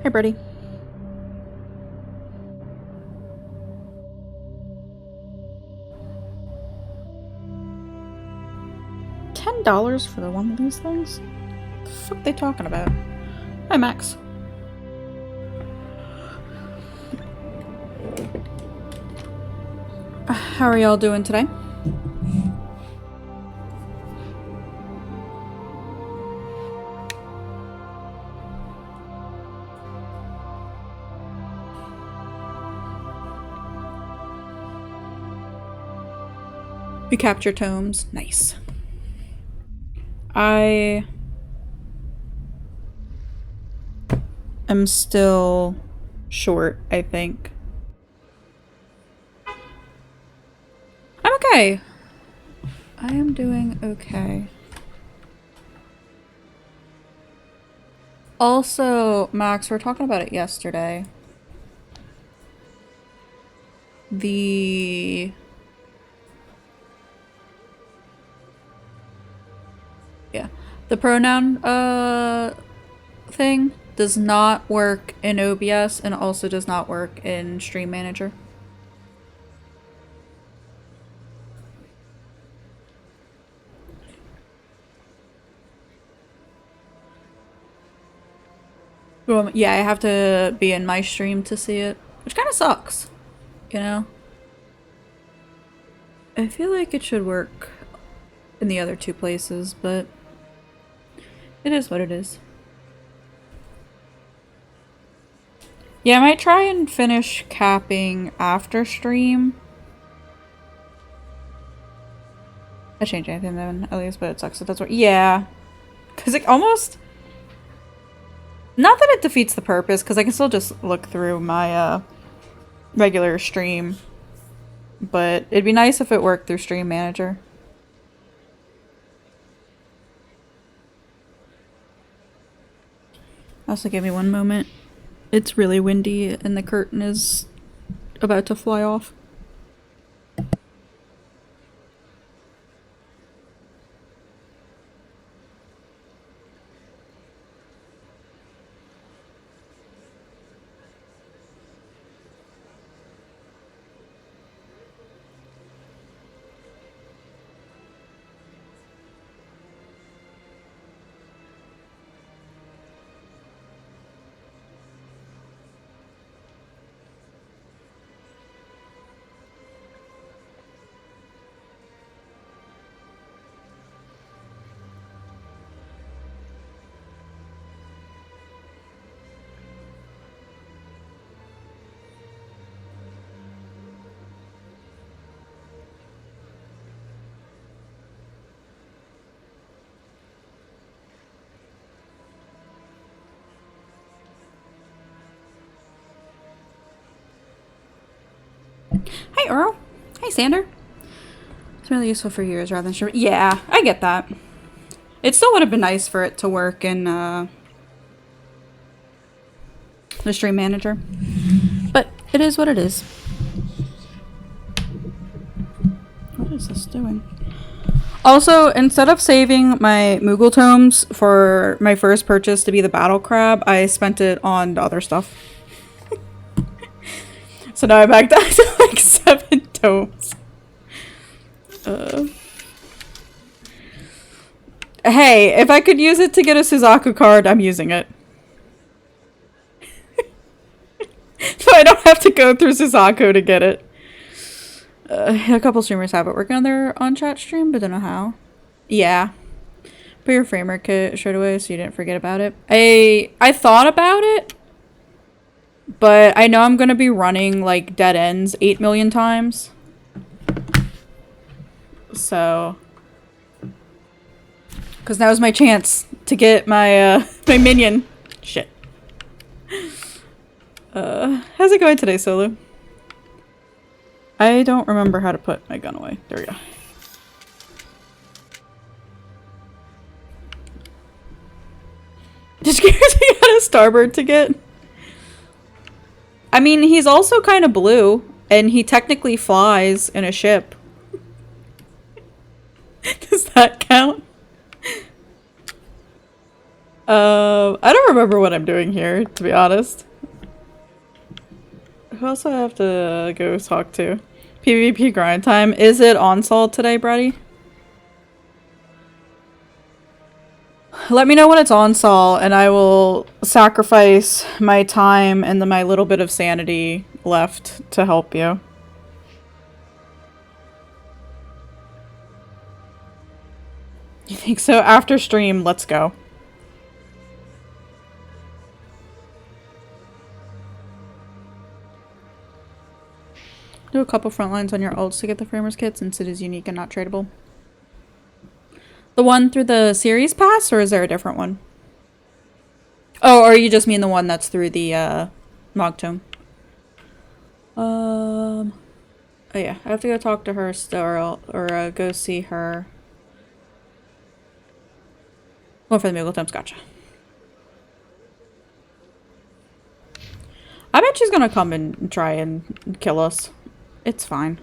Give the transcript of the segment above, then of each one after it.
Hey, Brady. $10 for the one of these things? What the fuck they talking about? Hi, Max. How are y'all doing today? You capture tomes. Nice. I am still short, I think. I'm okay. I am doing okay. Also, Max, we were talking about it yesterday. The pronoun thing does not work in OBS and also does not work in Stream Manager. Yeah, I have to be in my stream to see it, which kind of sucks, you know? I feel like it should work in the other two places, but it is what it is. Yeah, I might try and finish capping after stream. I changed anything then, at least, but it sucks that that's what- yeah. Because it almost... Not that it defeats the purpose, because I can still just look through my, regular stream. But it'd be nice if it worked through Stream Manager. Also, give me one moment. It's really windy and the curtain is about to fly off. Hi, Earl. Hi, Sander. It's really useful for years rather than sure. Yeah, I get that. It still would have been nice for it to work in the Stream Manager. But it is what it is. What is this doing? Also, instead of saving my Moogle tomes for my first purchase to be the Battle Crab, I spent it on the other stuff. So now I'm back down to like 7 tomes. Hey, if I could use it to get a Suzaku card, I'm using it. So I don't have to go through Suzaku to get it. A couple streamers have it working on their on-chat stream, but don't know how. Yeah. Put your framer kit straight away so you didn't forget about it. I thought about it, but I know I'm gonna be running like dead ends 8 million times. So, because now's my chance to get my my minion. Shit. How's it going today, Solo? I don't remember how to put my gun away. There we go. Just curious if you got a Starbird to get. I mean, he's also kind of blue, and he technically flies in a ship. Does that count? I don't remember what I'm doing here, to be honest. Who else do I have to go talk to? PvP grind time. Is it on Salt today, Brady? Let me know when it's on Salt, and I will sacrifice my time and my little bit of sanity left to help you. You think so? After stream, let's go. Do a couple front lines on your ults to get the framers kit since it is unique and not tradable. The one through the series pass, or is there a different one? Oh, or you just mean the one that's through the Mogtome? Oh yeah, I have to go talk to her still, or go see her. Going for the Muggletums, gotcha. I bet she's gonna come and try and kill us. It's fine.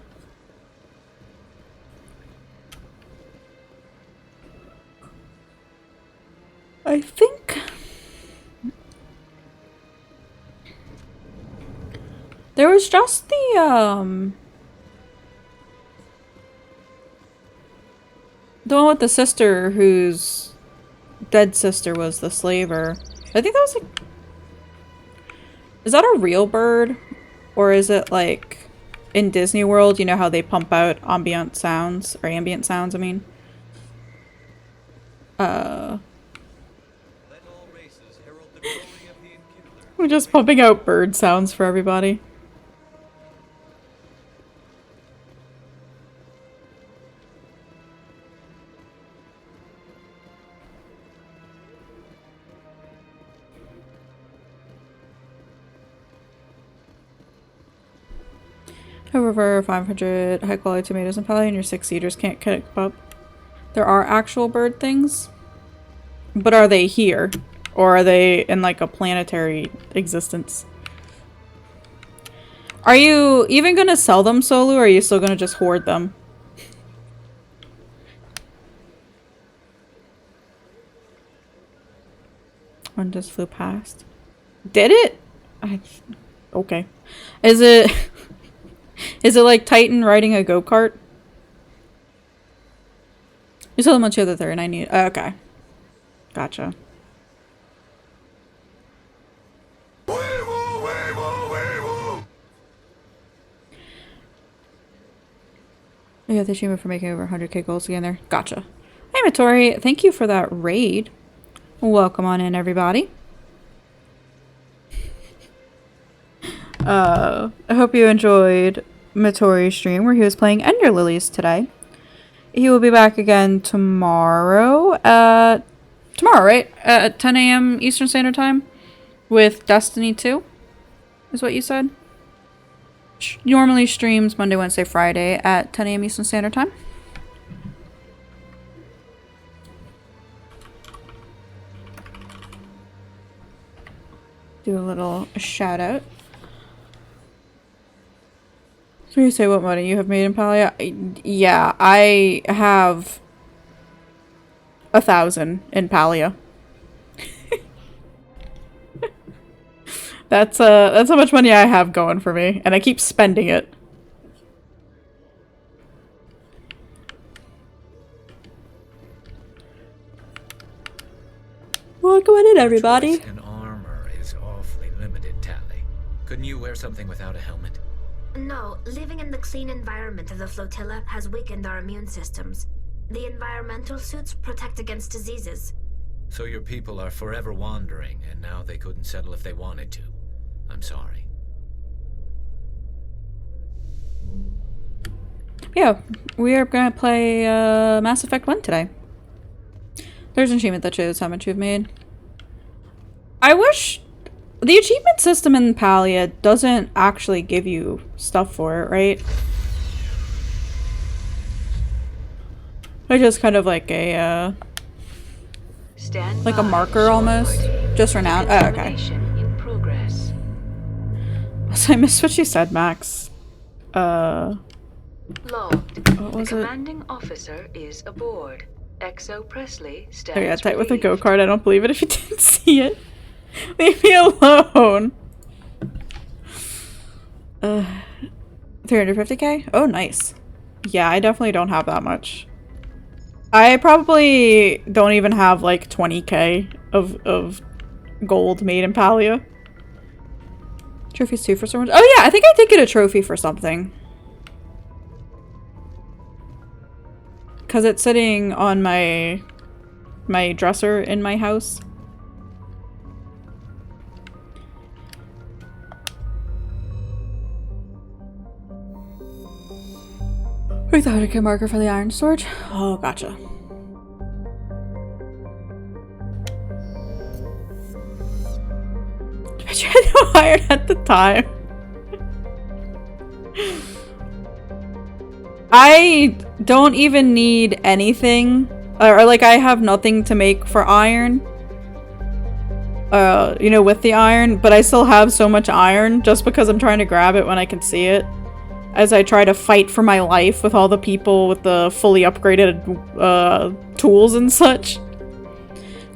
I think there was just the one with the sister whose dead sister was the slaver. I think that was like, is that a real bird? Or is it like in Disney World, you know how they pump out ambient sounds, I mean. We're just pumping out bird sounds for everybody. However, 500 high quality tomatoes and Pally and your 6 eaters can't keep up. There are actual bird things, but are they here? Or are they in like a planetary existence? Are you even gonna sell them, Solu, or are you still gonna just hoard them? One just flew past. Did it? Okay. Is it... Is it like Titan riding a go-kart? You saw them on the other third and I need... okay. Gotcha. We got the achievement for making over 100k goals again there. Gotcha. Hey, Matori. Thank you for that raid. Welcome on in, everybody. I hope you enjoyed Matori's stream where he was playing Ender Lilies today. He will be back again tomorrow at... Tomorrow, right? At 10 a.m. Eastern Standard Time with Destiny 2, is what you said? Normally streams Monday, Wednesday, Friday at 10 a.m. Eastern Standard Time. Do a little shout out. So you say what money you have made in Palia? Yeah, I have 1,000 in Palia. That's how much money I have going for me, and I keep spending it. Welcome in, everybody. And armor is awfully limited, Tally. Couldn't you wear something without a helmet? No, living in the clean environment of the flotilla has weakened our immune systems. The environmental suits protect against diseases. So your people are forever wandering, and now they couldn't settle if they wanted to. I'm sorry. Yeah, we are gonna play Mass Effect 1 today. There's an achievement that shows how much you've made. I wish... The achievement system in Palia doesn't actually give you stuff for it, right? It's just kind of like a, like a marker almost. Just renowned. Oh, okay. So I missed what you said, Max. Logged. What was the it? commanding officer is aboard. Exo Presley stands Oh yeah, tight with a relieved. go-kart. I don't believe it if you didn't see it. Leave me alone. 350k? Oh, nice. Yeah, I definitely don't have that much. I probably don't even have like 20k of gold made in Palia. Trophies 2 for someone. Oh yeah, I think I did get a trophy for something. Cause it's sitting on my dresser in my house. We thought a marker for the iron storage. Oh, gotcha. I tried to iron at the time. I don't even need anything, or like I have nothing to make for iron. You know, with the iron, but I still have so much iron just because I'm trying to grab it when I can see it. As I try to fight for my life with all the people with the fully upgraded tools and such.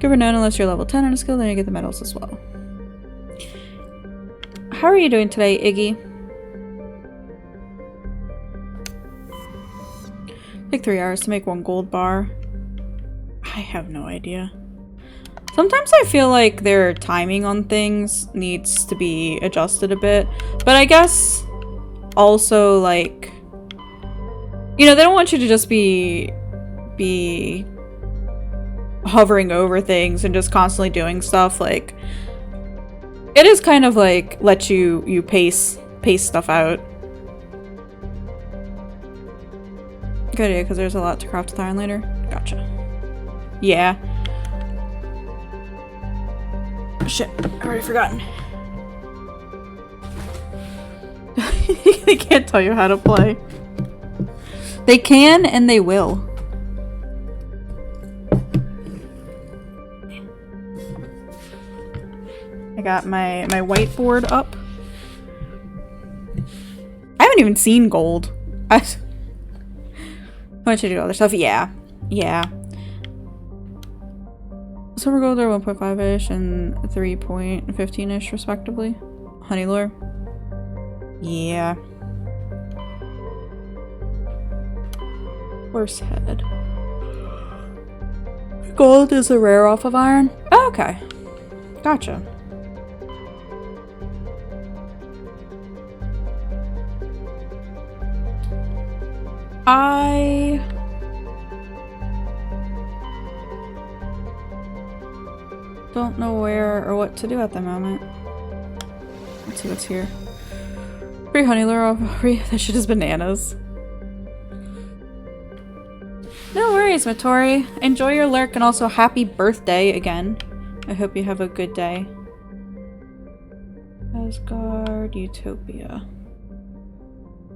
Give or none unless you're level 10 on a skill, then you get the medals as well. How are you doing today, Iggy? Take 3 hours to make 1 gold bar. I have no idea. Sometimes I feel like their timing on things needs to be adjusted a bit, but I guess also, like, you know, they don't want you to just be hovering over things and just constantly doing stuff. Like, it is kind of like let you pace stuff out. Good idea, because there's a lot to craft with iron later. Gotcha. Yeah. Shit, I already forgotten. They can't tell you how to play. They can and they will. I got my whiteboard up. I haven't even seen gold. I want you to do other stuff. Yeah. Yeah. Silver gold are 1.5-ish and 3.15-ish respectively. Honey lure. Yeah. Horse head. Gold is a rare off of iron? Oh, okay. Gotcha. I don't know where or what to do at the moment. Let's see what's here. Free honey lure. That shit is bananas. No worries, Matori. Enjoy your lurk and also happy birthday again. I hope you have a good day. Asgard Utopia.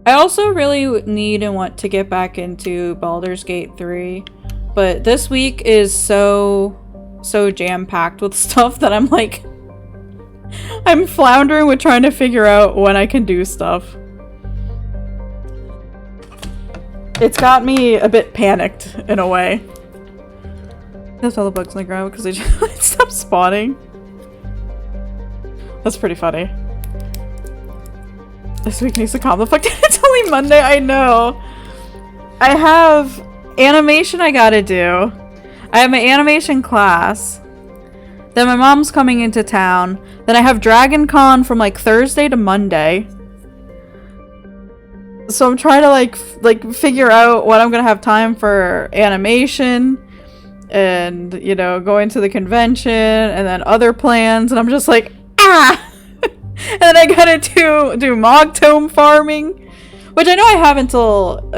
I also really need and want to get back into Baldur's Gate 3, but this week is so jam-packed with stuff that I'm like, I'm floundering with trying to figure out when I can do stuff. It's got me a bit panicked in a way. There's all the bugs on the ground because they just stop spawning. That's pretty funny. This week needs to calm the fuck down. It's only Monday, I know. I have animation I gotta do. I have my animation class. Then my mom's coming into town. Then I have Dragon Con from like Thursday to Monday. So I'm trying to like figure out when I'm gonna have time for animation and, you know, going to the convention and then other plans, and I'm just like, ah! And then I gotta do Mog Tome farming, which I know I have until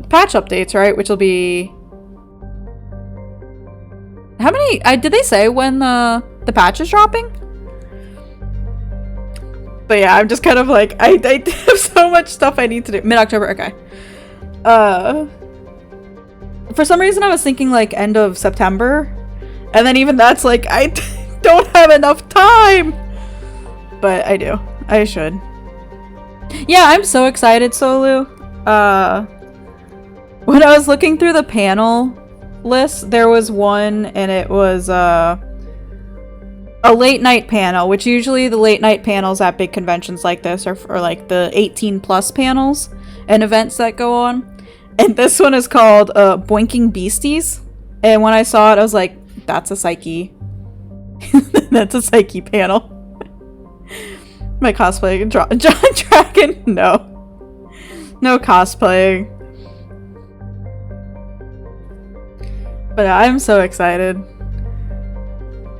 patch updates, right? Which will be how many? Did they say when the patch is dropping? But yeah, I'm just kind of like I have so much stuff I need to do. Mid-October, okay. For some reason I was thinking like end of September, and then even that's like I don't have enough time. But I do. I should. Yeah, I'm so excited, Solu. When I was looking through the panel list, there was one, and it was a late night panel, which usually the late night panels at big conventions like this are for like the 18 plus panels and events that go on. And this one is called Boinking Beasties. And when I saw it, I was like, that's a Psyche. That's a Psyche panel. My cosplay dragon? No. No cosplaying. But I'm so excited.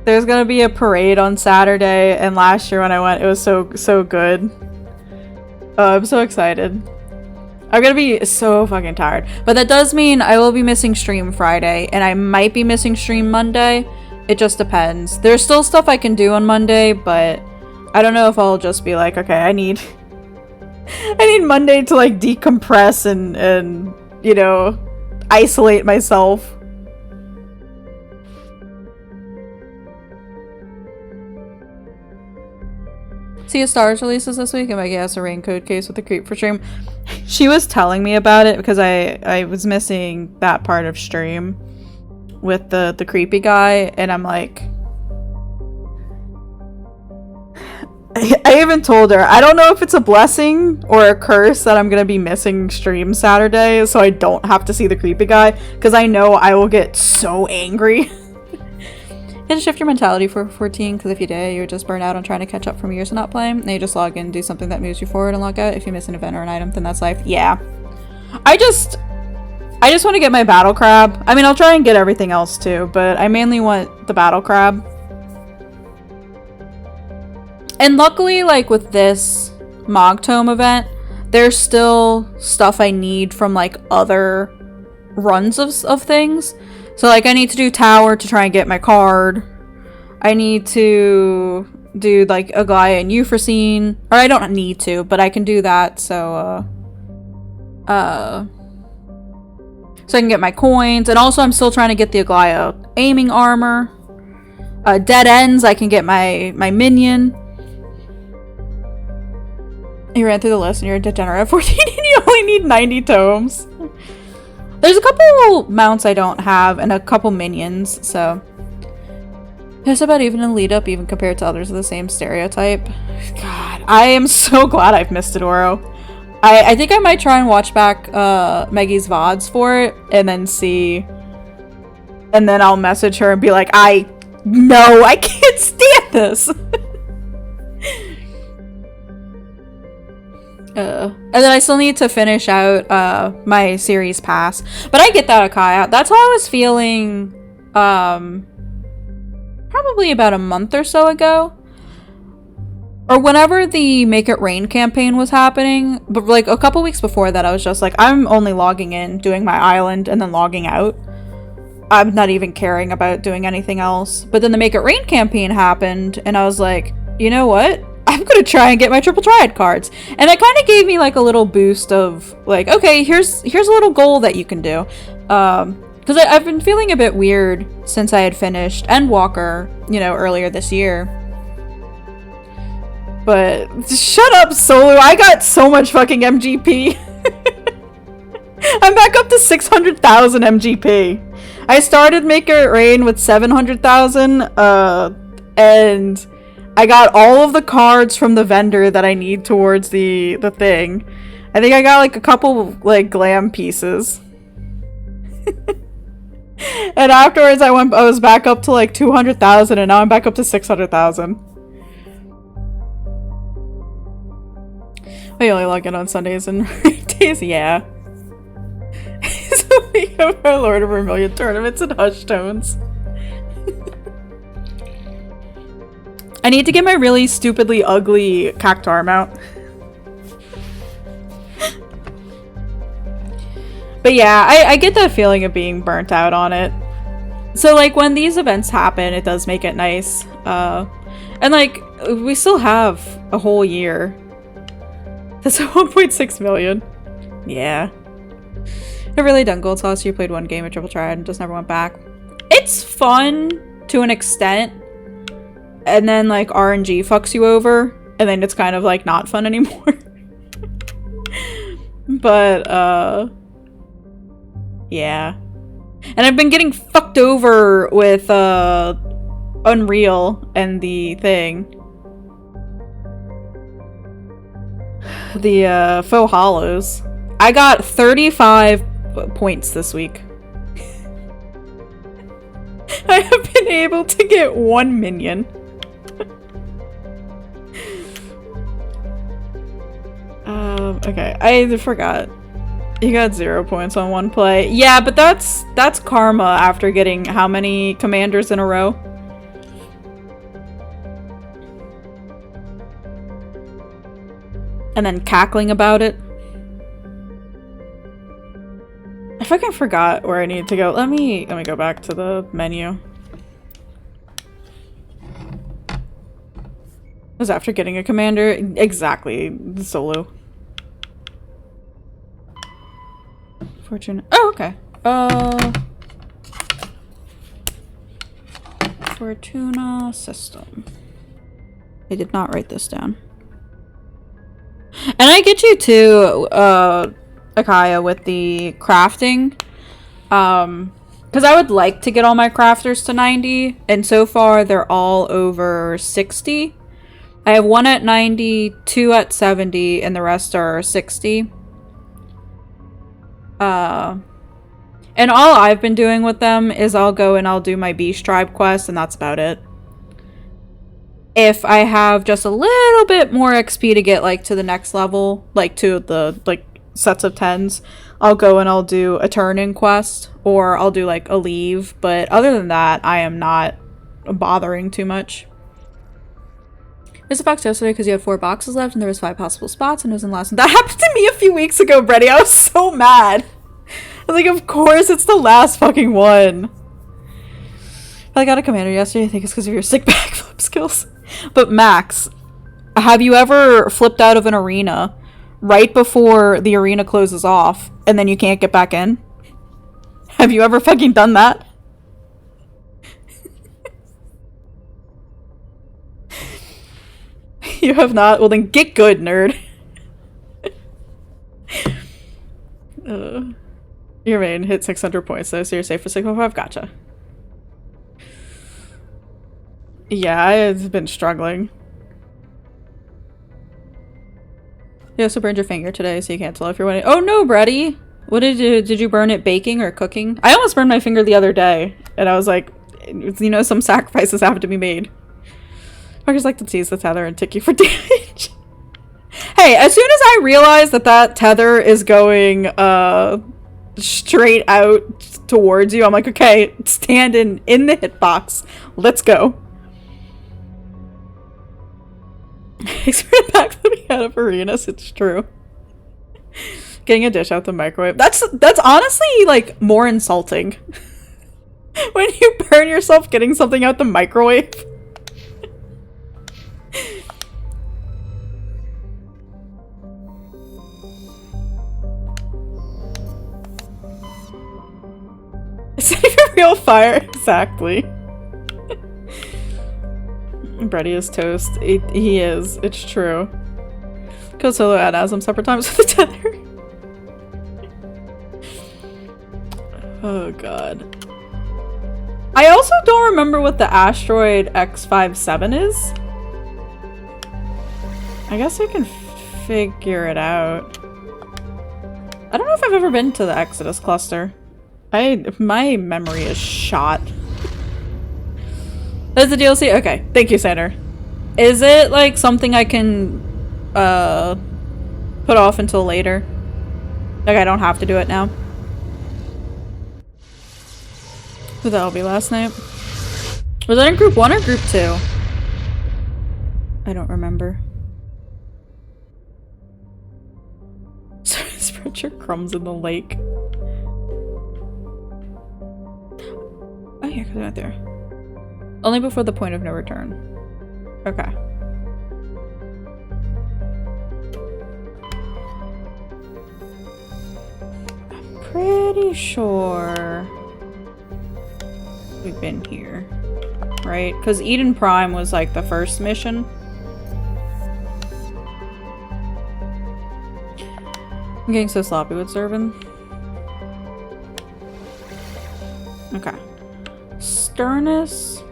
There's gonna be a parade on Saturday, and last year when I went, it was so good. I'm so excited. I'm gonna be so fucking tired. But that does mean I will be missing stream Friday, and I might be missing stream Monday. It just depends. There's still stuff I can do on Monday, but I don't know if I'll just be like, okay, I need Monday to like decompress and you know, isolate myself. Sea of Stars releases this week, and Maggie has a raincoat case with a creep for stream. She was telling me about it because I was missing that part of stream with the creepy guy, and I'm like, I even told her, I don't know if it's a blessing or a curse that I'm gonna be missing stream Saturday so I don't have to see the creepy guy, because I know I will get so angry. You have to shift your mentality for 14, because if you do, you're just burnt out on trying to catch up from years of not playing. And you just log in, do something that moves you forward, and log out. If you miss an event or an item, then that's life. Yeah. I just want to get my battle crab. I mean, I'll try and get everything else too, but I mainly want the battle crab. And luckily, like with this Mogtome event, there's still stuff I need from like other runs of things. So, like, I need to do Tower to try and get my card. I need to do, like, Aglaia and Euphrosyne. Or I don't need to, but I can do that, so I can get my coins. And also, I'm still trying to get the Aglaia aiming armor. Dead Ends, I can get my minion. You ran through the list and you're a degenerate at 14 and you only need 90 tomes. There's a couple mounts I don't have and a couple minions, so just about even in lead up, even compared to others of the same stereotype. God, I am so glad I've missed it, Oro. I think I might try and watch back Maggie's VODs for it and then see, and then I'll message her and be like, I can't stand this. And then I still need to finish out my series pass. But I get that, Akaya. That's how I was feeling probably about a month or so ago. Or whenever the Make It Rain campaign was happening. But like a couple weeks before that, I was just like, I'm only logging in, doing my island, and then logging out. I'm not even caring about doing anything else. But then the Make It Rain campaign happened, and I was like, you know what? I'm gonna try and get my Triple Triad cards. And that kind of gave me like a little boost of like, okay, here's a little goal that you can do. Because I've been feeling a bit weird since I had finished Endwalker, you know, earlier this year. But shut up, Solo. I got so much fucking MGP. I'm back up to 600,000 MGP. I started Make It Rain with 700,000, and I got all of the cards from the vendor that I need towards the thing. I think I got like a couple like glam pieces. And afterwards I was back up to like 200,000 and now I'm back up to 600,000. I only log in on Sundays and weekdays, yeah. So we have our Lord of Vermilion tournaments and Hush Tones. I need to get my really stupidly ugly Cactuar mount. But yeah, I get that feeling of being burnt out on it. So like when these events happen, it does make it nice. And like, we still have a whole year. That's at 1.6 million. Yeah. I've really done Gold Sauce. You played one game at Triple Triad and just never went back. It's fun to an extent. And then, like, RNG fucks you over. And then it's kind of, like, not fun anymore. But, yeah. And I've been getting fucked over with Unreal and the thing. The Faux Hollows. I got 35 points this week. I have been able to get 1 minion. Okay, I forgot. You got 0 points on 1 play. Yeah, but that's karma after getting how many commanders in a row? And then cackling about it. I fucking forgot where I need to go. Let me go back to the menu. It was after getting a commander. Exactly. Solo. Fortune. Oh, okay. Fortuna system. I did not write this down. And I get you too, Akaya, with the crafting. Because I would like to get all my crafters to 90, and so far they're all over 60. I have 1 at 90, 2 at 70, and the rest are 60. And all I've been doing with them is I'll go and I'll do my Beast Tribe quest, and that's about it. If I have just a little bit more XP to get, like, to the next level, like, to the, like, sets of 10s, I'll go and I'll do a turn-in quest, or I'll do, like, a leave, but other than that, I am not bothering too much. There's a box yesterday because you had 4 boxes left and there was 5 possible spots and it was in the last one. That happened to me a few weeks ago, Brady. I was so mad. I was like, of course it's the last fucking one. I got a commander yesterday. I think it's because of your sick backflip skills. But Max, have you ever flipped out of an arena right before the arena closes off and then you can't get back in? Have you ever fucking done that? You have not? Well then get good, nerd. Your main hit 600 points though, so you're safe for 605. Gotcha. Yeah, I've been struggling. You also burned your finger today, so you can't tell if you're winning. Oh no, Brady! What did you burn it baking or cooking? I almost burned my finger the other day, and I was like, you know, some sacrifices have to be made. I just like to tease the tether and tick you for damage. Hey, as soon as I realize that tether is going straight out towards you, I'm like, okay, stand in the hitbox. Let's go. Expert backflipping out of arenas, it's true. Getting a dish out the microwave. That's honestly like more insulting. When you burn yourself getting something out the microwave. Is that even real fire? Exactly. Brady is toast. He is. It's true. Go solo ad asm separate times with the tether. Oh god. I also don't remember what the asteroid X57 is. I guess I can figure it out. I don't know if I've ever been to the Exodus cluster. My memory is shot. That's the DLC? Okay. Thank you, Sander. Is it like something I can put off until later? Like I don't have to do it now? Who that'll be last night? Was that in group 1 or group 2? I don't remember. Spread your crumbs in the lake. Oh yeah, because I went there. Only before the point of no return. Okay. I'm pretty sure we've been here. Right? Because Eden Prime was like the first mission. I'm getting so sloppy with serving. Okay. Sternus.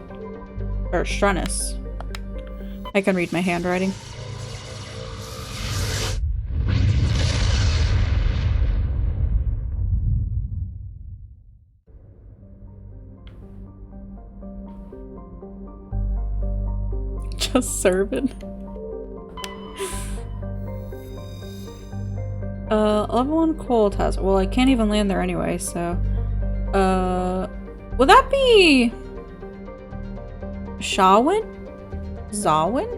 Or Strunus. I can read my handwriting. Just serving. Level 1 cold hazard. Well, I can't even land there anyway, so. Would that be Shawin? Zawin?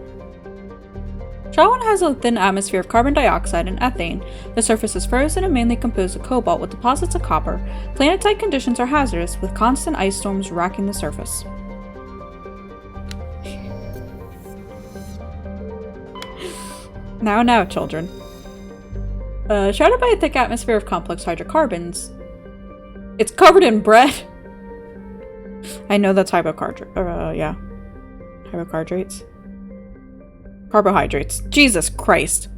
Shawin has a thin atmosphere of carbon dioxide and ethane. The surface is frozen and mainly composed of cobalt with deposits of copper. Planetite conditions are hazardous, with constant ice storms racking the surface. Now, children. Shrouded by a thick atmosphere of complex hydrocarbons. It's covered in bread! I know that's yeah. Hypocarbohydrates. Carbohydrates. Jesus Christ.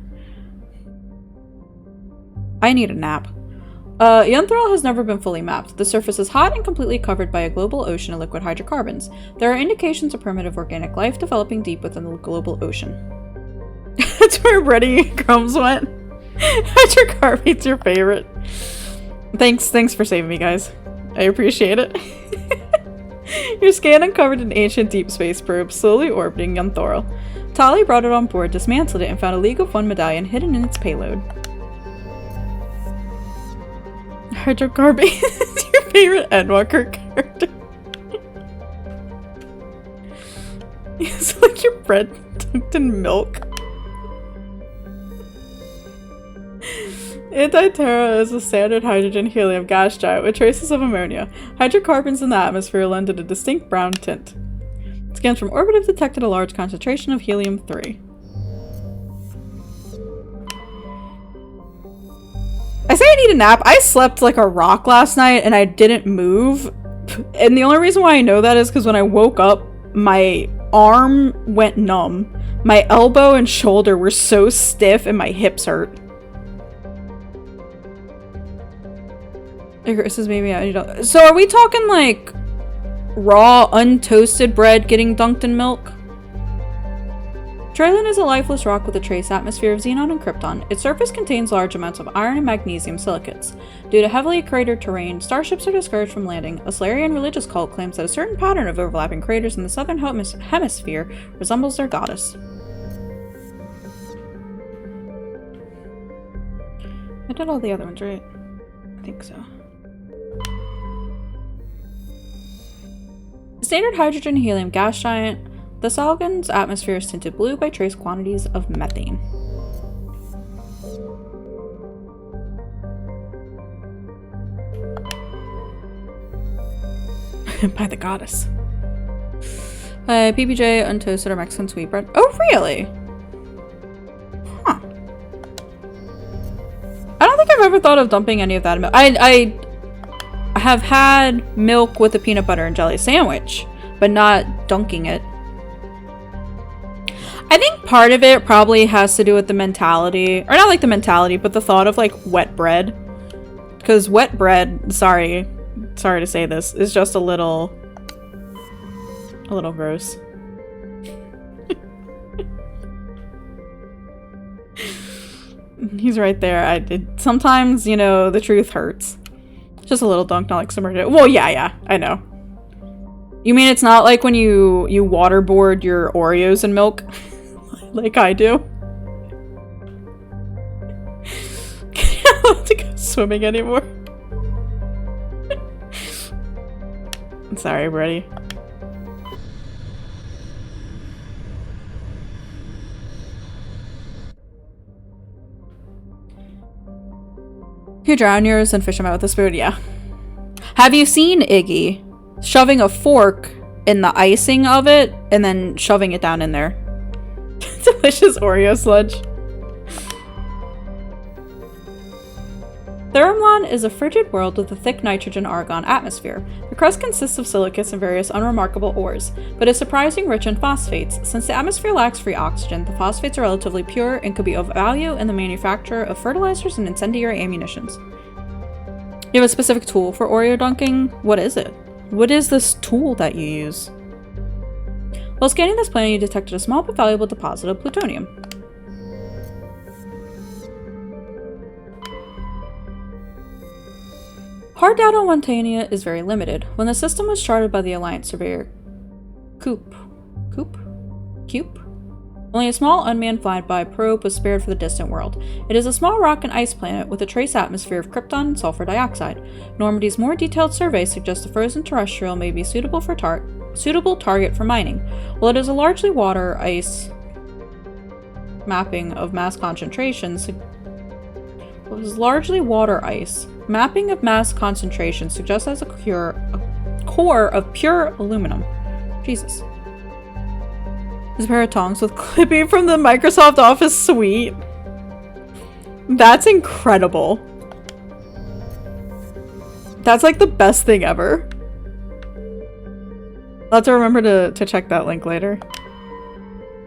I need a nap. Yunthral has never been fully mapped. The surface is hot and completely covered by a global ocean of liquid hydrocarbons. There are indications of primitive organic life developing deep within the global ocean. That's where Ready Crumbs went. Hydrocarbonate's your favorite. Thanks for saving me, guys. I appreciate it. Your scan uncovered an ancient deep space probe slowly orbiting Yunthral. Tali brought it on board, dismantled it, and found a League of One medallion hidden in its payload. Hydrocarbonate is your favorite Endwalker character. It's like your bread dunked in milk. Antiterra is a standard hydrogen-helium gas giant with traces of ammonia. Hydrocarbons in the atmosphere lend it a distinct brown tint. Scans from orbit have detected a large concentration of helium-3. I say I need a nap. I slept like a rock last night and I didn't move. And the only reason why I know that is because when I woke up, my arm went numb. My elbow and shoulder were so stiff and my hips hurt. This is maybe I don't. So are we talking like raw, untoasted bread getting dunked in milk? Trelin is a lifeless rock with a trace atmosphere of xenon and krypton. Its surface contains large amounts of iron and magnesium silicates. Due to heavily cratered terrain, starships are discouraged from landing. A Solarian religious cult claims that a certain pattern of overlapping craters in the southern hemisphere resembles their goddess. I did all the other ones, right? I think so. Standard hydrogen-helium gas giant, the Salgan's atmosphere is tinted blue by trace quantities of methane. By the goddess. PBJ, untoasted or Mexican sweetbread. Oh, really? Huh. I don't think I've ever thought of dumping any of that in milk. I have had milk with a peanut butter and jelly sandwich, but not dunking it. I think part of it probably has to do with the mentality, or not like the mentality, but the thought of like wet bread. Because wet bread, sorry to say this, is just a little gross. He's right there. Sometimes, you know, the truth hurts. Just a little dunk, not like submerged. Well, yeah, I know. You mean it's not like when you waterboard your Oreos in milk? Like I do? I don't want to go swimming anymore. I'm sorry, Brady. You drown yours and fish them out with a spoon, yeah. Have you seen Iggy shoving a fork in the icing of it and then shoving it down in there? Delicious Oreo sludge. Thermlon is a frigid world with a thick nitrogen-argon atmosphere. The crust consists of silicates and various unremarkable ores, but is surprisingly rich in phosphates. Since the atmosphere lacks free oxygen, the phosphates are relatively pure and could be of value in the manufacture of fertilizers and incendiary ammunitions. You have a specific tool for Oreo dunking? What is it? What is this tool that you use? While scanning this planet, you detected a small but valuable deposit of plutonium. Hard data on Wantania is very limited. When the system was charted by the Alliance surveyor Coop, only a small unmanned flyby probe was spared for the distant world. It is a small rock and ice planet with a trace atmosphere of krypton and sulfur dioxide. Normandy's more detailed survey suggests the frozen terrestrial may be suitable target for mining. While it is a largely water-ice mapping of mass concentration suggests as a core of pure aluminum. Jesus. There's a pair of tongs with clipping from the Microsoft Office suite. That's incredible. That's like the best thing ever. I'll have to remember to check that link later.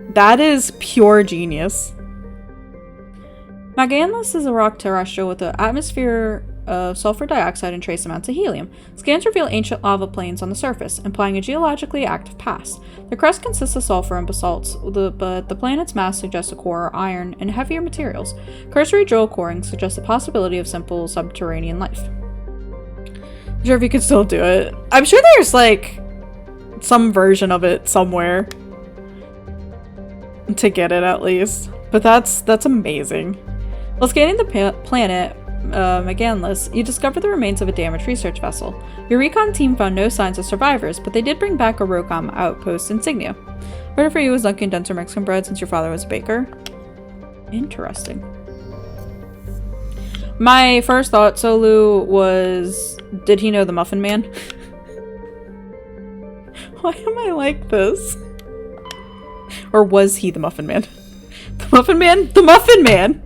That is pure genius. Magellanus is a rock terrestrial with an atmosphere of sulfur dioxide and trace amounts of helium. Scans reveal ancient lava plains on the surface, implying a geologically active past. The crust consists of sulfur and basalts, but the planet's mass suggests a core of iron and heavier materials. Cursory drill coring suggests the possibility of simple subterranean life. I'm sure if you could still do it. I'm sure there's like some version of it somewhere to get it at least. But that's amazing. While scanning the planet Magellanus, you discover the remains of a damaged research vessel. Your recon team found no signs of survivors, but they did bring back a ROCOM outpost insignia. Order for you was Dunkin' Denser Mexican bread since your father was a baker. Interesting. My first thought, Solu, was, did he know the Muffin Man? Why am I like this? Or was he the Muffin Man? The Muffin Man? The Muffin Man!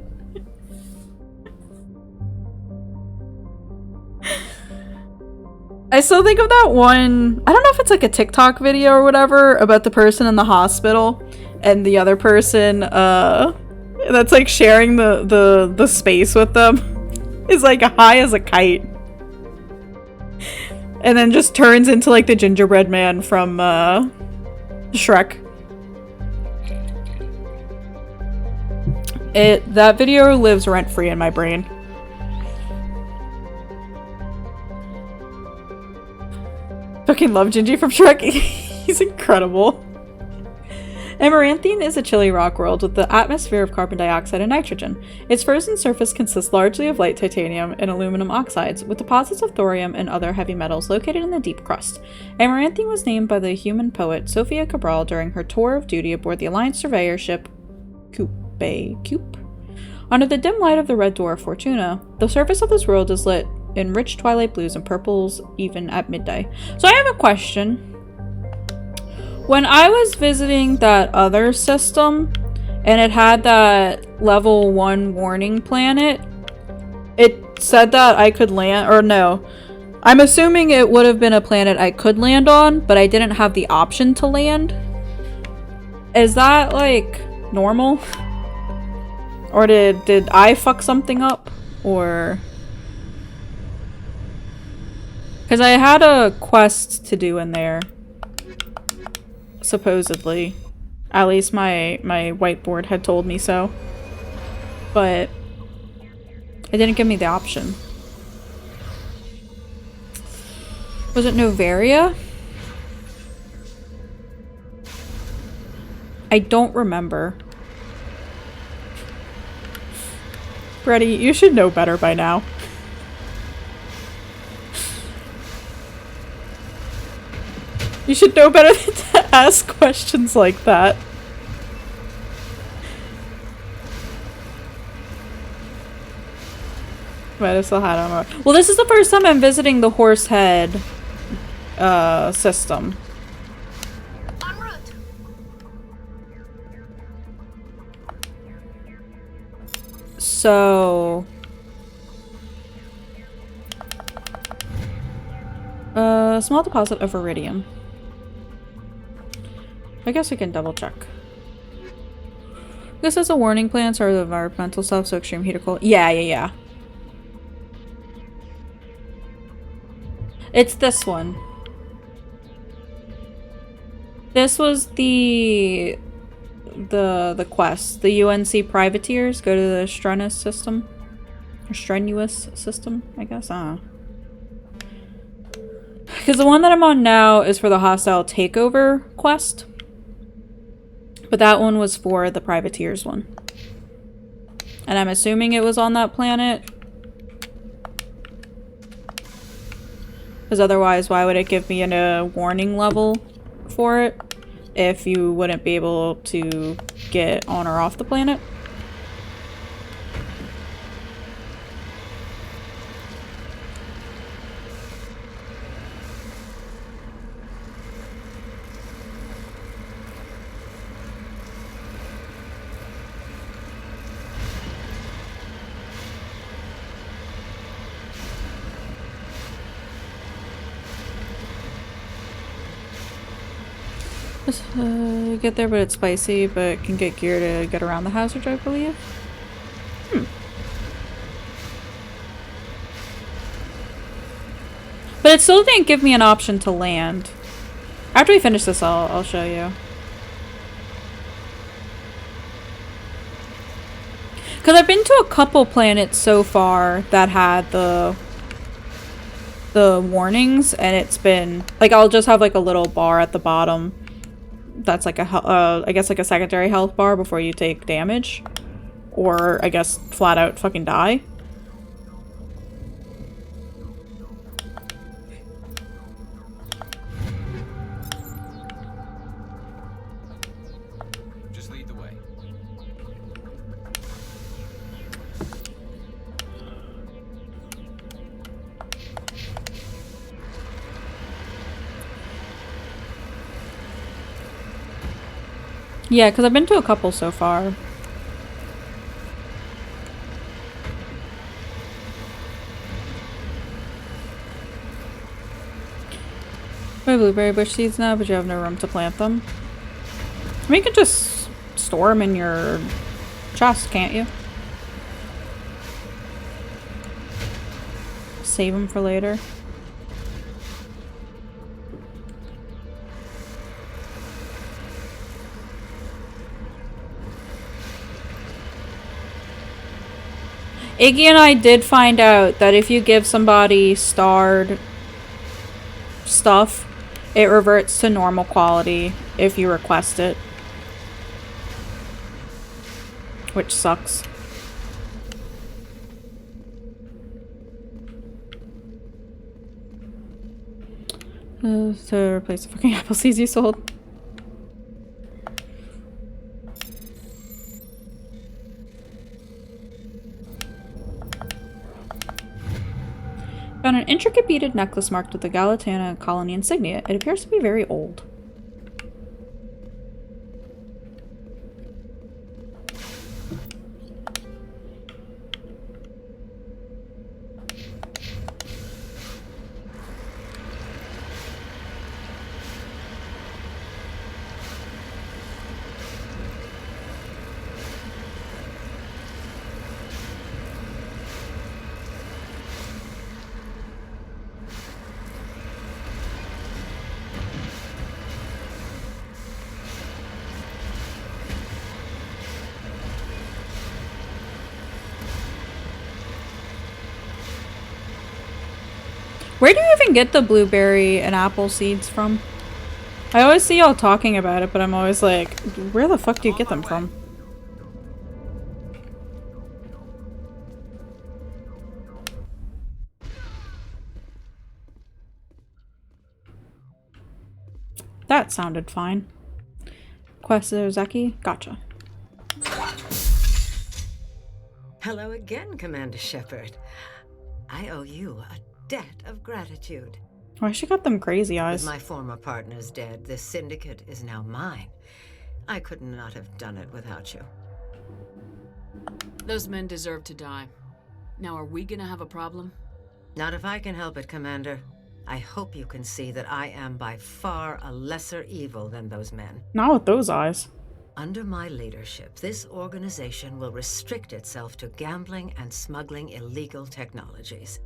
I still think of that one, I don't know if it's like a TikTok video or whatever, about the person in the hospital and the other person that's like sharing the space with them is like high as a kite. And then just turns into like the gingerbread man from Shrek. That video lives rent-free in my brain. Fucking love Gingy from Shrek. He's incredible. Amaranthine is a chilly rock world with the atmosphere of carbon dioxide and nitrogen. Its frozen surface consists largely of light titanium and aluminum oxides, with deposits of thorium and other heavy metals located in the deep crust. Amaranthine was named by the human poet Sofia Cabral during her tour of duty aboard the Alliance surveyor ship Coupe. Under the dim light of the red dwarf Fortuna, the surface of this world is lit in rich twilight blues and purples even at midday. So I have a question. When I was visiting that other system and it had that level 1 warning planet, it said that I could land, or no, I'm assuming it would have been a planet I could land on, but I didn't have the option to land. Is that like normal? Or did I fuck something up? Or... because I had a quest to do in there. Supposedly. At least my whiteboard had told me so. But it didn't give me the option. Was it Novaria? I don't remember. Freddy, you should know better by now. You should know better than to ask questions like that. Might have still had on. Well, this is the first time I'm visiting the Horsehead system. En route. So... a small deposit of iridium. I guess we can double check. This is a warning plan, sorry, the environmental stuff, so extreme heat or cold. Yeah. It's this one. This was the quest. The UNC privateers go to the strenuous system. Or strenuous system, I guess. Because the one that I'm on now is for the hostile takeover quest. But that one was for the privateers one. And I'm assuming it was on that planet. Because otherwise, why would it give me a warning level for it if you wouldn't be able to get on or off the planet? Get there, but it's spicy, but can get gear to get around the hazard, I believe. But it still didn't give me an option to land. After we finish this, I'll show you. Because I've been to a couple planets so far that had the warnings, and it's been like I'll just have like a little bar at the bottom that's like a I guess like a secondary health bar before you take damage, or I guess flat out fucking die. Just lead the way. Yeah, because I've been to a couple so far. We have blueberry bush seeds now, but you have no room to plant them. I mean, you can just store them in your chest, can't you? Save them for later. Iggy and I did find out that if you give somebody starred stuff, it reverts to normal quality if you request it. Which sucks. To replace the fucking apple seeds you sold. Found an intricate beaded necklace marked with the Galatana colony insignia. It appears to be very old. Where do you even get the blueberry and apple seeds from? I always see y'all talking about it, but I'm always like, where the fuck do you get them from? That sounded fine. Quest Ozeki? Gotcha. Hello again, Commander Shepard. I owe you a debt of gratitude. Why she got them crazy eyes? With my former partners dead, this syndicate is now mine. I could not have done it without you. Those men deserve to die. Now, are we gonna have a problem? Not if I can help it, Commander. I hope you can see that I am by far a lesser evil than those men. Not with those eyes. Under my leadership, this organization will restrict itself to gambling and smuggling illegal technologies.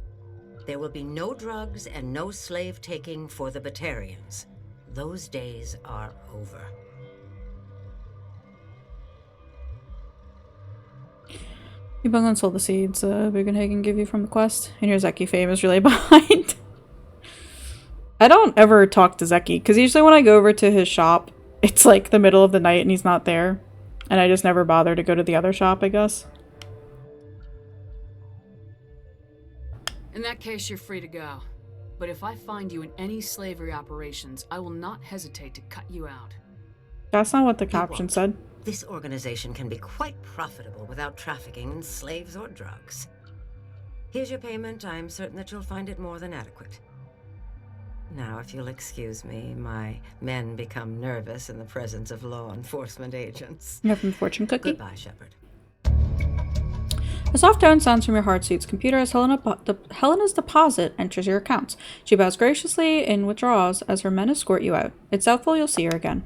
There will be no drugs and no slave taking for the Batarians. Those days are over. You bung and sold the seeds Bugenhagen give you from the quest, and your Zeki fame is really behind. I don't ever talk to Zeki, because usually when I go over to his shop, it's like the middle of the night and he's not there. And I just never bother to go to the other shop, I guess. In that case, you're free to go. But if I find you in any slavery operations, I will not hesitate to cut you out. That's not what the caption said. This organization can be quite profitable without trafficking in slaves or drugs. Here's your payment. I'm certain that you'll find it more than adequate. Now, if you'll excuse me, my men become nervous in the presence of law enforcement agents. You have from the fortune cookie. Goodbye, Shepard. A soft tone sounds from your heart suit's computer as Helena's deposit enters your accounts. She bows graciously and withdraws as her men escort you out. It's doubtful you'll see her again.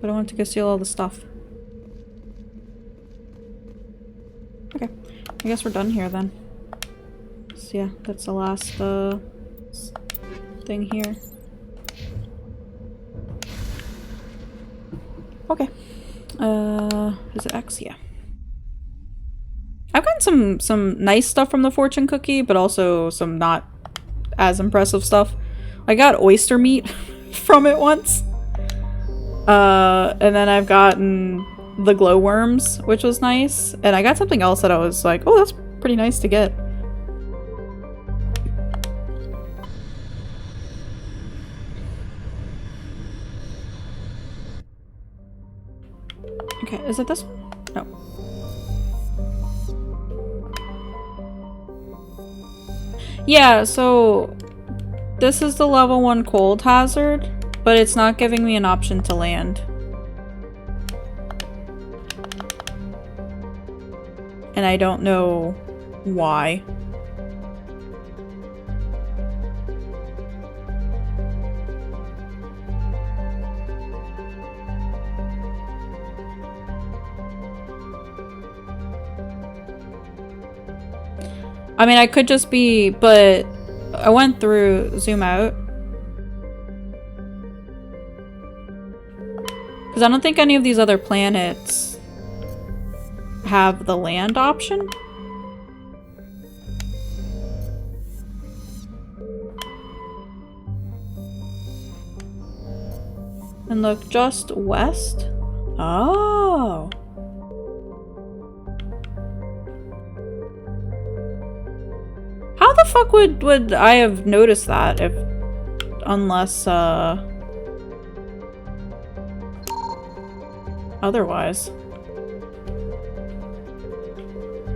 But I want to go steal all the stuff. Okay. I guess we're done here then. So yeah, that's the last thing here. Okay. Is it X? Yeah. I've gotten some nice stuff from the fortune cookie, but also some not as impressive stuff. I got oyster meat from it once. And then I've gotten the glowworms, which was nice. And I got something else that I was like, oh, that's pretty nice to get. Okay, is it this one? No. Yeah, so this is the level 1 cold hazard, but it's not giving me an option to land. And I don't know why. I mean, I could just be, but I went through zoom out. Because I don't think any of these other planets have the land option. And look just west. Oh. How the fuck would I have noticed that if unless otherwise?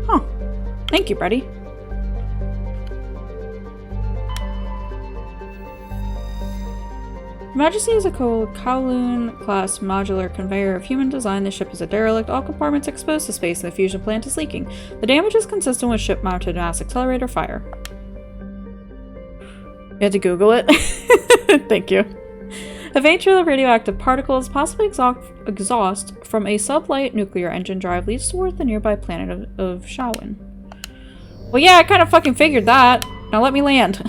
Huh. Thank you, Brady. Majesty is a Kowloon-class modular conveyor of human design. The ship is a derelict. All compartments exposed to space and the fusion plant is leaking. The damage is consistent with ship-mounted mass accelerator fire. You had to Google it? Thank you. A faint trail of radioactive particles, possibly exhaust from a sublight nuclear engine drive, leads toward the nearby planet of Shawin. Well, yeah, I kind of fucking figured that. Now let me land.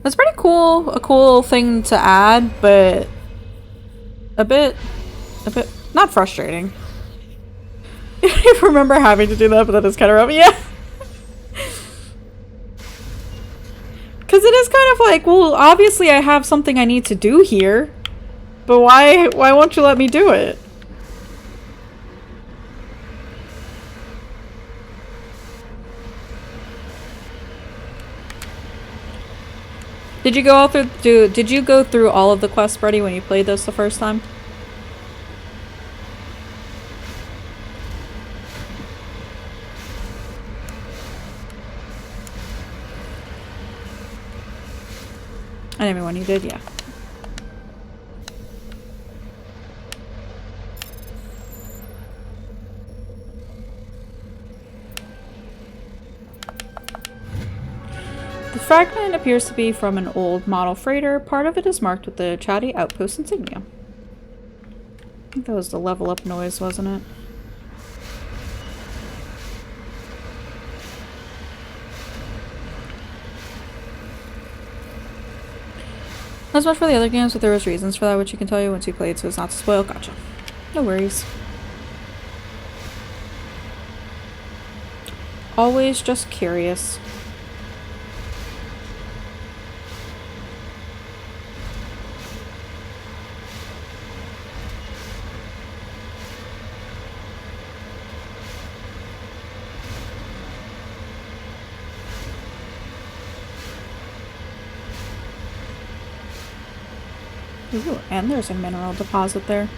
That's pretty cool, a cool thing to add, but a bit, not frustrating. I remember having to do that, but that is kind of rough, yeah. Because it is kind of like, well, obviously I have something I need to do here, but why won't you let me do it? Did you go through all of the quests, Brady, when you played this the first time? And everyone you did, yeah. The fragment appears to be from an old model freighter. Part of it is marked with the Chatty Outpost insignia. I think that was the level up noise, wasn't it? Not as much for the other games, but there was reasons for that, which you can tell you once you played, so it's not to spoil. Gotcha. No worries. Always just curious. Ooh, and there's a mineral deposit there.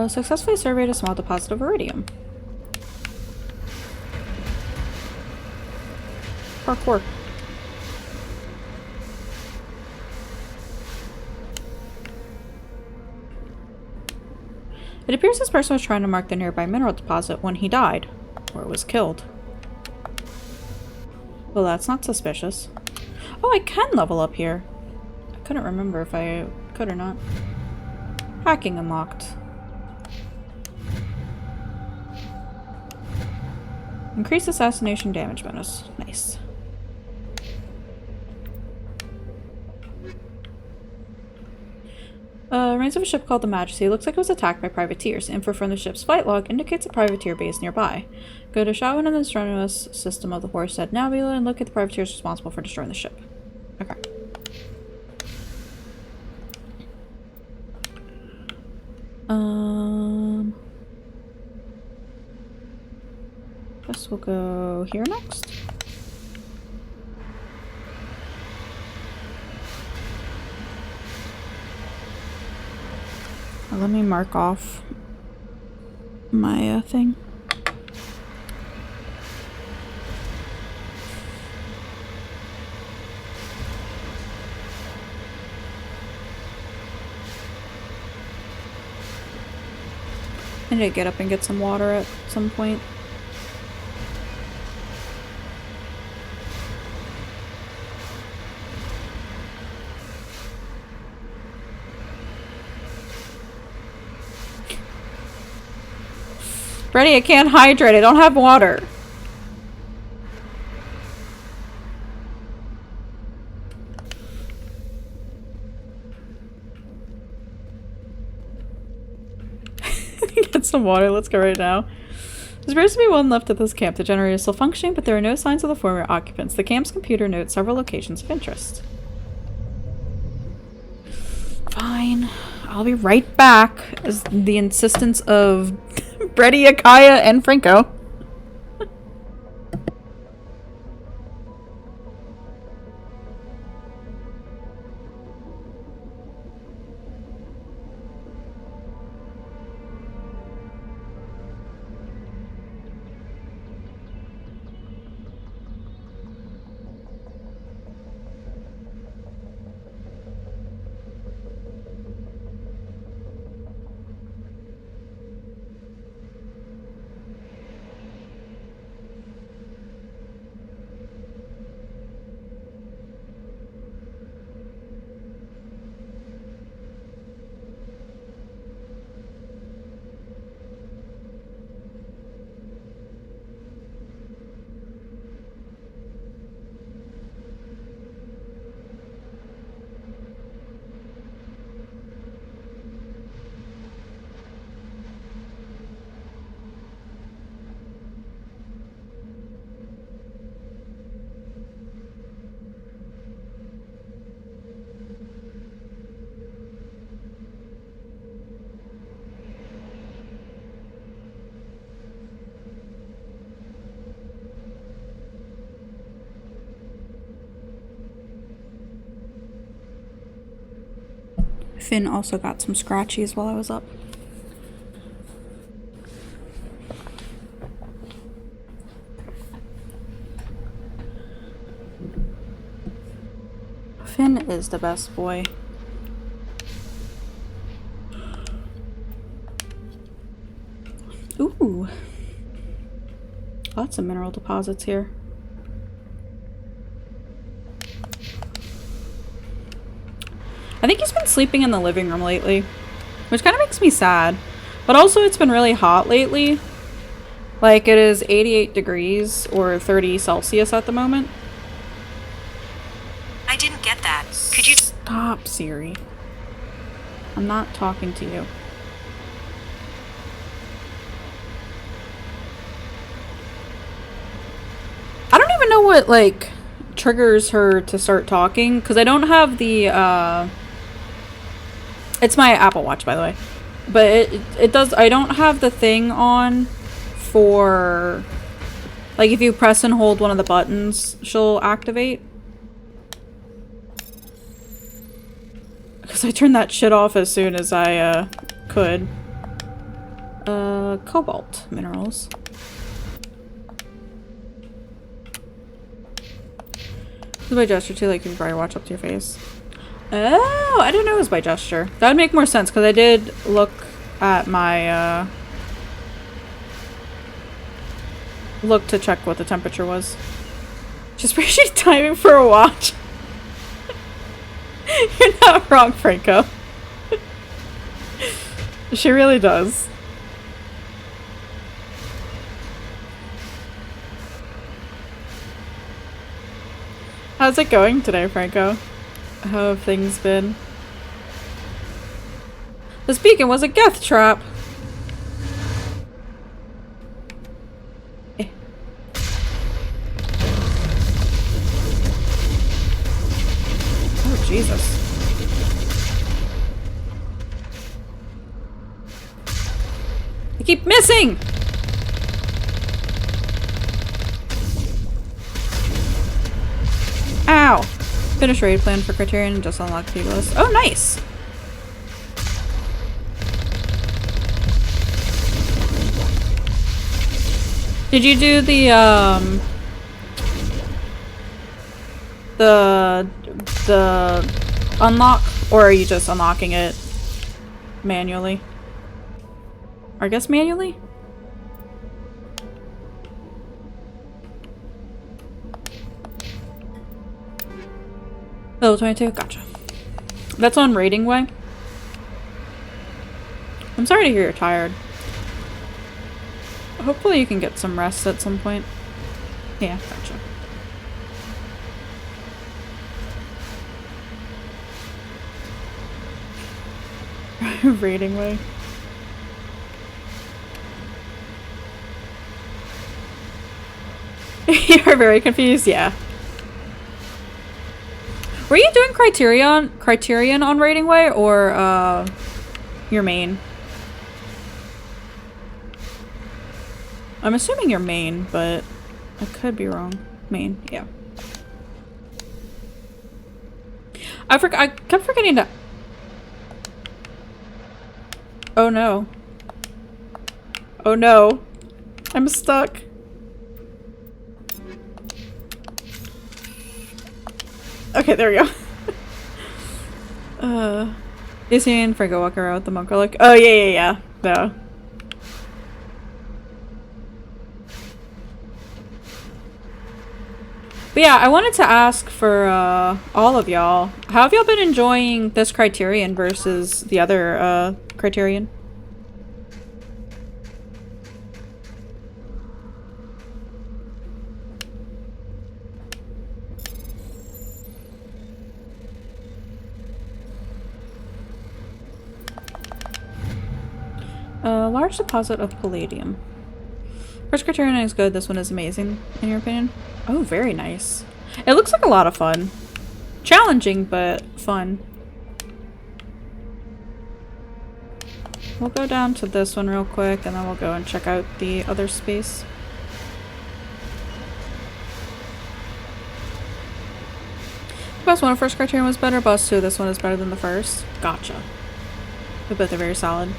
Successfully surveyed a small deposit of iridium. Parkour. It appears this person was trying to mark the nearby mineral deposit when he died, or was killed. Well, that's not suspicious. Oh, I can level up here. I couldn't remember if I could or not. Hacking unlocked. Increased assassination damage bonus. Nice. Remains of a ship called the Majesty. Looks like it was attacked by privateers. Info from the ship's flight log indicates a privateer base nearby. Go to Shawan and the astronomous system of the Horsehead Nebula and look at the privateers responsible for destroying the ship. Okay. Guess we'll go here next. Let me mark off my thing. I need to get up and get some water at some point. Ready, I can't hydrate. I don't have water. Get some water. Let's go right now. There appears to be one left at this camp. The generator is still functioning, but there are no signs of the former occupants. The camp's computer notes several locations of interest. Fine. I'll be right back, as the insistence of Brady, Akaya, and Franco. Finn also got some scratchies while I was up. Finn is the best boy. Ooh. Lots of mineral deposits here. I think he's been sleeping in the living room lately, which kind of makes me sad. But also it's been really hot lately. Like it is 88 degrees or 30 Celsius at the moment. I didn't get that. Could you... Stop, Siri. I'm not talking to you. I don't even know what, like, triggers her to start talking, because I don't have the, It's my Apple Watch, by the way. But it does... I don't have the thing on for... Like, if you press and hold one of the buttons, she'll activate. Because I turned that shit off as soon as I, could. Cobalt minerals. This is by gesture too, like you can probably watch up to your face. Oh, I didn't know it was by gesture. That would make more sense, because I did look at my, look to check what the temperature was. Just appreciate timing for a watch. You're not wrong, Franco. She really does. How's it going today, Franco? How have things been? This beacon was a Geth trap. Oh, Jesus. I keep missing! Ow! Finish raid plan for Criterion and just unlock the list. Oh, nice! Did you do the unlock, or are you just unlocking it manually? Or I guess manually? Level 22, gotcha. That's on Raiding Way. I'm sorry to hear you're tired. Hopefully you can get some rest at some point. Yeah, gotcha. Raiding Way. You're very confused, yeah. Were you doing Criterion on Raiding Way, or your main? I'm assuming your main, but I could be wrong. Main, yeah. I kept forgetting to... Oh no. Oh no. I'm stuck. Okay, there we go. Is he and Franco walk around with the monk relic? Oh, yeah. No. But yeah, I wanted to ask for all of y'all, how have y'all been enjoying this Criterion versus the other Criterion? Large deposit of palladium. First Criterion is good, this one is amazing, in your opinion? Oh, very nice. It looks like a lot of fun. Challenging, but fun. We'll go down to this one real quick, and then we'll go and check out the other space. Boss 1 of first Criterion was better. Boss 2 this one is better than the first. Gotcha. They both are very solid.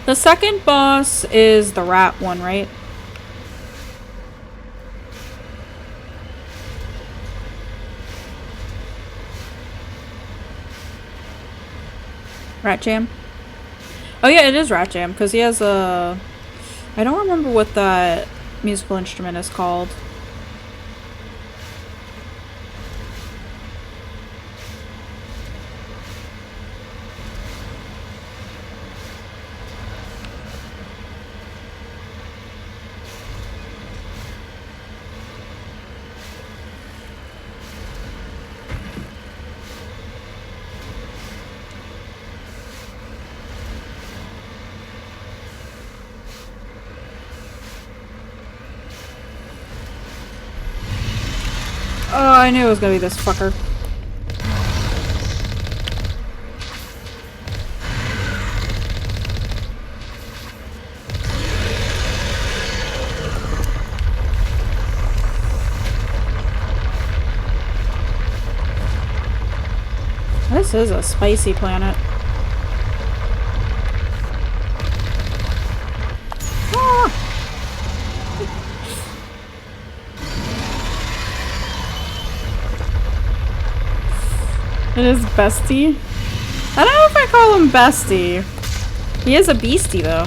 The second boss is the rat one, right? Rat Jam? Oh yeah, it is Rat Jam, because he has a... I don't remember what that musical instrument is called. Oh, I knew it was gonna be this fucker. This is a spicy planet. Ah! It is Bestie. I don't know if I call him Bestie. He is a beastie though.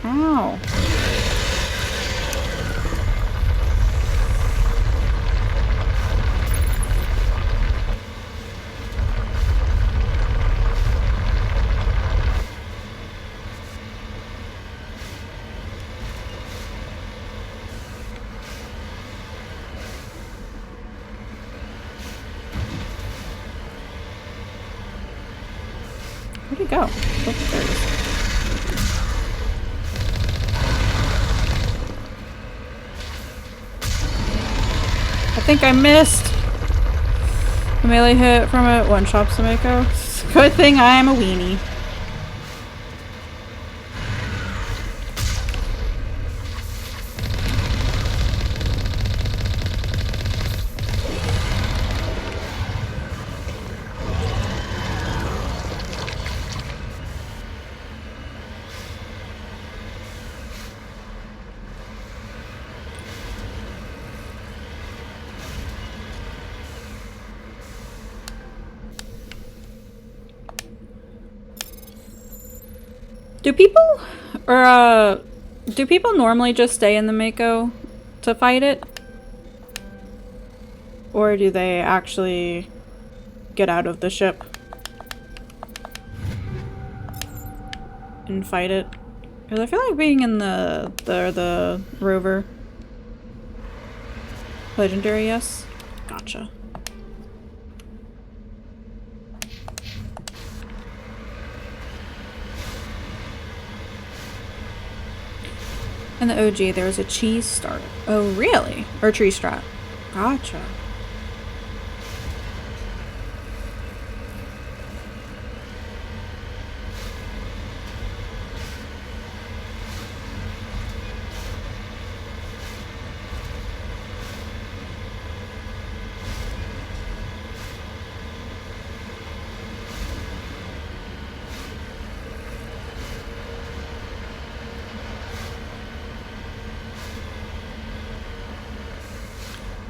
Ow. Where'd he go? Oh, there he is. I think I missed. The melee hit from it one-shops Sameko. Good thing I am a weenie. Do people normally just stay in the Mako to fight it? Or do they actually get out of the ship and fight it? Because I feel like being in the rover. Legendary, yes? Gotcha. In the OG, there was a cheese starter. Oh, really? Or tree strap. Gotcha.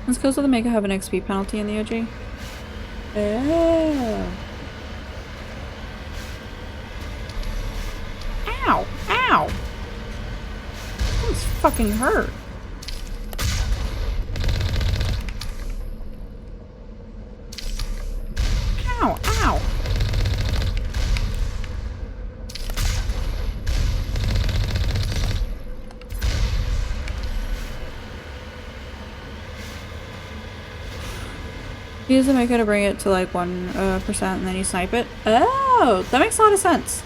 Let's go so the Mega have an XP penalty in the OG. Oh. Ow! Ow! This fucking hurt. Ow! Ow! Use the Mako to bring it to like 1% and then you snipe it. Oh, that makes a lot of sense.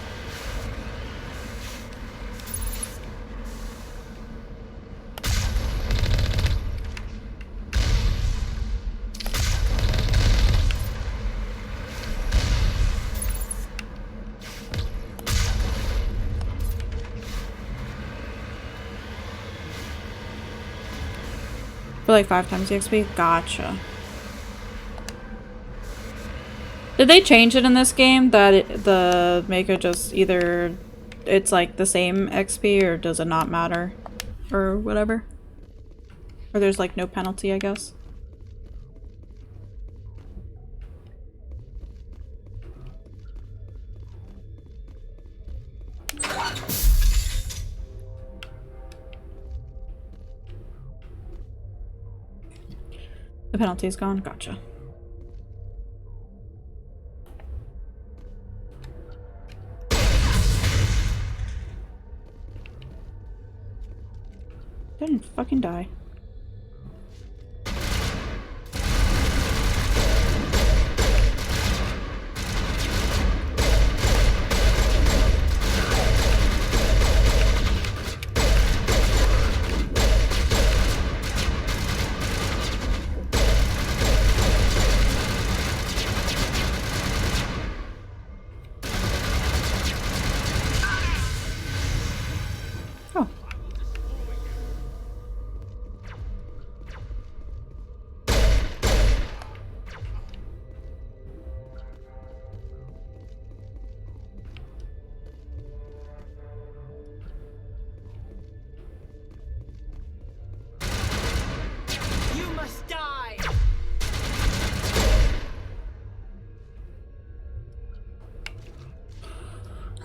For like 5 times the XP? Gotcha. Did they change it in this game that the Mako just either it's like the same XP or does it not matter? Or whatever? Or there's like no penalty, I guess? The penalty is gone? Gotcha. Didn't fucking die.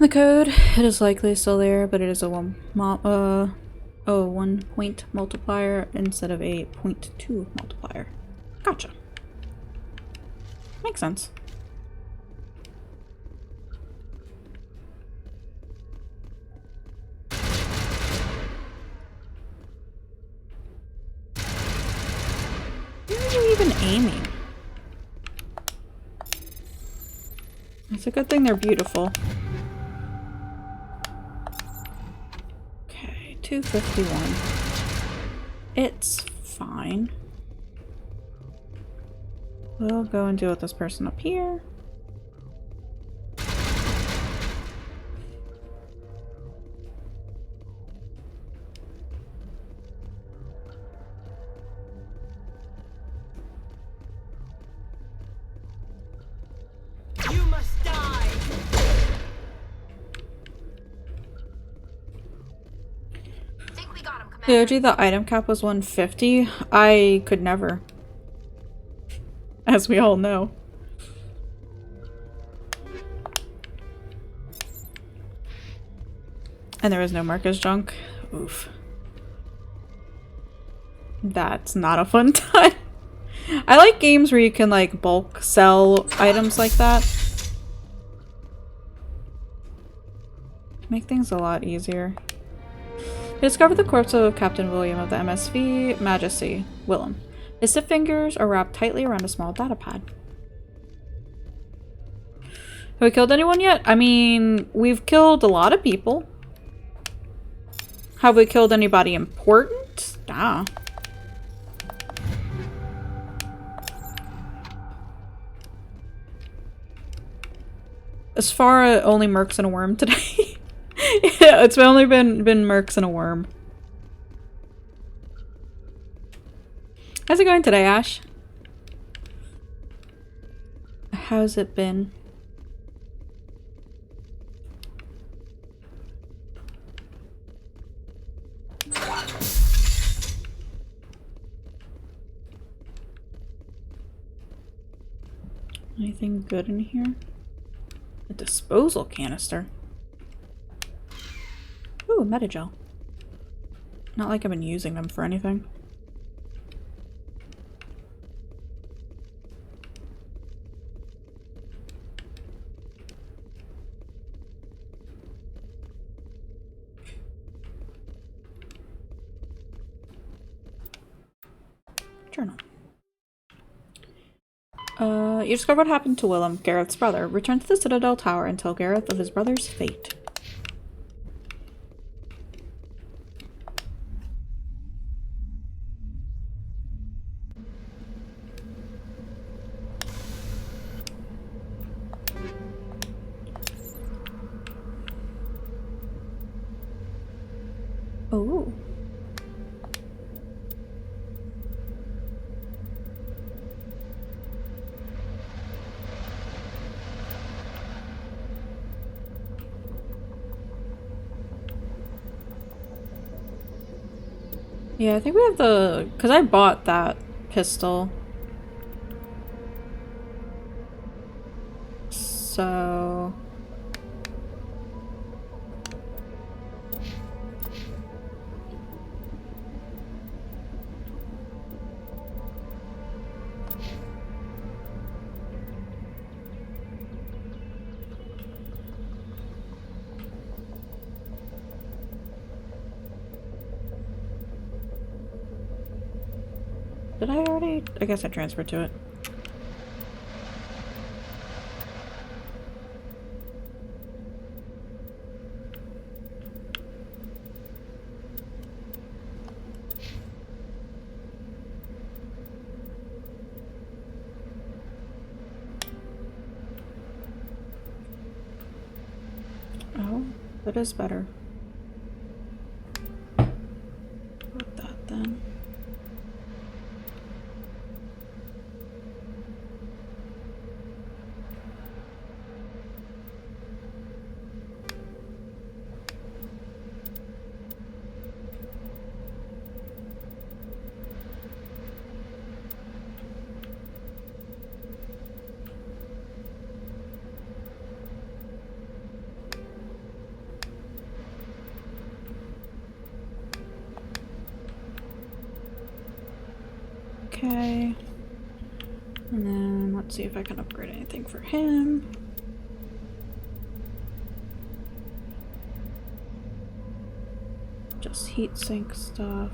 The code, it is likely still there, but it is a 1 point multiplier instead of a 0.2 multiplier. Gotcha. Makes sense. Where are you even aiming? It's a good thing they're beautiful. 251. It's fine. We'll go and deal with this person up here. You must die. Yoji, the item cap was 150. I could never. As we all know. And there was no Marcus junk. Oof. That's not a fun time. I like games where you can like bulk sell items like that. Make things a lot easier. They discovered the corpse of Captain William of the MSV Majesty, Willem. His stiff fingers are wrapped tightly around a small data pad. Have we killed anyone yet? I mean, we've killed a lot of people. Have we killed anybody important? Nah. As far as only mercs and a worm today. Yeah, it's only been mercs and a worm. How's it going today, Ash? How's it been? Anything good in here? A disposal canister. Ooh, Metagel. Not like I've been using them for anything. Journal. You discover what happened to Willem, Gareth's brother. Return to the Citadel Tower and tell Gareth of his brother's fate. Oh. Yeah, I think we have the... Because I bought that pistol. So... Did I already? I guess I transferred to it. Oh, that is better. Put that then. Okay. And then let's see if I can upgrade anything for him. Just heat sink stuff.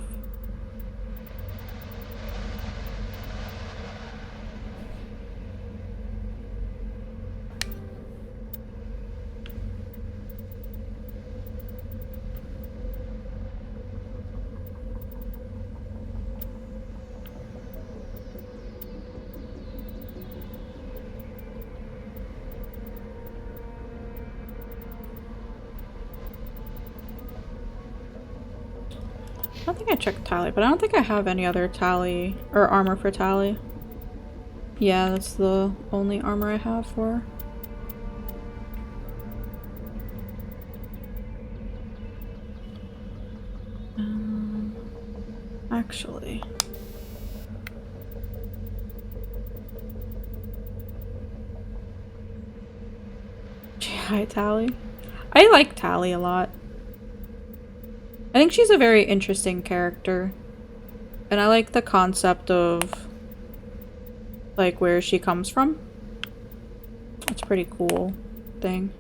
I don't think I checked Tally, but I don't think I have any other Tally or armor for Tally. Yeah, that's the only armor I have for her. Actually. Hi, Tally. I like Tally a lot. I think she's a very interesting character. And I like the concept of like where she comes from. It's a pretty cool thing.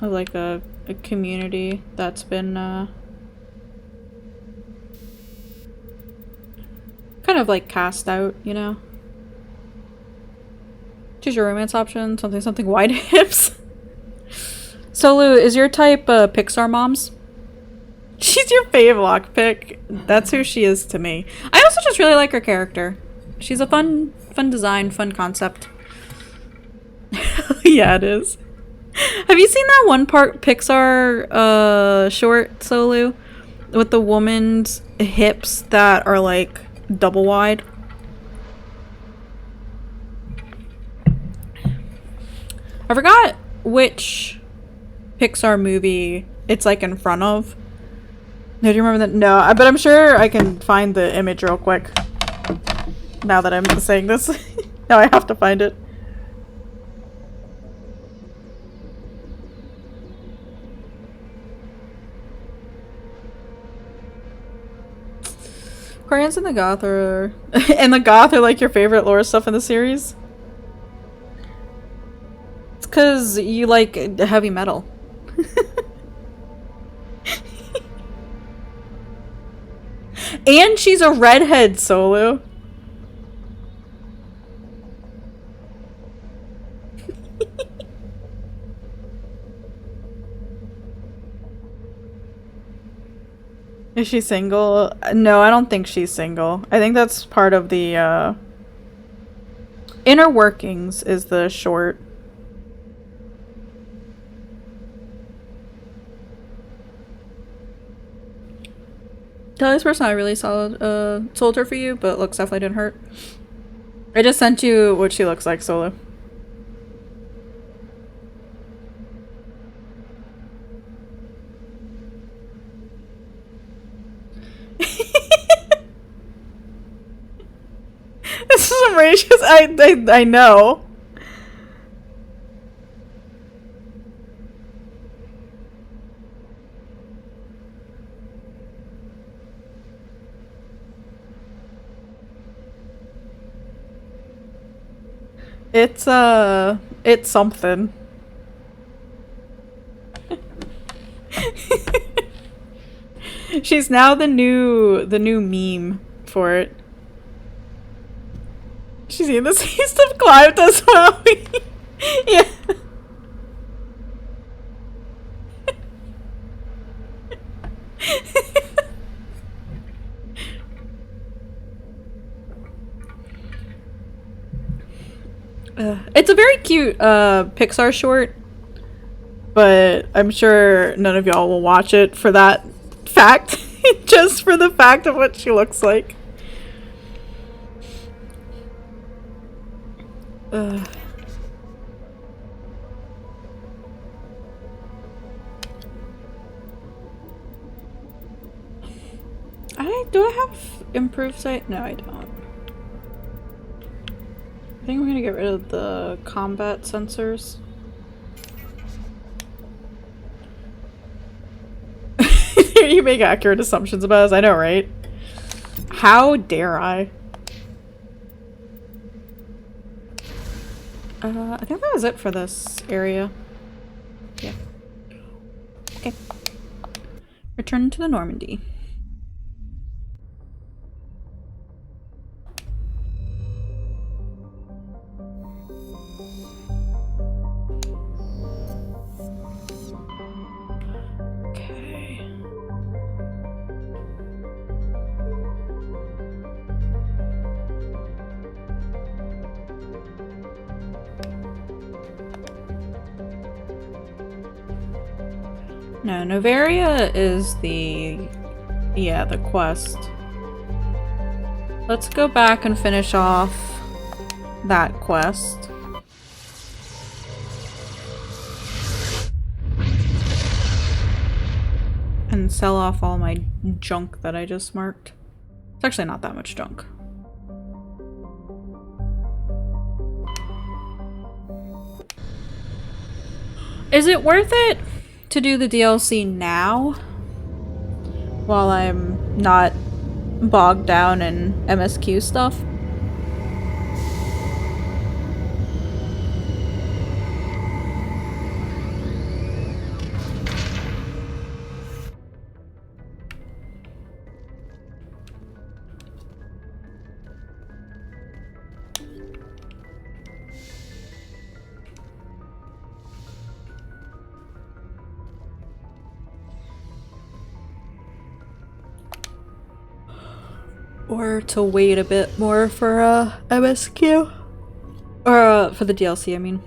Of like a community that's been kind of like cast out, you know? Choose your romance option, something wide hips. Solu, is your type Pixar moms? She's your fave lockpick. That's who she is to me. I also just really like her character. She's a fun design, fun concept. Yeah, it is. Have you seen that one part Pixar short, Solu? With the woman's hips that are like double wide? I forgot which Pixar movie it's like in front of. No, do you remember that? No, but I'm sure I can find the image real quick. Now that I'm saying this. Now I have to find it. Koreans and the Goth are... and the Goth are like your favorite lore stuff in the series? It's because you like heavy metal. And she's a redhead, Solu. Is she single? No, I don't think she's single. I think that's part of the inner workings is the short. Kelly's personality really solid soldier for you, but looks definitely didn't hurt. I just sent you what she looks like, Solo. This is outrageous. I know. It's something. She's now the new meme for it. She's in the East of Clive as well. Yeah. It's a very cute Pixar short, but I'm sure none of y'all will watch it for that fact. Just for the fact of what she looks like. Do I have improved sight? No, I don't. I think we're gonna get rid of the combat sensors. You make accurate assumptions about us, I know, right? How dare I? I think that was it for this area. Yeah. Okay. Return to the Normandy. Okay. No, Novaria is the quest. Let's go back and finish off that quest. And sell off all my junk that I just marked. It's actually not that much junk. Is it worth it to do the DLC now while I'm not bogged down in MSQ stuff? Or to wait a bit more for MSQ? Or for the DLC, I mean.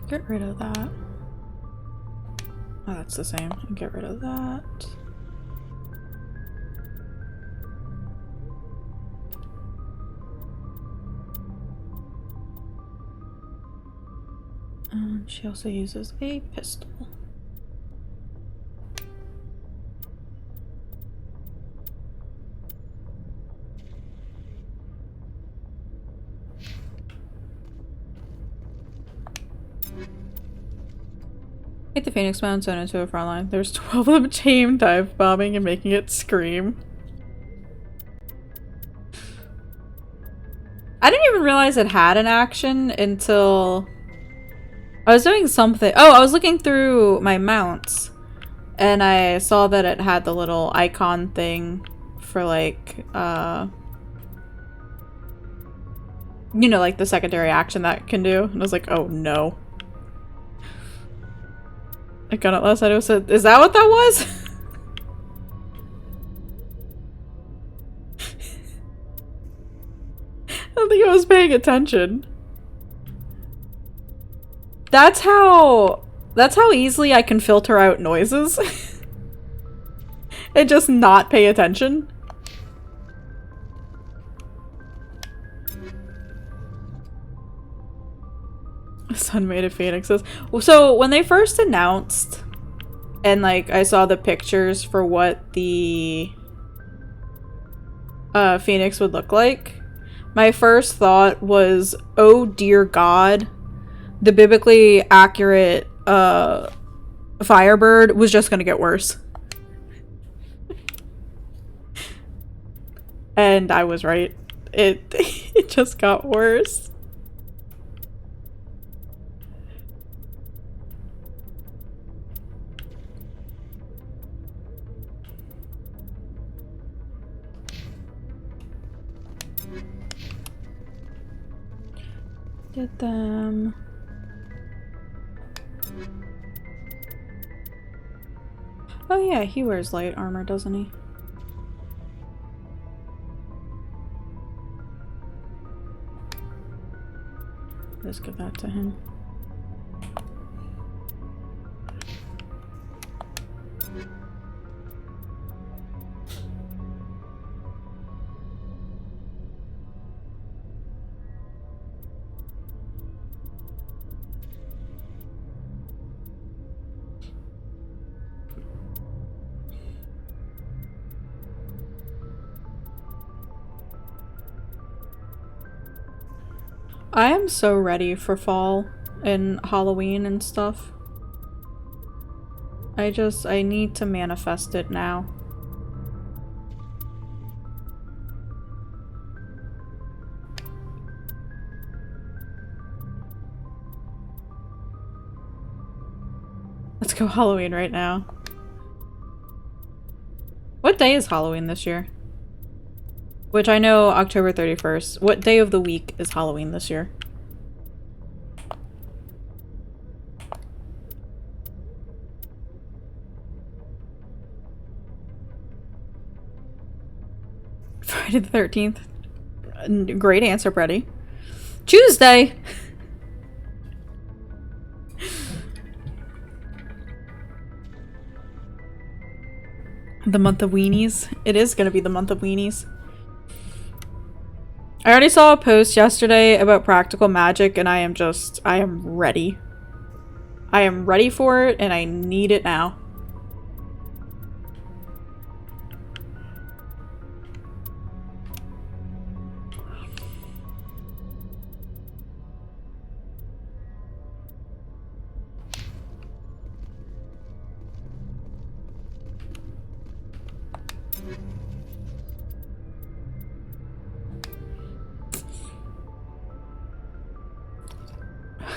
Get rid of that. Oh, that's the same. Get rid of that. And she also uses a pistol. Hit the Phoenix Mounds and into a front line. There's 12 of them chain dive bombing and making it scream. I didn't even realize it had an action until I was doing something. Oh, I was looking through my mounts and I saw that it had the little icon thing for like, you know, like the secondary action that can do. And I was like, oh no. I got it last night. I said, is that what that was? I don't think I was paying attention. That's how easily I can filter out noises. And just not pay attention. Sun made of phoenixes. So when they first announced, and like I saw the pictures for what the phoenix would look like, my first thought was, oh dear God, the biblically accurate Firebird was just gonna get worse. And I was right. It just got worse. Get them. Oh yeah, he wears light armor, doesn't he? Let's give that to him. I am so ready for fall and Halloween and stuff. I need to manifest it now. Let's go Halloween right now. What day is Halloween this year? Which I know October 31st. What day of the week is Halloween this year? Friday the 13th. Great answer, Brady. Tuesday! The month of weenies. It is gonna be the month of weenies. I already saw a post yesterday about practical magic and I am ready. I am ready for it and I need it now.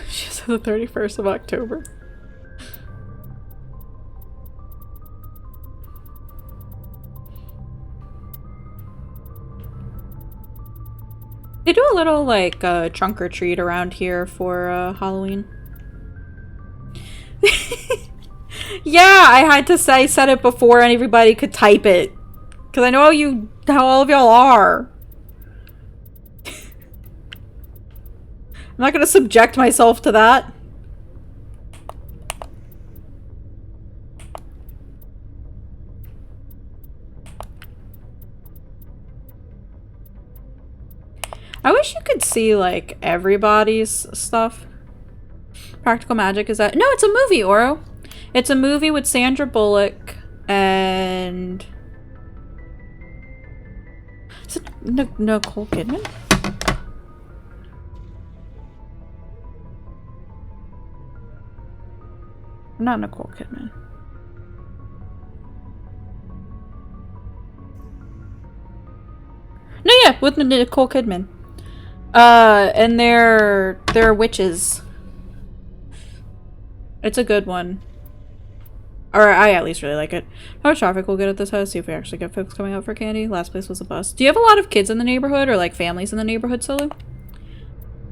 She said the 31st of October. They do a little like trunk or treat around here for Halloween. Yeah, I had to say said it before and everybody could type it. Cause I know how all of y'all are. I'm not gonna subject myself to that. I wish you could see, like, everybody's stuff. Practical Magic is that... No, it's a movie, Oro. It's a movie with Sandra Bullock and... Is it Nicole Kidman? Not Nicole Kidman. No, yeah, with Nicole Kidman. And they're witches. It's a good one. Or I at least really like it. How much traffic we'll get at this house, see if we actually get folks coming out for candy. Last place was a bus. Do you have a lot of kids in the neighborhood or like families in the neighborhood, Sulu?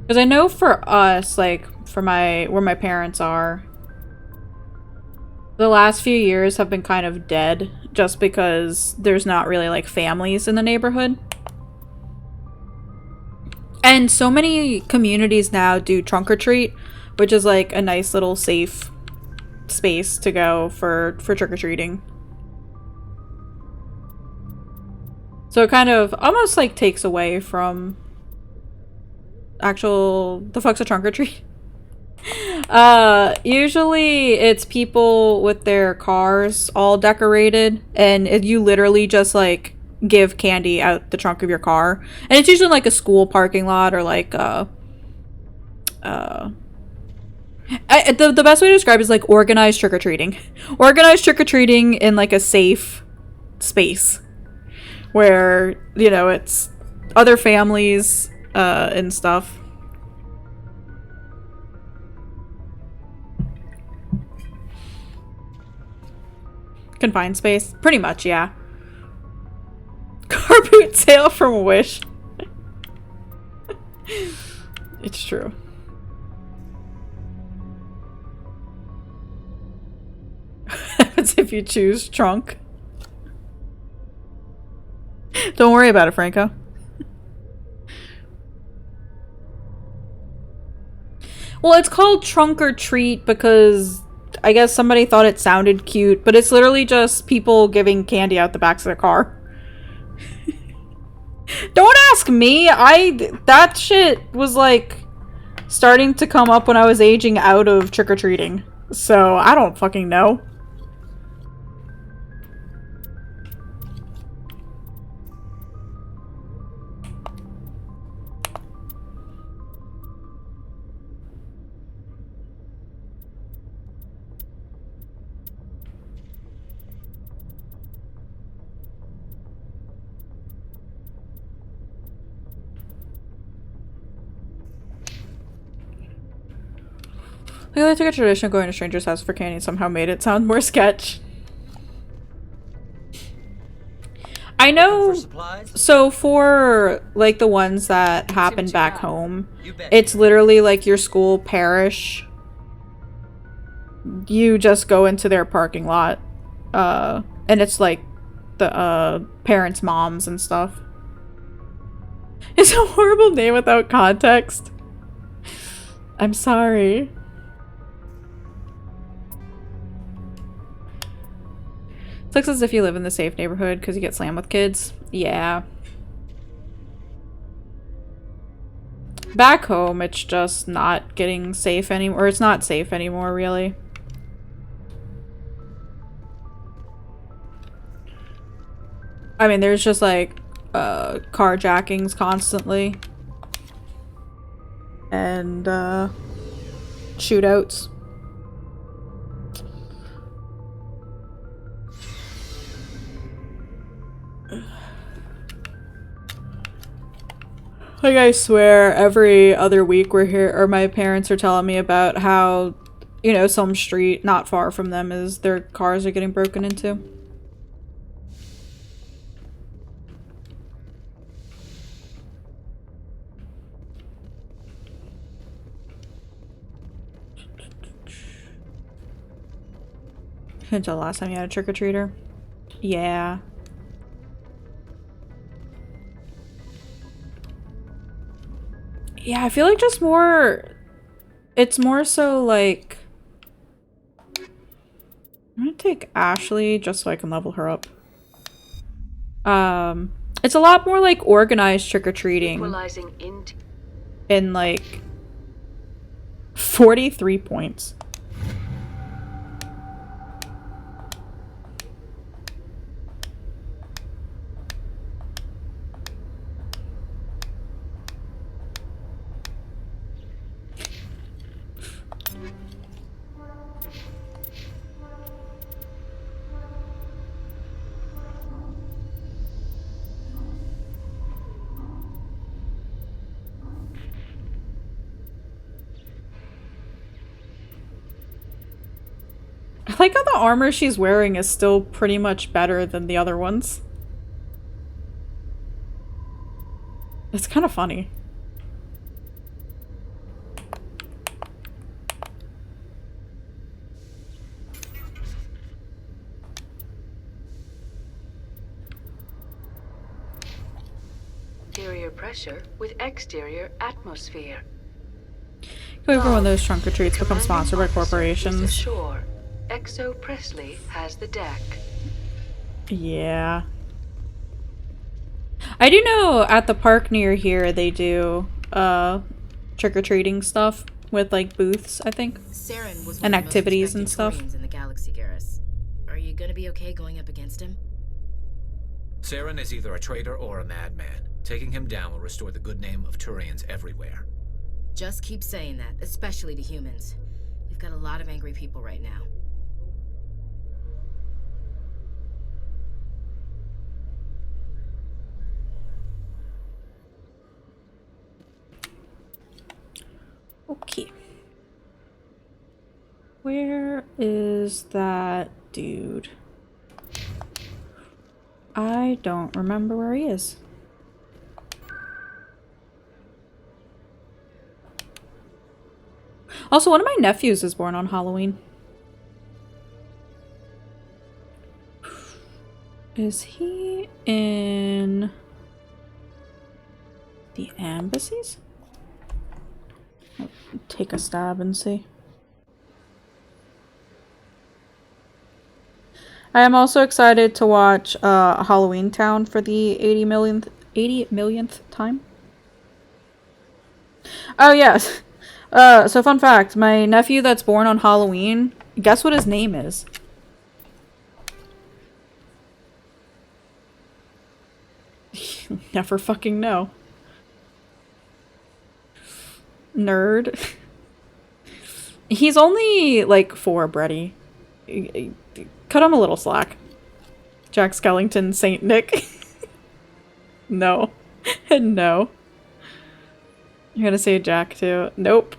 Because I know for us, like for where my parents are, the last few years have been kind of dead just because there's not really like families in the neighborhood. And so many communities now do trunk or treat, which is like a nice little safe space to go for trick-or-treating. So it kind of almost like takes away from the folks at trunk or treat. Usually it's people with their cars all decorated, and you literally just like give candy out the trunk of your car, and it's usually like a school parking lot or like the best way to describe it is like organized trick-or-treating. Organized trick-or-treating in like a safe space where, you know, it's other families and stuff. Confined space? Pretty much, yeah. Car boot sale from Wish. It's true. As if you choose trunk. Don't worry about it, Franco. Well, it's called trunk or treat because I guess somebody thought it sounded cute, but it's literally just people giving candy out the backs of their car. Don't ask me. That shit was like starting to come up when I was aging out of trick-or-treating. So I don't fucking know. I really took a tradition of going to strangers' house for candy and somehow made it sound more sketch. I know, so for like the ones that happen back home, it's literally like your school parish. You just go into their parking lot, and it's like the parents' moms and stuff. It's a horrible name without context. I'm sorry. Looks as if you live in the safe neighborhood because you get slammed with kids. Yeah. Back home, it's just not getting safe anymore. Or it's not safe anymore, really. I mean, there's just like carjackings constantly. And shootouts. Like, I swear, every other week we're here, or my parents are telling me about how, you know, some street not far from them is their cars are getting broken into. Until the last time you had a trick-or-treater? Yeah. Yeah, I feel like just more... It's more so like... I'm gonna take Ashley just so I can level her up. It's a lot more like organized trick-or-treating. In like... 43 points. like how the armor she's wearing is still pretty much better than the other ones. It's kind of funny. Interior pressure with exterior atmosphere. Wait for when those trunk or treats become sponsored by Is corporations. ashore. Exo Presley has the deck. Yeah. I do know at the park near here they do trick-or-treating stuff with like booths, I think. Saren was And one of the most activities and respected stuff. Turians in the galaxy, Garrus. Are you gonna be okay going up against him? Saren is either a traitor or a madman. Taking him down will restore the good name of Turians everywhere. Just keep saying that, especially to humans. We've got a lot of angry people right now. Okay. Where is that dude? I don't remember where he is. Also, one of my nephews is born on Halloween. Is he in the embassies? I'll take a stab and see. I am also excited to watch Halloween Town for the 80 millionth time. Oh yes. So fun fact, my nephew that's born on Halloween, guess what his name is? Never fucking know. Nerd. He's only like 4, Brady. Cut him a little slack. Jack Skellington, Saint Nick. No. No. You're gonna say Jack too. Nope.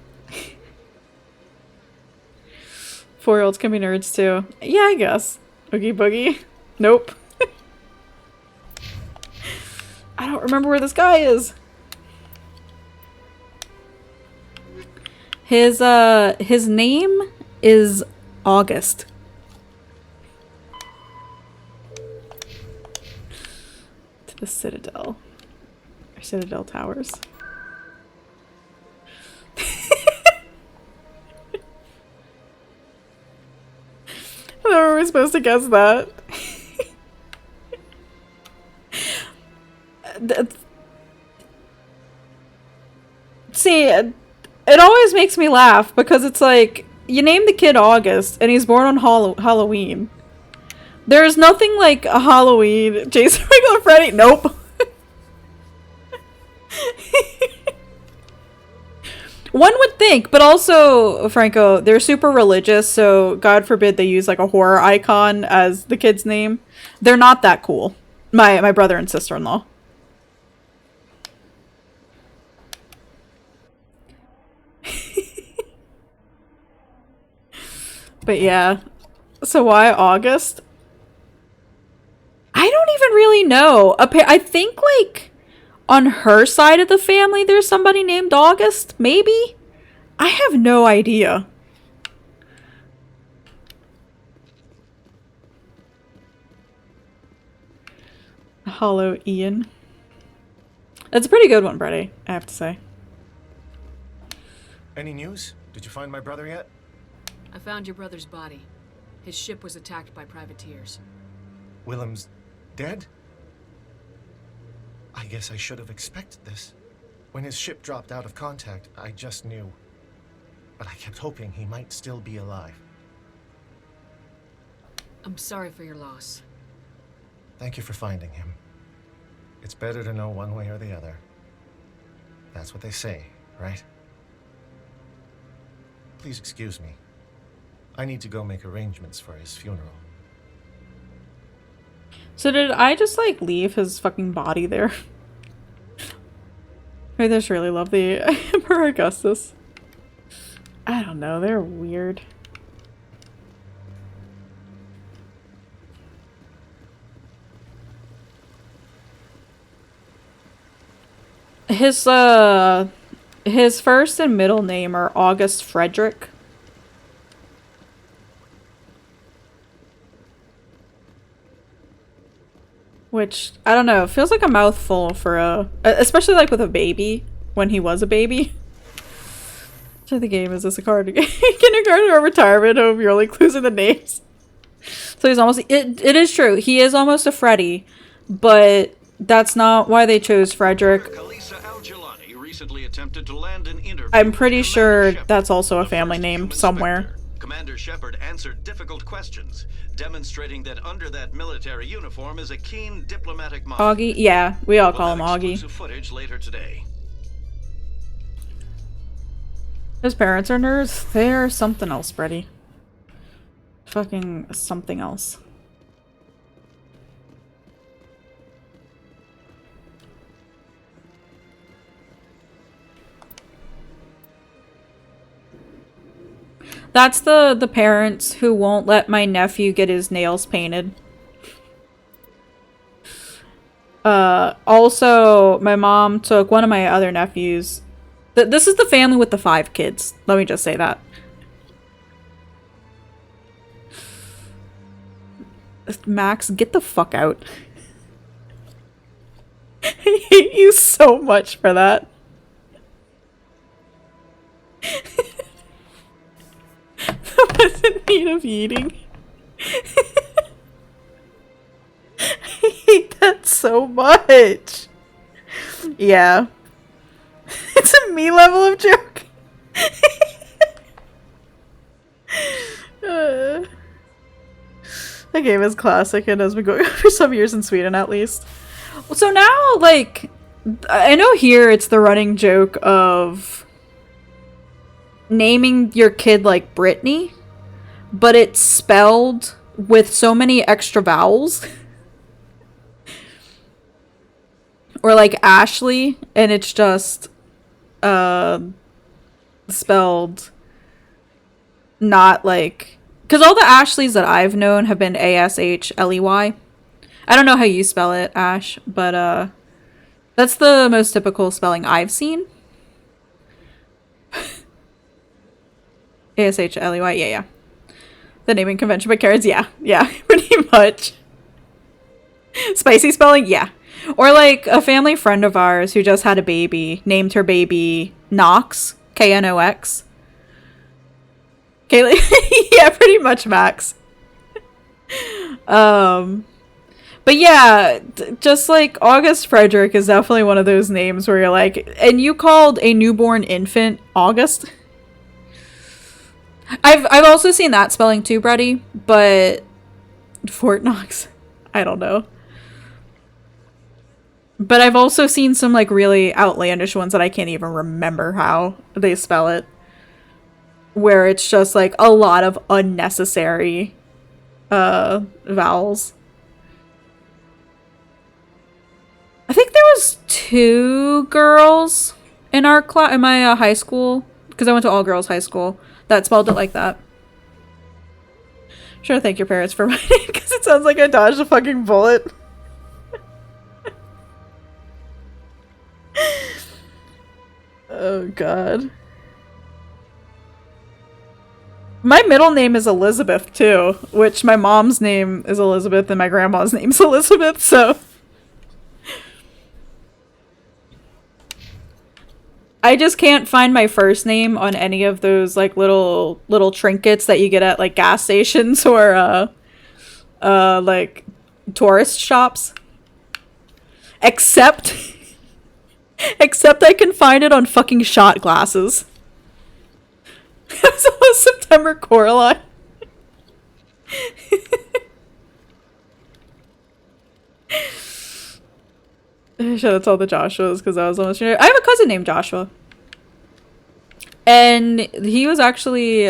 4-year-olds can be nerds too. Yeah, I guess. Oogie boogie. Nope. I don't remember where this guy is. His name is August. To the Citadel. Or Citadel Towers. How are we supposed to guess that? See, it always makes me laugh because it's like, you name the kid August and he's born on Halloween. There's nothing like a Halloween. Jason Regular Freddy? Nope. One would think, but also, Franco, they're super religious, so God forbid they use like a horror icon as the kid's name. They're not that cool. My brother and sister-in-law. But yeah. So why August? I don't even really know. I think like on her side of the family there's somebody named August, maybe? I have no idea. Hollow Ian. That's a pretty good one, Brady, I have to say. Any news? Did you find my brother yet? I found your brother's body. His ship was attacked by privateers. Willem's dead? I guess I should have expected this. When his ship dropped out of contact, I just knew. But I kept hoping he might still be alive. I'm sorry for your loss. Thank you for finding him. It's better to know one way or the other. That's what they say, right? Please excuse me. I need to go make arrangements for his funeral. So did I just like leave his fucking body there? I just really love the Emperor Augustus. I don't know, they're weird. His first and middle name are August Frederick. Which, I don't know, feels like a mouthful for especially like with a baby, when he was a baby. So the game is this a card kindergarten or retirement home? You're only losing the names. So he's almost, it is true, he is almost a Freddy, but that's not why they chose Frederick. I'm pretty sure that's also a family name somewhere. Commander Shepard answered difficult questions, demonstrating that under that military uniform is a keen diplomatic mind. Augie? Yeah, we all call him Augie. Exclusive footage later today. His parents are nerds. They're something else, Freddy. Fucking something else. That's the parents who won't let my nephew get his nails painted. Also, my mom took one of my other nephews. This is the family with the 5 kids. Let me just say that. Max, get the fuck out. I hate you so much for that. That was in need of eating. I hate that so much. Yeah. It's a me level of joke. That game is classic and has been going on for some years in Sweden at least. So now, like, I know here it's the running joke of naming your kid like Brittany, but it's spelled with so many extra vowels. Or like Ashley, and it's just spelled not like, because all the Ashleys that I've known have been A-S-H-L-E-Y. I don't know how you spell it, Ash, but that's the most typical spelling I've seen. A-S-H-L-E-Y, yeah. The naming convention by Karens, yeah, pretty much. Spicy spelling, yeah. Or like a family friend of ours who just had a baby, named her baby Knox, K-N-O-X. Kaylee, yeah, pretty much Max. But yeah, just like August Frederick is definitely one of those names where you're like, and you called a newborn infant August? I've also seen that spelling too, Brady, but Fort Knox, I don't know. But I've also seen some like really outlandish ones that I can't even remember how they spell it. Where it's just like a lot of unnecessary vowels. I think there was 2 girls in our class, in my high school, because I went to all girls high school, that spelled it like that. Sure, thank your parents for writing, because it sounds like I dodged a fucking bullet. Oh god. My middle name is Elizabeth too, which my mom's name is Elizabeth and my grandma's name's Elizabeth, so I just can't find my first name on any of those like little trinkets that you get at like gas stations or like tourist shops. Except I can find it on fucking shot glasses. It's almost September Coraline. I should have told the Joshuas because I was almost sure. I have a cousin named Joshua. And he was actually,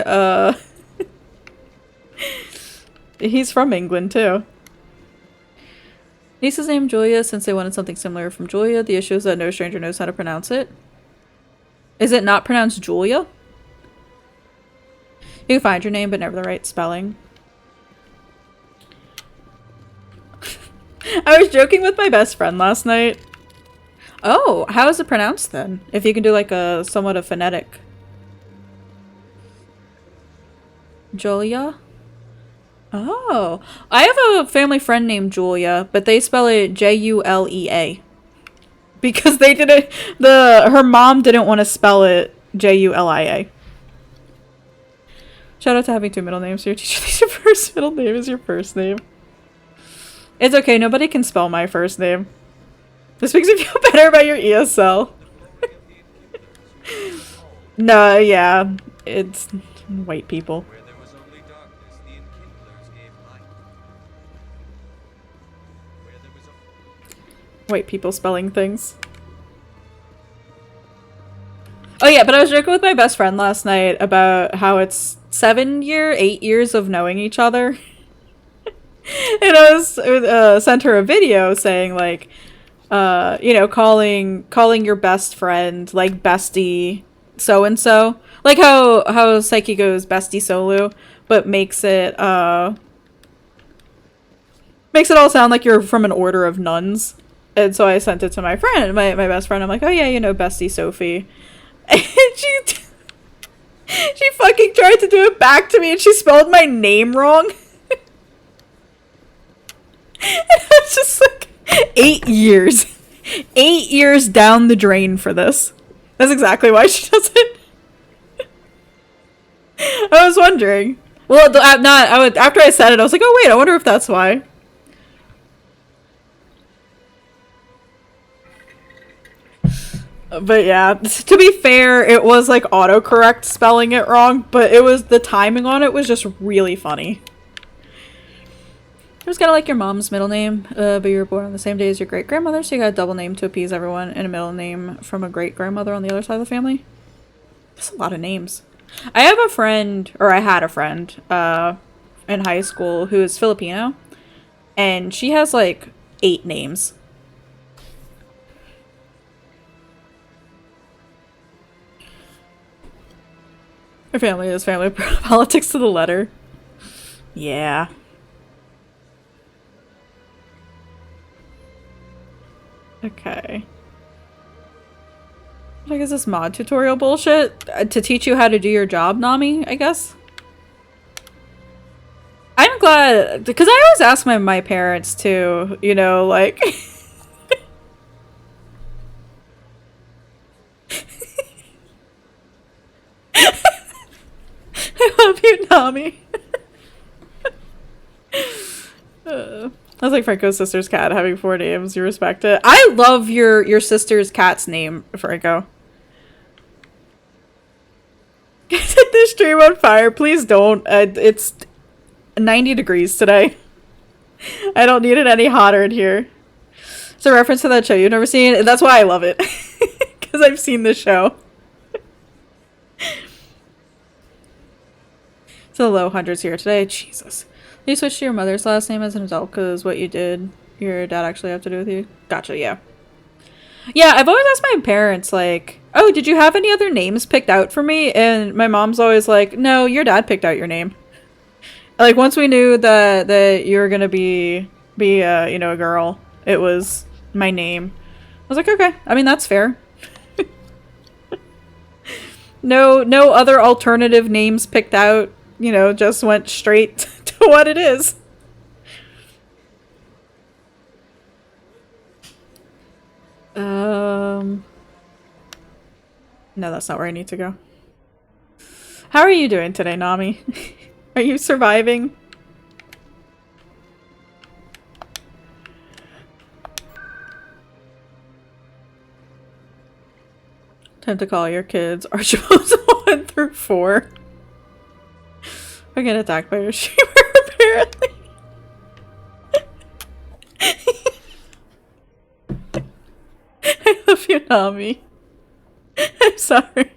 he's from England too. Niece's named Julia since they wanted something similar from Julia. The issue is that no stranger knows how to pronounce it. Is it not pronounced Julia? You can find your name, but never the right spelling. I was joking with my best friend last night. Oh, how is it pronounced then? If you can do like a somewhat a phonetic. Julia? Oh, I have a family friend named Julia, but they spell it Julea. Because they didn't, her mom didn't want to spell it Julia. Shout out to having two middle names. Your teacher thinks your first middle name is your first name. It's okay, nobody can spell my first name. This makes me feel better about your ESL. No, yeah, it's white people. White people spelling things. Oh yeah, but I was joking with my best friend last night about how it's 8 years of knowing each other. And I was sent her a video saying like, you know, calling your best friend like bestie so and so, like how Psyche goes bestie Solu, but makes it all sound like you're from an order of nuns. And so I sent it to my friend, my best friend. I'm like, oh yeah, you know, bestie Sophie. And she fucking tried to do it back to me and she spelled my name wrong. And I was just like, 8 years. 8 years down the drain for this. That's exactly why she does it. I was wondering. Well, after I said it, I was like, oh wait, I wonder if that's why. But yeah, to be fair, it was like autocorrect spelling it wrong, but the timing on it was just really funny. It was kind of like your mom's middle name, but you were born on the same day as your great-grandmother, so you got a double name to appease everyone, and a middle name from a great-grandmother on the other side of the family. That's a lot of names. I had a friend in high school who is Filipino, and she has like 8 names. Her family is family politics to the letter. Yeah. Okay. What is this mod tutorial bullshit? To teach you how to do your job, Nami, I guess? I'm glad, because I always ask my parents too, you know, like... I love you, Nami. That's like Franco's sister's cat having 4 names. You respect it. I love your sister's cat's name, Franco. Set this stream on fire. Please don't. It's 90 degrees today. I don't need it any hotter in here. It's a reference to that show you've never seen. That's why I love it. Because I've seen this show. It's the low hundreds here today. Jesus. You switched to your mother's last name as an adult because what you did, your dad actually have to do with you? Gotcha, yeah. Yeah, I've always asked my parents, like, oh, did you have any other names picked out for me? And my mom's always like, no, your dad picked out your name. Like, once we knew that you were gonna be you know, a girl, it was my name. I was like, okay. I mean, that's fair. No other alternative names picked out. You know, just went straight to what it is. No, that's not where I need to go. How are you doing today, Nami? Are you surviving? Time to call your kids Archibald's 1 through 4. I get attacked by a streamer, apparently. I love you, Nami. I'm sorry.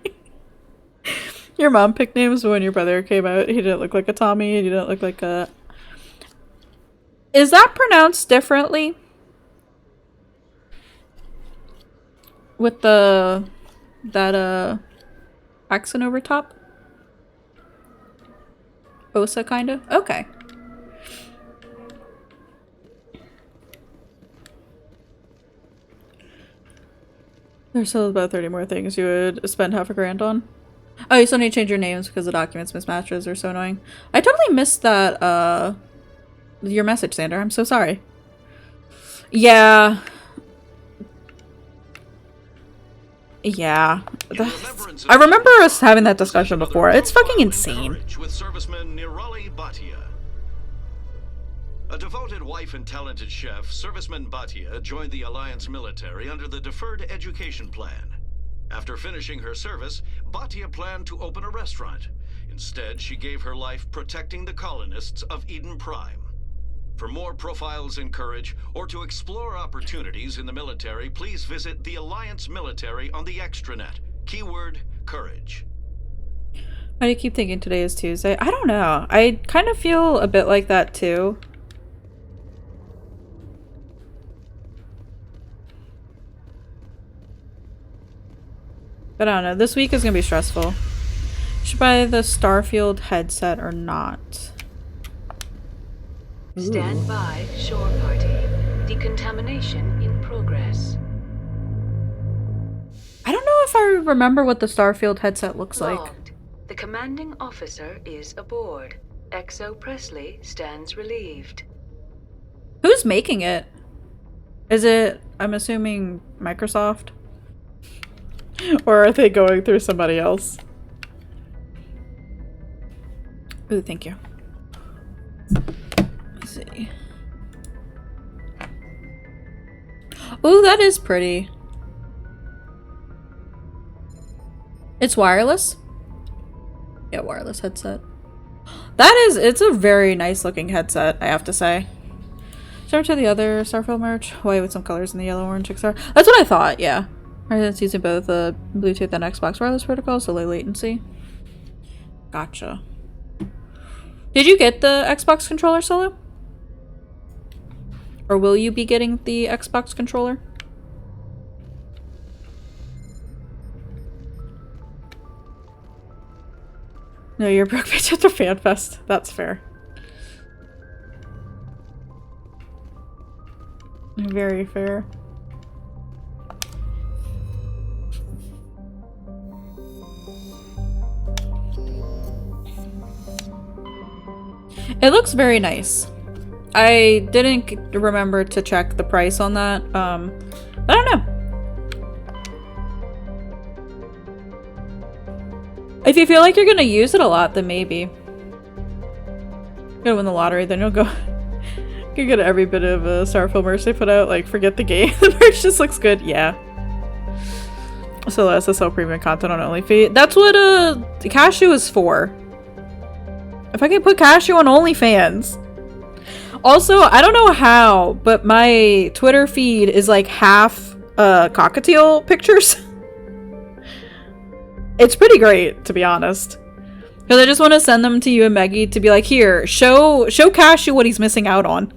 Your mom picked names when your brother came out. He didn't look like a Tommy, and you didn't look like a... Is that pronounced differently? With that accent over top? Osa, kinda? Okay. There's still about 30 more things you would spend half a grand on. Oh, you still need to change your names because the documents mismatches are so annoying. I totally missed that, your message, Sander. I'm so sorry. Yeah. Yeah. I remember us having that discussion before. It's fucking insane. With serviceman Nirali Bhatia. A devoted wife and talented chef, Serviceman Bhatia joined the Alliance military under the Deferred Education Plan. After finishing her service, Bhatia planned to open a restaurant. Instead, she gave her life protecting the colonists of Eden Prime. For more profiles in courage, or to explore opportunities in the military, please visit the Alliance Military on the extranet. Keyword, courage. Why do you keep thinking today is Tuesday? I don't know. I kind of feel a bit like that too. But I don't know. This week is going to be stressful. Should I buy the Starfield headset or not? Ooh. Stand by, shore party. Decontamination in progress. I don't know if I remember what the Starfield headset looks like. Logged. The commanding officer is aboard. Exo Presley stands relieved. Who's making it? Is it, I'm assuming, Microsoft? Or are they going through somebody else? Ooh, thank you. Let's see. Ooh, that is pretty. It's wireless? Yeah, wireless headset. It's a very nice looking headset, I have to say. Similar to the other Starfield merch. White with some colors in the yellow, orange, etc. That's what I thought, yeah. It's using both the Bluetooth and Xbox wireless protocols, so low latency. Gotcha. Did you get the Xbox controller, Solo? Or will you be getting the Xbox controller? No, you're broke bitch at the fan fest. That's fair. Very fair. It looks very nice. I didn't remember to check the price on that. But I don't know. If you feel like you're gonna use it a lot, then maybe. You're gonna win the lottery, then you'll go you get every bit of Starfield merch they put out, like forget the game. The merch just looks good, yeah. So that's SSL premium content on OnlyFeed. That's what Cashew is for. If I can put Cashew on OnlyFans. Also, I don't know how, but my Twitter feed is like half cockatiel pictures. It's pretty great, to be honest. Because I just want to send them to you and Meggie to be like, here, show Cashew what he's missing out on.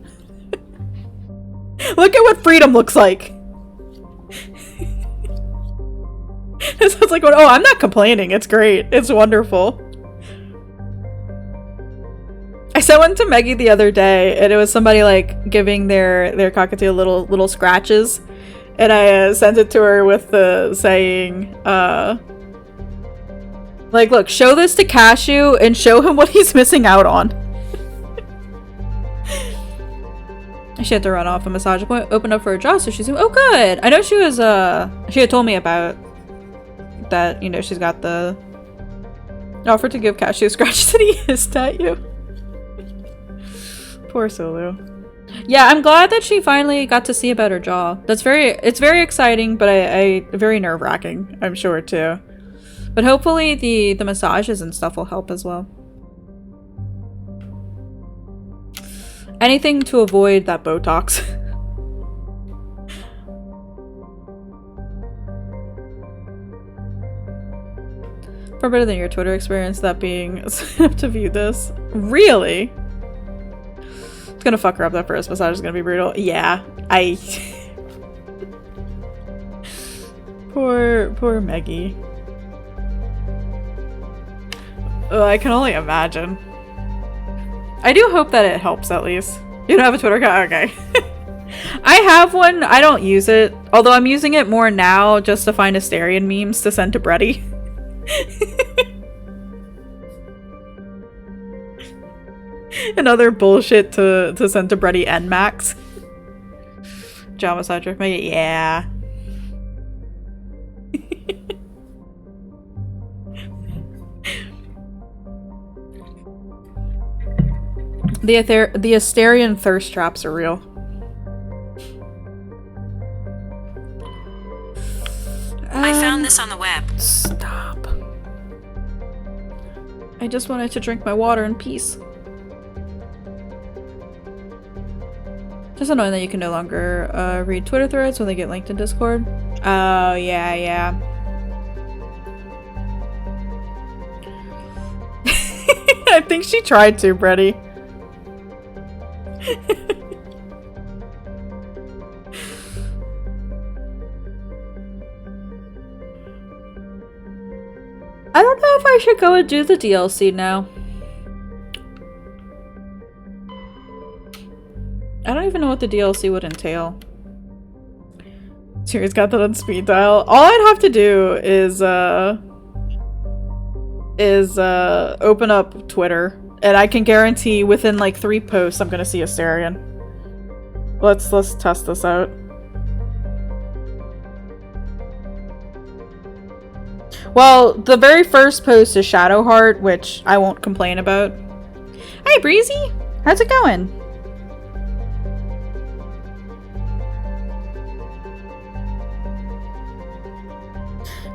Look at what freedom looks like. It sounds like, oh, I'm not complaining. It's great. It's wonderful. I sent one to Meggie the other day, and it was somebody like giving their cockatiel little scratches, and I sent it to her with the saying, like, look, show this to Cashew and show him what he's missing out on. She had to run off. A massage appointment opened up for a job, so she's oh good. I know she was she had told me about that. You know, she's got the offer to give Cashew scratches and he hissed at you. Poor Sulu. Yeah, I'm glad that she finally got to see about her jaw. It's very exciting, but I very nerve-wracking, I'm sure too. But hopefully the massages and stuff will help as well. Anything to avoid that Botox. Far better than your Twitter experience, that being signed up to view this. Really? It's gonna fuck her up. That first massage is gonna be brutal. Yeah, Poor Meggie. Oh, I can only imagine. I do hope that it helps at least. You don't have a Twitter account? Okay. I have one. I don't use it. Although I'm using it more now just to find Asterion memes to send to Bretty. And other bullshit to send to Bretty and Max. Java Sidrift, yeah. The Asterion thirst traps are real. I found this on the web. Stop. I just wanted to drink my water in peace. Just annoying that you can no longer read Twitter threads when they get linked in Discord. Oh, yeah, yeah. I think she tried to, Bretty. I don't know if I should go and do the DLC now. I don't even know what the DLC would entail. Siri's got that on speed dial. All I'd have to do is open up Twitter, and I can guarantee within like 3 posts I'm gonna see Asterion. Let's test this out. Well, the very first post is Shadowheart, which I won't complain about. Hi, Breezy! How's it going?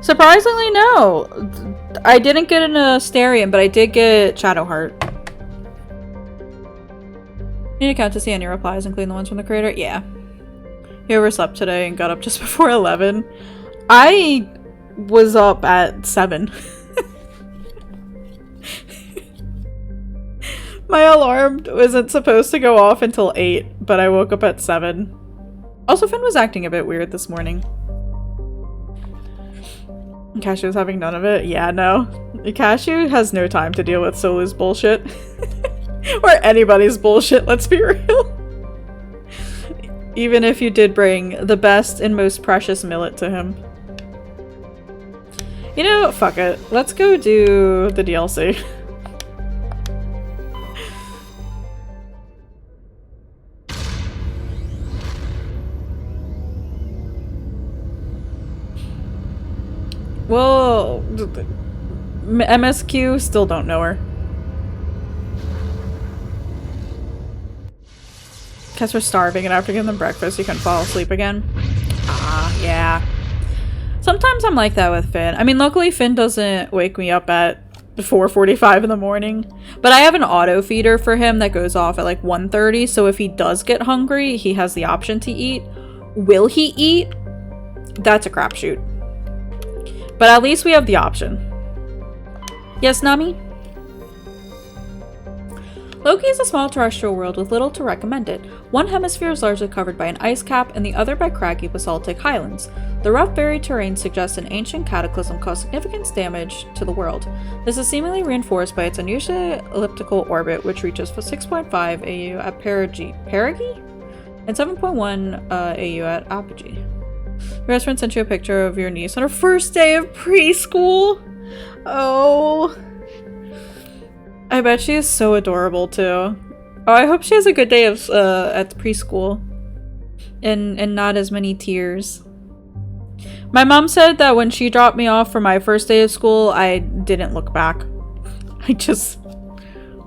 Surprisingly, no. I didn't get an Asterion, but I did get Shadowheart. Need to count to see any replies, including the ones from the creator? Yeah. You overslept today and got up just before 11. I was up at 7. My alarm wasn't supposed to go off until 8, but I woke up at 7. Also, Finn was acting a bit weird this morning. Cashew was having none of it? Yeah, no. Cashew has no time to deal with Solu's bullshit. Or anybody's bullshit, let's be real. Even if you did bring the best and most precious millet to him. You know, fuck it. Let's go do the DLC. Well, MSQ, still don't know her. Guess we're starving and after giving them breakfast you can fall asleep again. Ah, yeah. Sometimes I'm like that with Finn. I mean, luckily Finn doesn't wake me up at 4:45 in the morning. But I have an auto feeder for him that goes off at like 1:30, so if he does get hungry, he has the option to eat. Will he eat? That's a crapshoot. But at least we have the option. Yes, Nami? Loki is a small terrestrial world with little to recommend it. One hemisphere is largely covered by an ice cap and the other by craggy basaltic highlands. The rough, varied terrain suggests an ancient cataclysm caused significant damage to the world. This is seemingly reinforced by its unusually elliptical orbit, which reaches for 6.5 AU at perigee and 7.1 AU at apogee. Your best friend sent you a picture of your niece on her first day of preschool. Oh. I bet she is so adorable too. Oh, I hope she has a good day of at preschool. And not as many tears. My mom said that when she dropped me off for my first day of school, I didn't look back. I just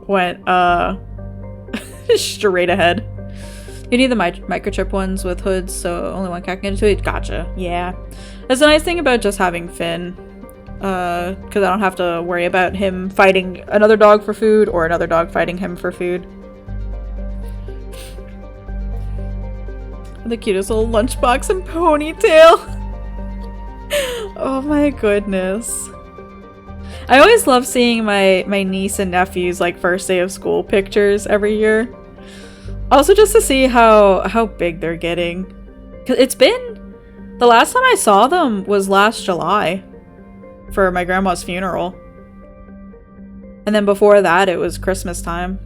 went straight ahead. You need the microchip ones with hoods, so only one cat can get into it. Gotcha. Yeah. That's the nice thing about just having Finn. Because I don't have to worry about him fighting another dog for food or another dog fighting him for food. The cutest little lunchbox and ponytail. Oh my goodness. I always love seeing my niece and nephew's like first day of school pictures every year. Also just to see how big they're getting. 'Cause it's been... The last time I saw them was last July. For my grandma's funeral. And then before that it was Christmas time.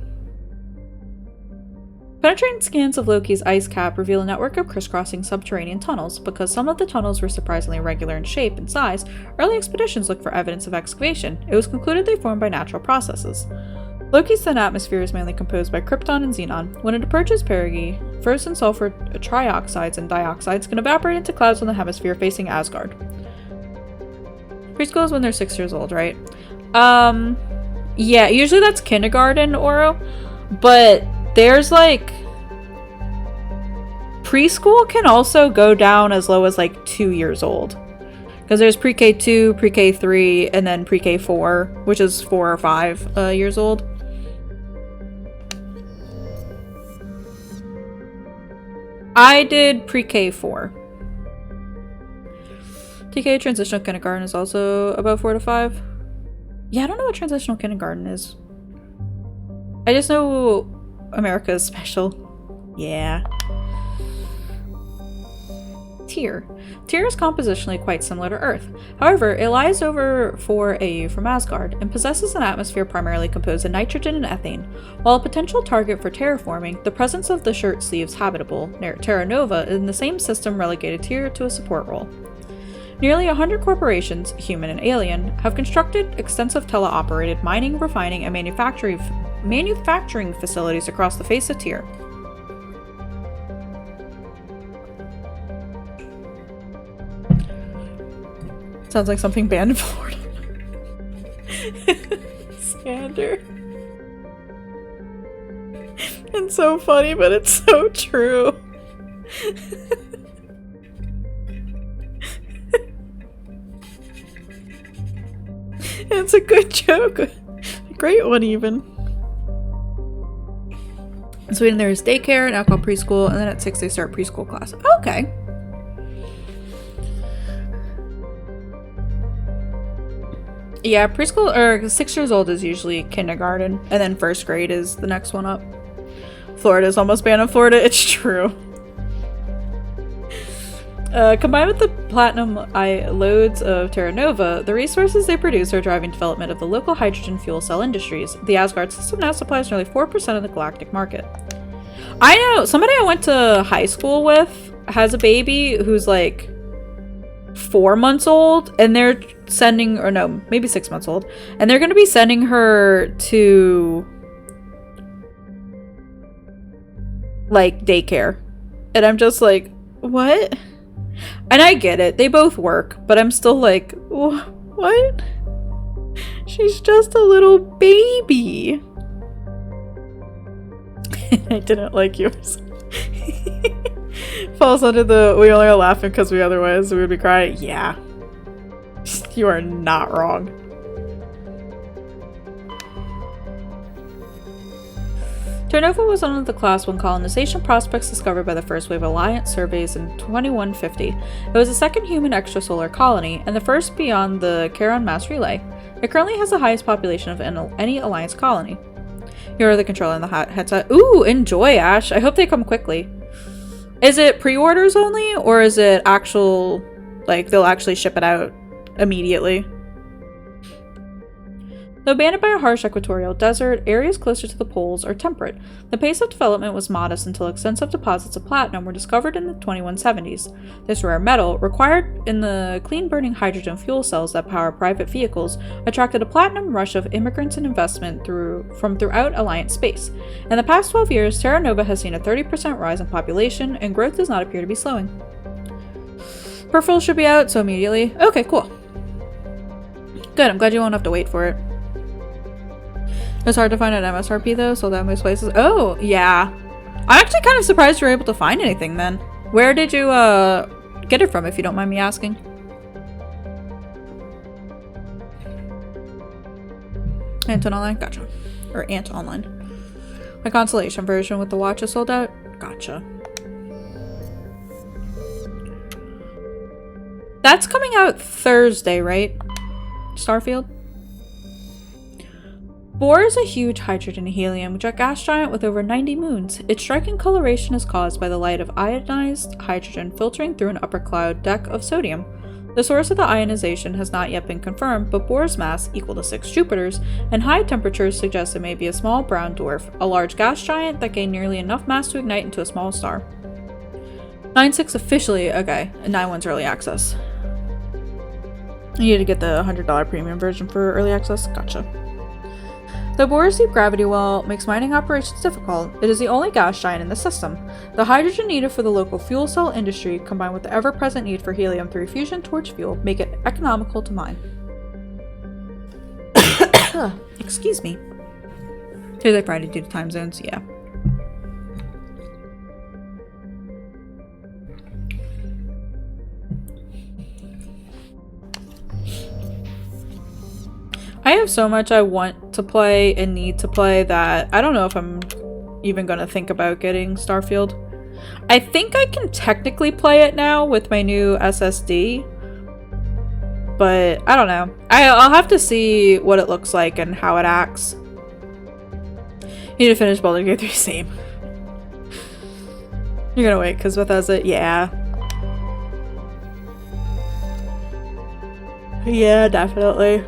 Penetrating scans of Loki's ice cap reveal a network of crisscrossing subterranean tunnels. Because some of the tunnels were surprisingly irregular in shape and size, early expeditions looked for evidence of excavation. It was concluded they formed by natural processes. Loki's thin atmosphere is mainly composed by krypton and xenon. When it approaches perigee, frozen sulfur trioxides and dioxides can evaporate into clouds on the hemisphere facing Asgard. Preschool is when they're 6 years old, right? Yeah, usually that's kindergarten, Oro. But there's like... preschool can also go down as low as like 2 years old. Because there's pre-K 2, pre-K 3, and then pre-K 4, which is 4 or 5 years old. I did pre-K 4. TK transitional kindergarten is also about 4 to 5. Yeah, I don't know what transitional kindergarten is. I just know America is special. Yeah. Tyr. Tyr is compositionally quite similar to Earth. However, it lies over 4 AU from Asgard and possesses an atmosphere primarily composed of nitrogen and ethane. While a potential target for terraforming, the presence of the shirt sleeves habitable near Terra Nova in the same system relegated Tyr to a support role. Nearly 100 corporations, human and alien, have constructed extensive teleoperated mining, refining, and manufacturing facilities across the face of Tyr. Sounds like something banned in Florida. Scander. It's so funny, but it's so true. It's a good joke. A great one, even. In Sweden, there is daycare, now called preschool, and then at 6 they start preschool class. Okay. Yeah, preschool, or 6 years old is usually kindergarten, and then first grade is the next one up. Florida is almost banned in Florida, it's true. Combined with the platinum loads of Terra Nova, the resources they produce are driving development of the local hydrogen fuel cell industries. The Asgard system now supplies nearly 4% of the galactic market. I know, somebody I went to high school with has a baby who's like 4 months old, and they're sending, or no, maybe 6 months old, and they're going to be sending her to like daycare. And I'm just like, what? And I get it, they both work, but I'm still like, what? She's just a little baby. I didn't like yours. Falls under the we only are laughing because we otherwise we would be crying. Yeah. You are not wrong. Terra Nova was one of the Class 1 colonization prospects discovered by the first wave Alliance surveys in 2150. It was the second human extrasolar colony, and the first beyond the Charon mass relay. It currently has the highest population of any Alliance colony. Here are the controller and the headset. Ooh, enjoy, Ash. I hope they come quickly. Is it pre-orders only, or is it actual, like, they'll actually ship it out immediately? Though banded by a harsh equatorial desert, areas closer to the poles are temperate. The pace of development was modest until extensive deposits of platinum were discovered in the 2170s. This rare metal, required in the clean-burning hydrogen fuel cells that power private vehicles, attracted a platinum rush of immigrants and investment from throughout Alliance space. In the past 12 years, Terra Nova has seen a 30% rise in population, and growth does not appear to be slowing. Peripheral should be out, so immediately. Okay, cool. Good, I'm glad you won't have to wait for it. It's hard to find an MSRP though, so that most places. Oh, yeah. I'm actually kind of surprised you were able to find anything then. Where did you get it from, if you don't mind me asking? Anton Online? Gotcha. Or Ant Online. My Constellation version with the watch is sold out? Gotcha. That's coming out Thursday, right? Starfield? Bohr is a huge hydrogen helium gas giant with over 90 moons. Its striking coloration is caused by the light of ionized hydrogen filtering through an upper cloud deck of sodium. The source of the ionization has not yet been confirmed, but Bohr's mass equal to 6 Jupiters, and high temperatures suggest it may be a small brown dwarf, a large gas giant that gained nearly enough mass to ignite into a small star. 9.6 officially, okay, and 9.1's early access. You need to get the $100 premium version for early access? Gotcha. The Bohr's deep gravity well makes mining operations difficult. It is the only gas giant in the system. The hydrogen needed for the local fuel cell industry, combined with the ever-present need for helium-3 fusion torch fuel, make it economical to mine. Excuse me. Thursday, Friday due to time zones, yeah. I have so much I want to play and need to play that I don't know if I'm even gonna think about getting Starfield. I think I can technically play it now with my new SSD, but I don't know. I'll have to see what it looks like and how it acts. Need to finish Baldur's Gate 3, same. You're gonna wait because Bethesda, yeah. Yeah, definitely.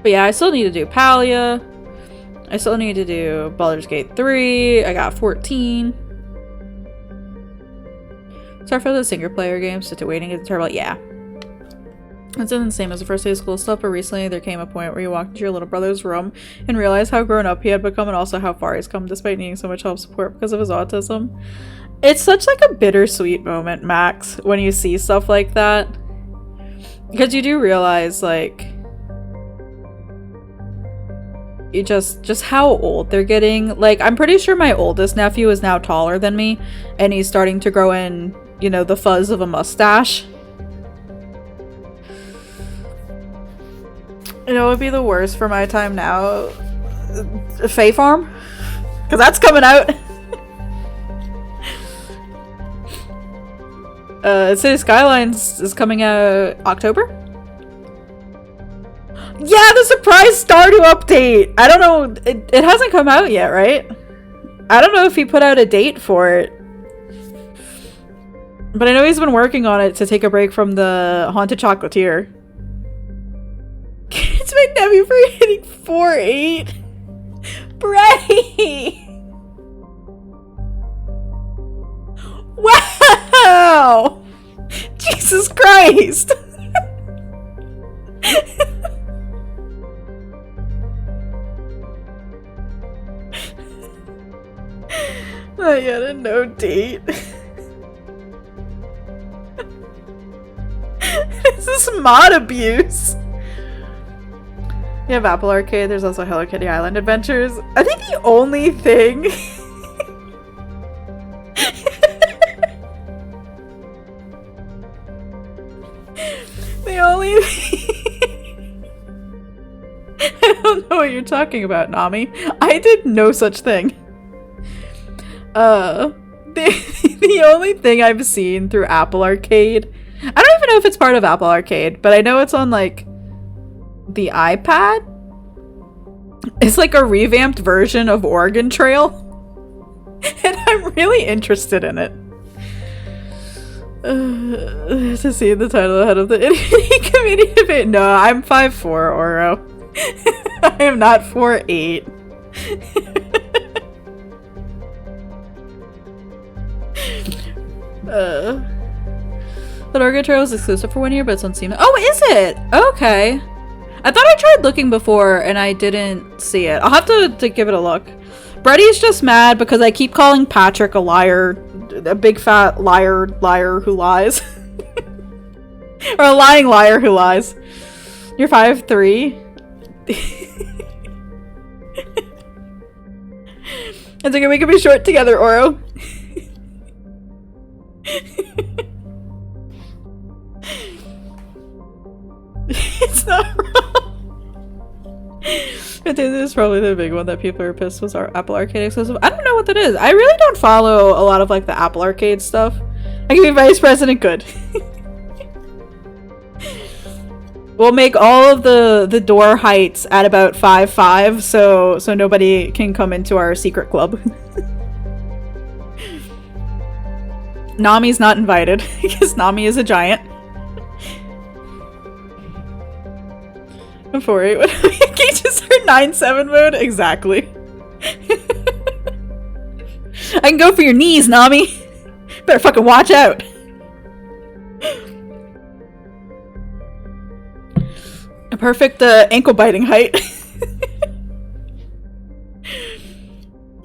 But yeah, I still need to do Palia. I still need to do Baldur's Gate 3. I got 14. Starfield is a single player game, so to waiting is terrible. Yeah. It's the same as the first day of school stuff, but recently there came a point where you walked into your little brother's room and realized how grown up he had become and also how far he's come despite needing so much help support because of his autism. It's such like a bittersweet moment, Max, when you see stuff like that. Because you do realize like you just how old they're getting. Like, I'm pretty sure my oldest nephew is now taller than me and he's starting to grow in, you know, the fuzz of a mustache. You know, it would be the worst for my time now. Fae Farm? Because that's coming out. City Skylines is coming out October? Yeah, the surprise Stardew update! I don't know, it hasn't come out yet, right? I don't know if he put out a date for it. But I know he's been working on it to take a break from the Haunted Chocolatier. It's my nephew for hitting 4-8. Brady! Wow! Jesus Christ! Not yet a no date. This is mod abuse. You have Apple Arcade, there's also Hello Kitty Island Adventures. I think the only thing the only I don't know what you're talking about, Nami. I did no such thing. The only thing I've seen through Apple Arcade, I don't even know if it's part of Apple Arcade, but I know it's on like the iPad. It's like a revamped version of Oregon Trail. And I'm really interested in it. To see the title ahead of the community debate. No, I'm 5'4", Oro. I am not 4'8". But Oregon Trail is exclusive for 1 year, but it's on Steam. Oh, is it? Okay. I thought I tried looking before and I didn't see it. I'll have to give it a look. Brady's just mad because I keep calling Patrick a liar. A big fat liar who lies. Or a lying liar who lies. You're 5'3". It's okay, we can be short together, Oro. It's not wrong. This is probably the big one that people are pissed was our Apple Arcade exclusive. I don't know what that is. I really don't follow a lot of like the Apple Arcade stuff. I can be vice president, good. We'll make all of the door heights at about 5'5", so nobody can come into our secret club. Nami's not invited because Nami is a giant. Before it engages her 9-7 mode, exactly. I can go for your knees, Nami. Better fucking watch out. A perfect ankle biting height.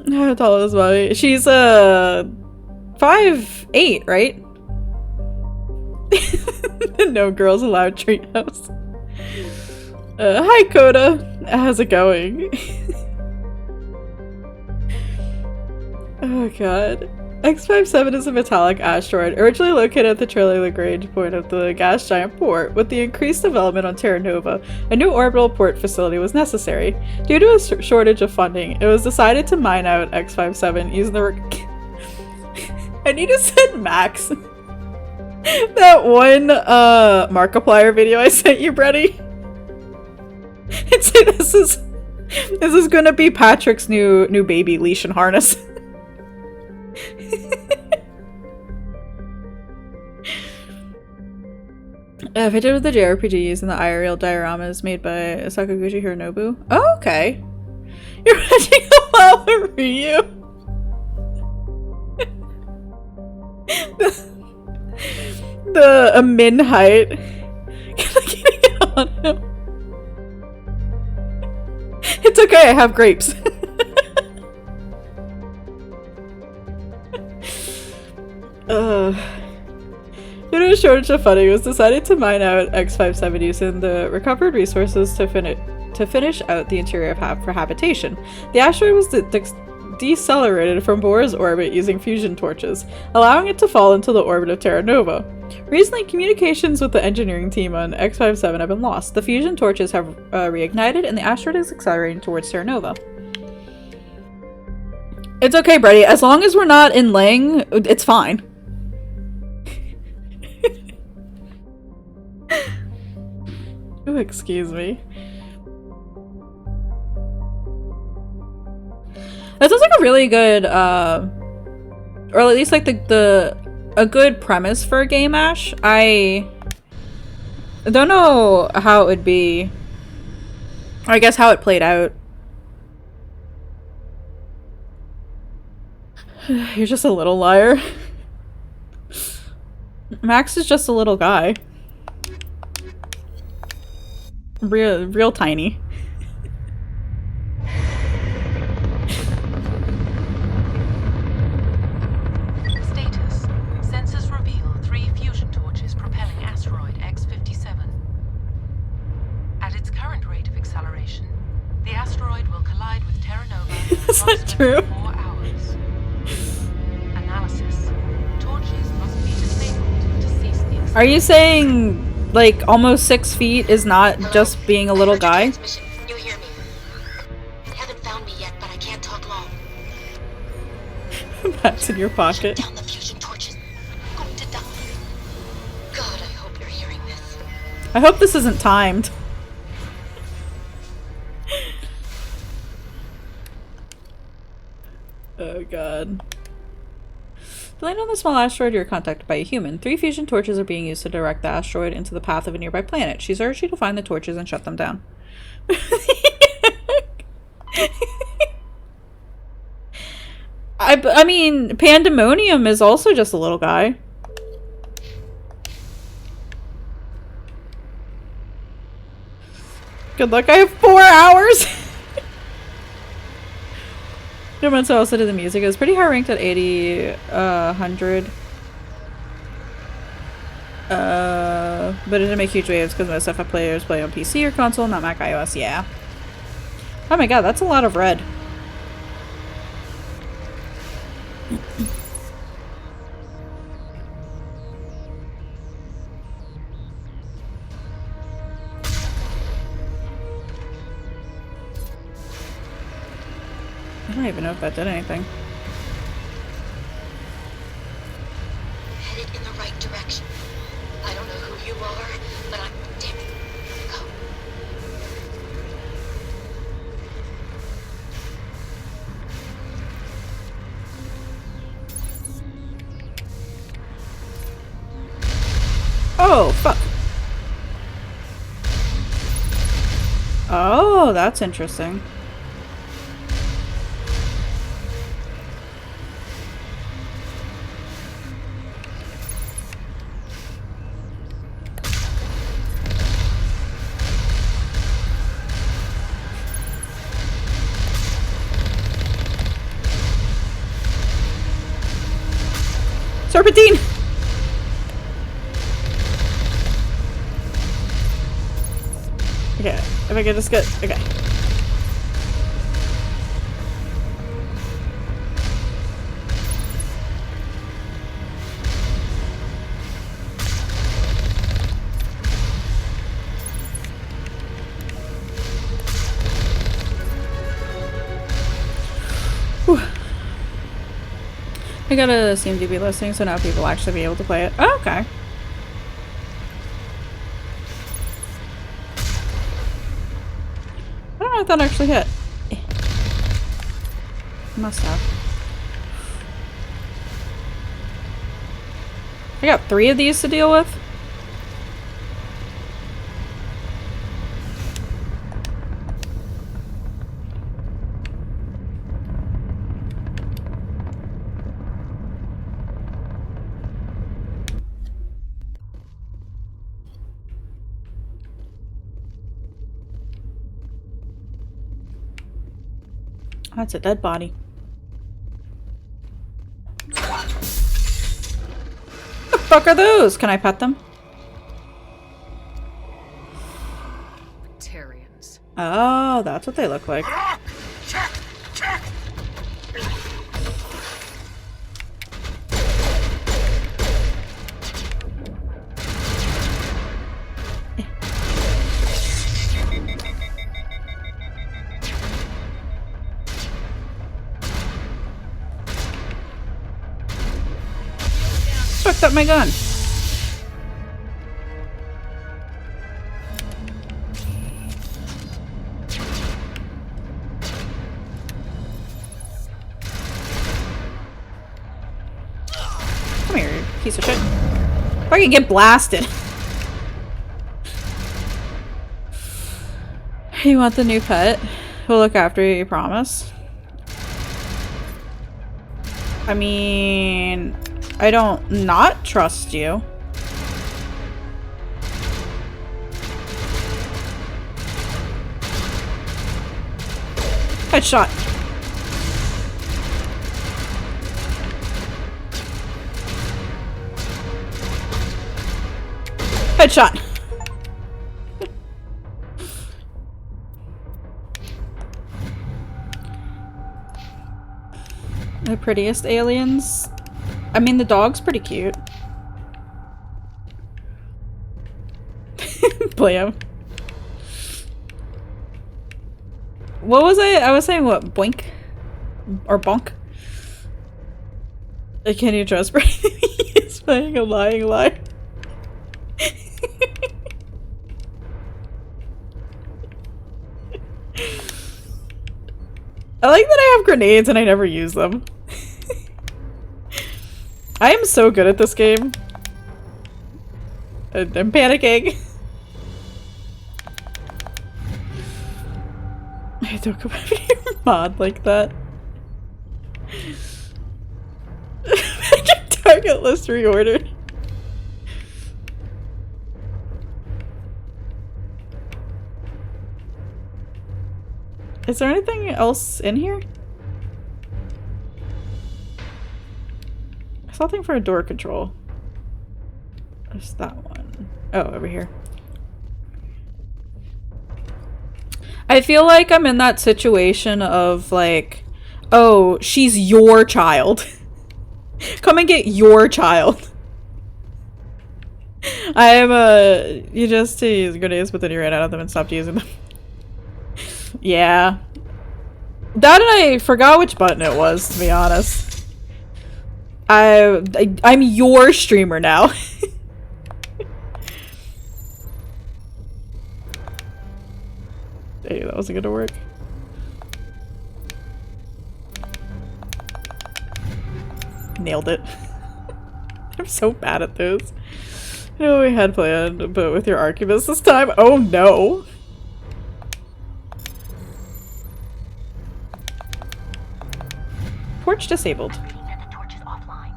How tall is Bobby? She's 5'8", right? No girls allowed treehouse. Hi Coda. How's it going? Oh god. X57 is a metallic asteroid originally located at the Trailer Lagrange point of the gas giant port. With the increased development on Terra Nova, a new orbital port facility was necessary. Due to a shortage of funding, it was decided to mine out X57 using the I need to send Max that one Markiplier video I sent you, Brady. And say this is gonna be Patrick's new baby leash and harness. If I did with the JRPG using the IRL dioramas made by Sakaguchi Hironobu. Oh, okay. You're watching a Flower Ryu. the min height. Getting on him. It's okay, I have grapes. Due to a shortage of funding, it was decided to mine out X57 using the recovered resources to finish out the interior for habitation. The asteroid was decelerated from Bohr's orbit using fusion torches, allowing it to fall into the orbit of Terra Nova. Recently, communications with the engineering team on X57 have been lost. The fusion torches have reignited, and the asteroid is accelerating towards Terra Nova. It's okay, Brady. As long as we're not in Lang, it's fine. Oh, excuse me. That sounds like a really good, or at least like a good premise for a game, Ash. I don't know how it would be, or I guess how it played out. You're just a little liar. Max is just a little guy. Real tiny. Status. Sensors reveal 3 fusion torches propelling asteroid X57. At its current rate of acceleration, the asteroid will collide with Terra Nova in Is that true? 4 hours. Analysis. Torches must be disabled to cease the acceleration. Are you saying like almost 6 feet is not just being a little guy? You hear me? Haven't found me yet, but I can't talk long. That's in your pocket. Down the fusion torches. I'm going to die. God, I hope you're hearing this. I hope this isn't timed. Oh god. To land on the small asteroid, you're contacted by a human. 3 fusion torches are being used to direct the asteroid into the path of a nearby planet. She's urged you to find the torches and shut them down. I mean, Pandemonium is also just a little guy. Good luck, I have 4 hours! No one also did the music. It was pretty high ranked at 80, 100. But it didn't make huge waves because most FF players play on PC or console, not Mac iOS. Yeah. Oh my god, that's a lot of red. I don't even know if that did anything. Headed in the right direction. I don't know who you are, but I'm damn it. Go. Oh, fuck. Oh, that's interesting. Serpentine! Okay, if I could just get... okay. Whew. I got a CMDB listing, so now people will actually be able to play it. Oh, okay. I don't know if that actually hit. Must have. I got 3 of these to deal with. That's a dead body. What the fuck are those? Can I pet them? Batarians. Oh, that's what they look like. Fucked up my gun. Come here, you piece of shit. If I can get blasted. You want the new pet? We'll look after you, you promise. I mean... I don't not trust you. Headshot. Headshot. The prettiest aliens. I mean, the dog's pretty cute. Blam. What was I was saying what? Boink? Or bonk? Can you trust Brady? He's playing a lying lie. I like that I have grenades and I never use them. I am so good at this game. I'm panicking. I don't come after your mod like that. Target list reordered. Is there anything else in here? Something for a door control. There's that one. Oh, over here. I feel like I'm in that situation of like, oh, she's your child. Come and get your child. I am you just to use grenades, but then you ran out of them and stopped using them. Yeah. That and I forgot which button it was, to be honest. I'm your streamer now. Hey, that wasn't gonna work. Nailed it. I'm so bad at those. I know we had planned, but with your Archivist this time? Oh no! Torch disabled. The torch is offline.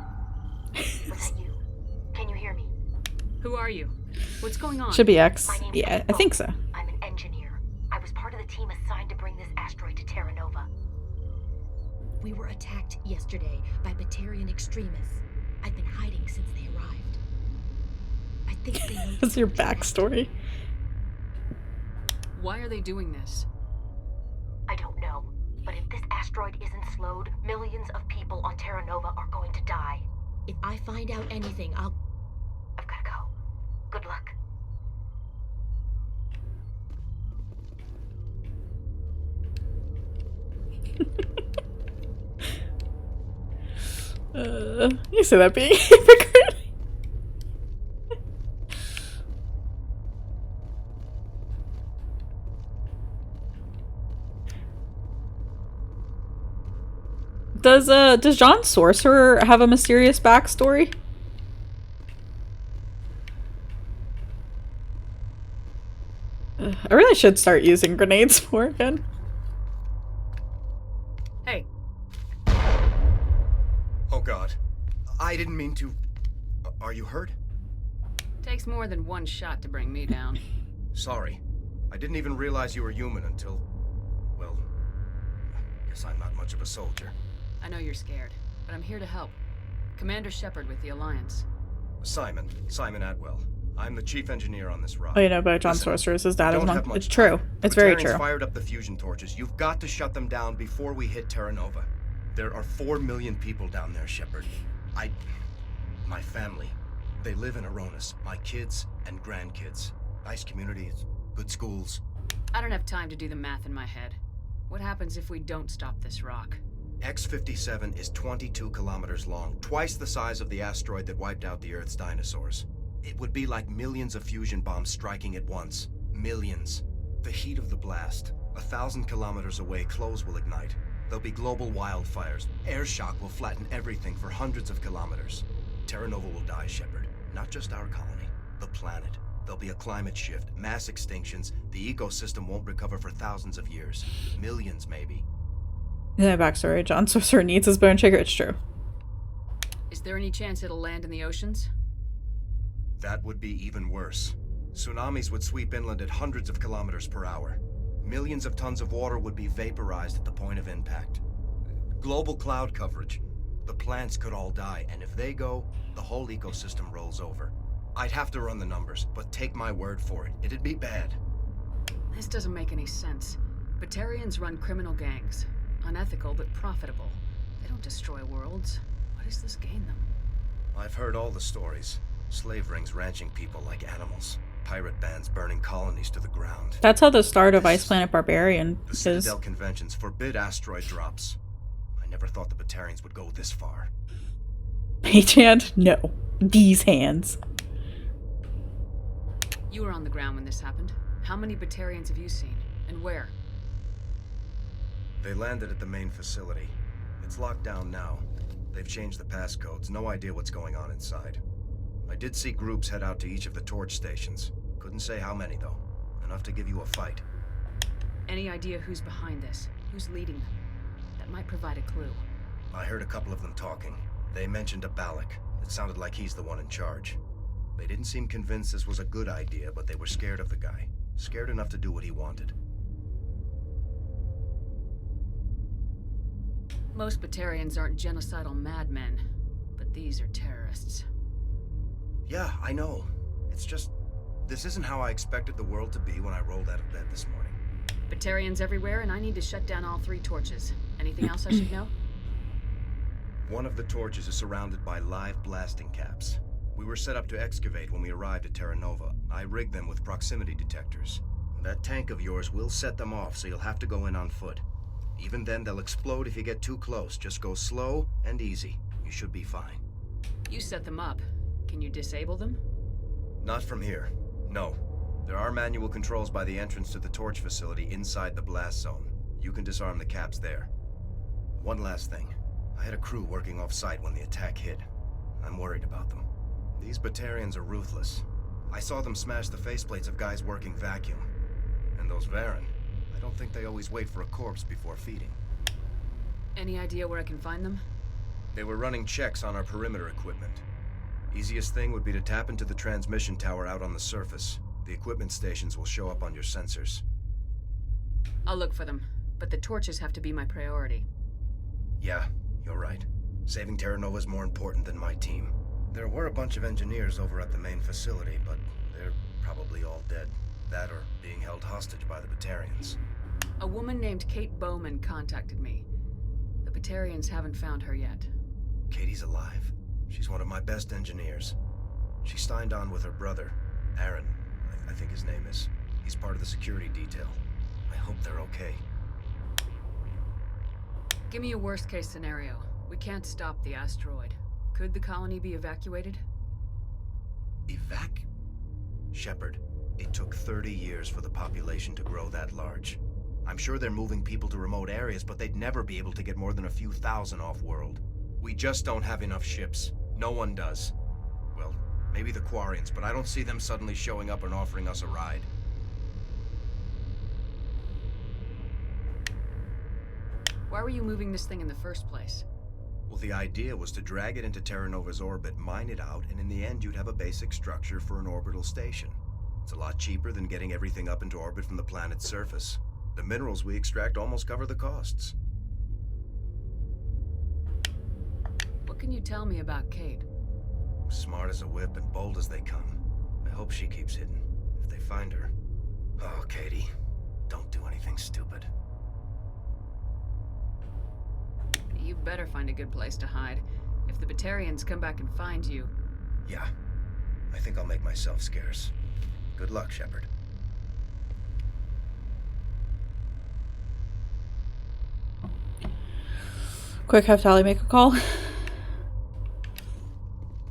Was that you? Can you hear me? Who are you? What's going on? Should be X. My name's Yeah, I April. think so. I'm an engineer. I was part of the team assigned to bring this asteroid to Terra Nova. We were attacked yesterday by Batarian extremists. I've been hiding since they arrived. I think they know. What's your backstory? Why are they doing this? I don't know. But if this asteroid isn't slowed, millions of people on Terra Nova are going to die. If I find out anything, I'll... I've gotta go. Good luck. You say that being a hypocrite. Does John Sorcerer have a mysterious backstory? I really should start using grenades more again. Hey. Oh god. I didn't mean to... Are you hurt? Takes more than one shot to bring me down. Sorry. I didn't even realize you were human until... Well... Guess I'm not much of a soldier. I know you're scared, but I'm here to help. Commander Shepard with the Alliance. Simon Atwell. I'm the chief engineer on this rock. Oh, you know about John Sorcerer's his dad is monk. It's true. Time. It's very Batarians true. Fired up the fusion torches. You've got to shut them down before we hit Terra Nova. There are 4 million people down there, Shepard. My family, they live in Aronis. My kids and grandkids. Nice communities, good schools. I don't have time to do the math in my head. What happens if we don't stop this rock? X-57 is 22 kilometers long, twice the size of the asteroid that wiped out the Earth's dinosaurs. It would be like millions of fusion bombs striking at once. Millions. The heat of the blast. 1,000 kilometers away, clothes will ignite. There'll be global wildfires. Air shock will flatten everything for hundreds of kilometers. Terra Nova will die, Shepard. Not just our colony. The planet. There'll be a climate shift, mass extinctions. The ecosystem won't recover for thousands of years. Millions, maybe. Yeah, backstory. John Sorcerer needs his bone shaker. It's true. Is there any chance it'll land in the oceans? That would be even worse. Tsunamis would sweep inland at hundreds of kilometers per hour. Millions of tons of water would be vaporized at the point of impact. Global cloud coverage. The plants could all die, and if they go, the whole ecosystem rolls over. I'd have to run the numbers, but take my word for it. It'd be bad. This doesn't make any sense. Batarians run criminal gangs. Unethical, but profitable. They don't destroy worlds. What does this gain them? I've heard all the stories. Slave rings ranching people like animals. Pirate bands burning colonies to the ground. That's how the start of Ice Planet Barbarian The is. Citadel conventions forbid asteroid drops. I never thought the Batarians would go this far. Mage hand? No. These hands. You were on the ground when this happened. How many Batarians have you seen? And where? They landed at the main facility. It's locked down now. They've changed the passcodes. No idea what's going on inside. I did see groups head out to each of the torch stations. Couldn't say how many, though. Enough to give you a fight. Any idea who's behind this? Who's leading them? That might provide a clue. I heard a couple of them talking. They mentioned a Balak. It sounded like he's the one in charge. They didn't seem convinced this was a good idea, but they were scared of the guy. Scared enough to do what he wanted. Most Batarians aren't genocidal madmen, but these are terrorists. Yeah, I know. It's just... this isn't how I expected the world to be when I rolled out of bed this morning. Batarians everywhere, and I need to shut down all 3 torches. Anything else I should know? One of the torches is surrounded by live blasting caps. We were set up to excavate when we arrived at Terra Nova. I rigged them with proximity detectors. That tank of yours will set them off, so you'll have to go in on foot. Even then, they'll explode if you get too close. Just go slow and easy. You should be fine. You set them up. Can you disable them? Not from here. No. There are manual controls by the entrance to the torch facility inside the blast zone. You can disarm the caps there. One last thing. I had a crew working off-site when the attack hit. I'm worried about them. These Batarians are ruthless. I saw them smash the faceplates of guys working vacuum. And those Varen, I don't think they always wait for a corpse before feeding. Any idea where I can find them? They were running checks on our perimeter equipment. Easiest thing would be to tap into the transmission tower out on the surface. The equipment stations will show up on your sensors. I'll look for them, but the torches have to be my priority. Yeah, you're right. Saving Terra Nova is more important than my team. There were a bunch of engineers over at the main facility, but they're probably all dead. That or being held hostage by the Batarians. A woman named Kate Bowman contacted me. The Batarians haven't found her yet. Katie's alive. She's one of my best engineers. She signed on with her brother, Aaron, I think his name is. He's part of the security detail. I hope they're okay. Give me a worst-case scenario. We can't stop the asteroid. Could the colony be evacuated? Shepard, it took 30 years for the population to grow that large. I'm sure they're moving people to remote areas, but they'd never be able to get more than a few thousand off-world. We just don't have enough ships. No one does. Well, maybe the Quarians, but I don't see them suddenly showing up and offering us a ride. Why were you moving this thing in the first place? Well, the idea was to drag it into Terra Nova's orbit, mine it out, and in the end you'd have a basic structure for an orbital station. It's a lot cheaper than getting everything up into orbit from the planet's surface. The minerals we extract almost cover the costs. What can you tell me about Kate? Smart as a whip and bold as they come. I hope she keeps hidden. If they find her... Oh, Katie, don't do anything stupid. You better find a good place to hide. If the Batarians come back and find you... Yeah, I think I'll make myself scarce. Good luck, Shepard. Quick, have Tali make a call.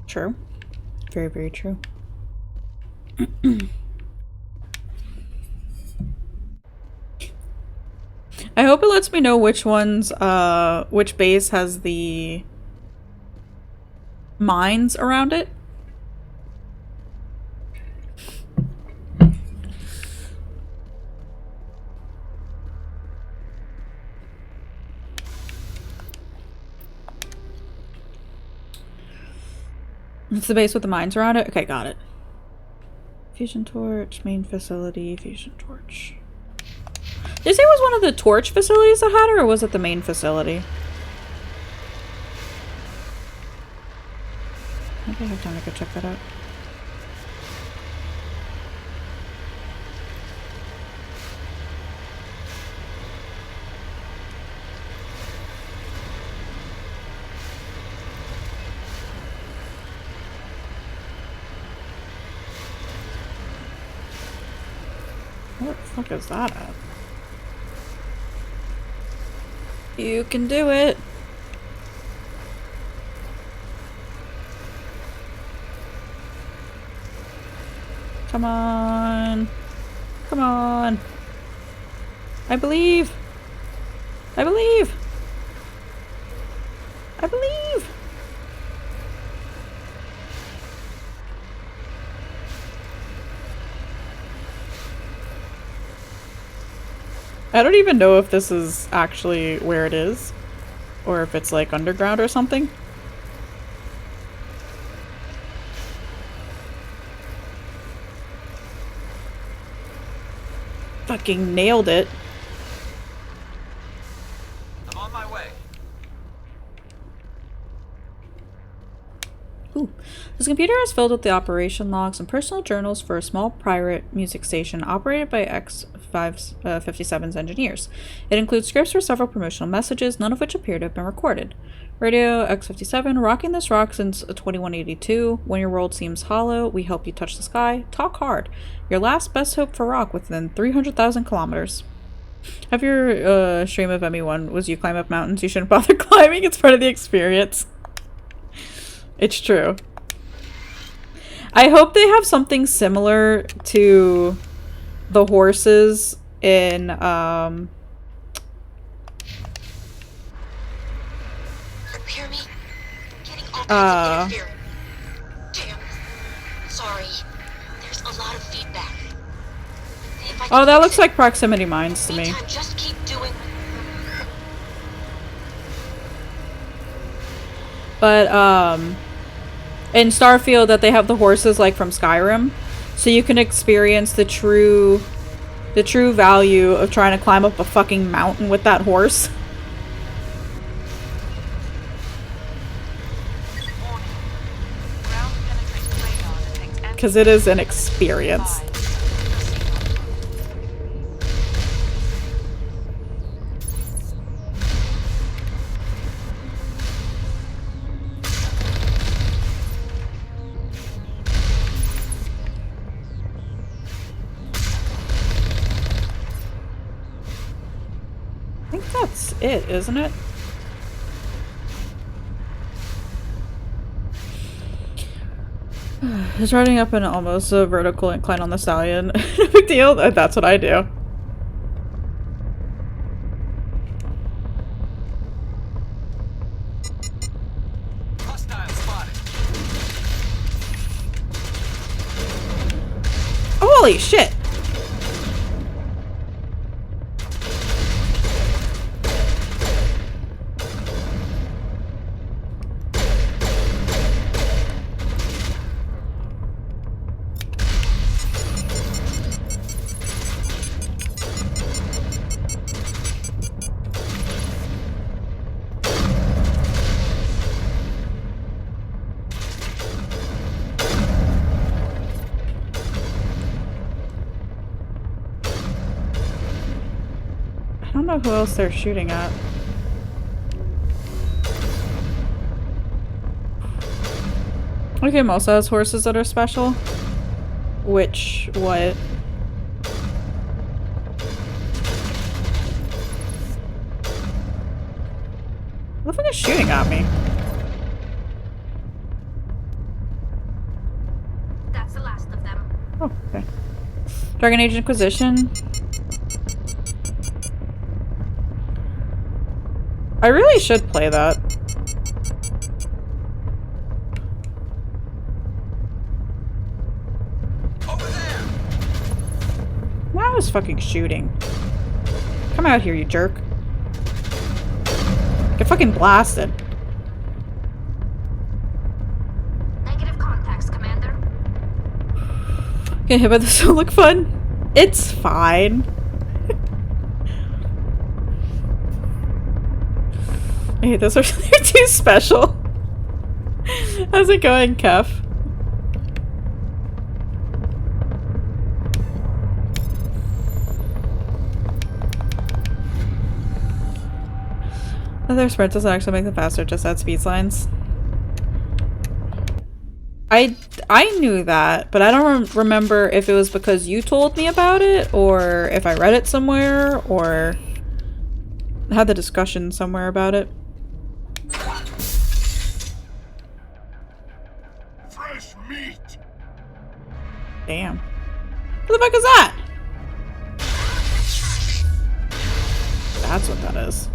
True. Very, very true. I hope it lets me know which ones, which base has the mines around it. It's the base with the mines around it? Okay, got it. Fusion torch, main facility, fusion torch. Did you say it was one of the torch facilities that had her, or was it the main facility? Maybe I have time to go check that out. What the fuck is that at? You can do it. Come on. Come on. I believe. I believe. I believe. I don't even know if this is actually where it is, or if it's like underground or something. Fucking nailed it. I'm on my way. Ooh. This computer is filled with the operation logs and personal journals for a small private music station operated by X-57's engineers. It includes scripts for several promotional messages, none of which appear to have been recorded. Radio X-57, rocking this rock since 2182. When your world seems hollow, we help you touch the sky. Talk hard. Your last best hope for rock within 300,000 kilometers. Have your stream of ME1 was you climb up mountains you shouldn't bother climbing. It's part of the experience. It's true. I hope they have something similar to the horses in sorry. There's a lot of feedback. See if I Oh, can that fix looks it. like proximity mines to me. Meantime, just keep doing. But in Starfield that they have the horses like from Skyrim, so you can experience the true value of trying to climb up a fucking mountain with that horse. Because it is an experience. I think that's it, isn't it? Just riding up an almost a vertical incline on the stallion. No big deal. That's what I do. Hostile spotted. Holy shit! I don't know who else they're shooting at. My game also has horses that are special. Which, what? What the fuck is shooting at me? That's the last of them. Oh, okay. Dragon Age Inquisition. I really should play that. Over there. Now is fucking shooting. Come out here, you jerk. Get fucking blasted. Negative contacts, Commander. Okay, but this will look fun. It's fine. I hate this. They're too special. How's it going, Kef? Other sprint doesn't actually make them faster, just add speed lines. I knew that, but I don't remember if it was because you told me about it, or if I read it somewhere, or had the discussion somewhere about it. Fresh meat. Damn. What the fuck is that? That's what that is.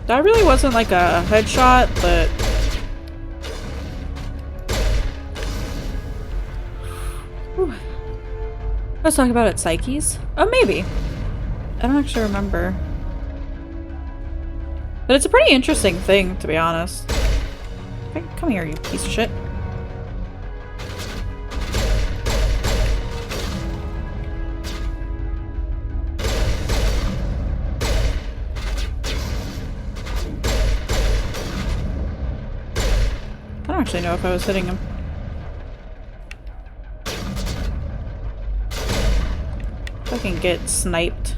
That really wasn't like a headshot, but whew. Let's talk about it, Psyches. Oh, maybe. I don't actually remember. But it's a pretty interesting thing, to be honest. Okay, come here, you piece of shit. I don't actually know if I was hitting him. Fucking get sniped.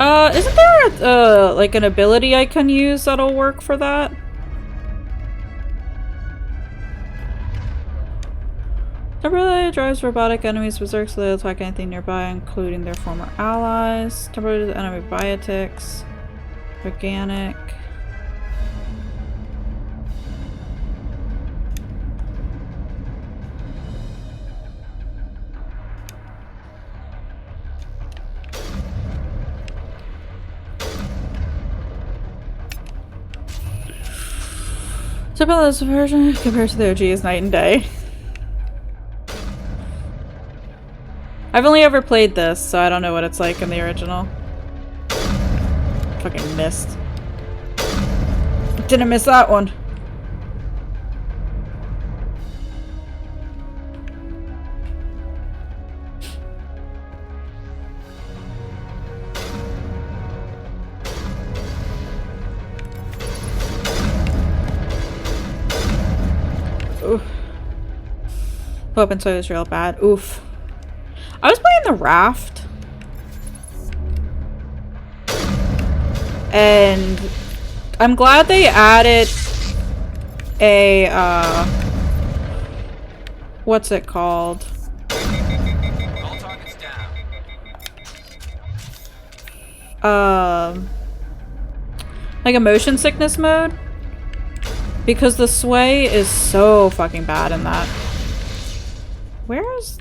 Isn't there like an ability I can use that'll work for that? Temporarily drives robotic enemies berserk so they attack anything nearby, including their former allies. Temporarily enemy biotics. Organic. Temporarily version compared to the OG is night and day. I've only ever played this, so I don't know what it's like in the original. Fucking missed. Didn't miss that one. Oof. Weapon toy is real bad. Oof. I was playing the Raft. And I'm glad they added a, what's it called? All targets down. Like a motion sickness mode. Because the sway is so fucking bad in that. Where is...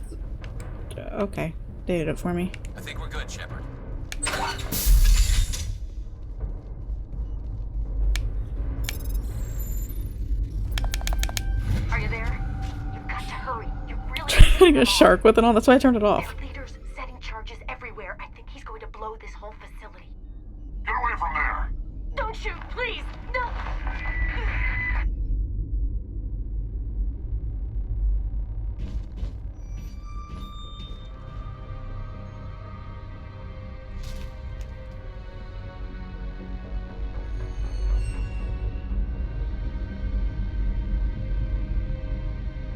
Okay, they did it for me. I think we're good, Shepard. Are you there? You've got to hurry. You really Getting a shark with it on, that's why I turned it off. Their leader's setting charges everywhere. I think he's going to blow this whole facility. Get away from there! Don't shoot, please! No!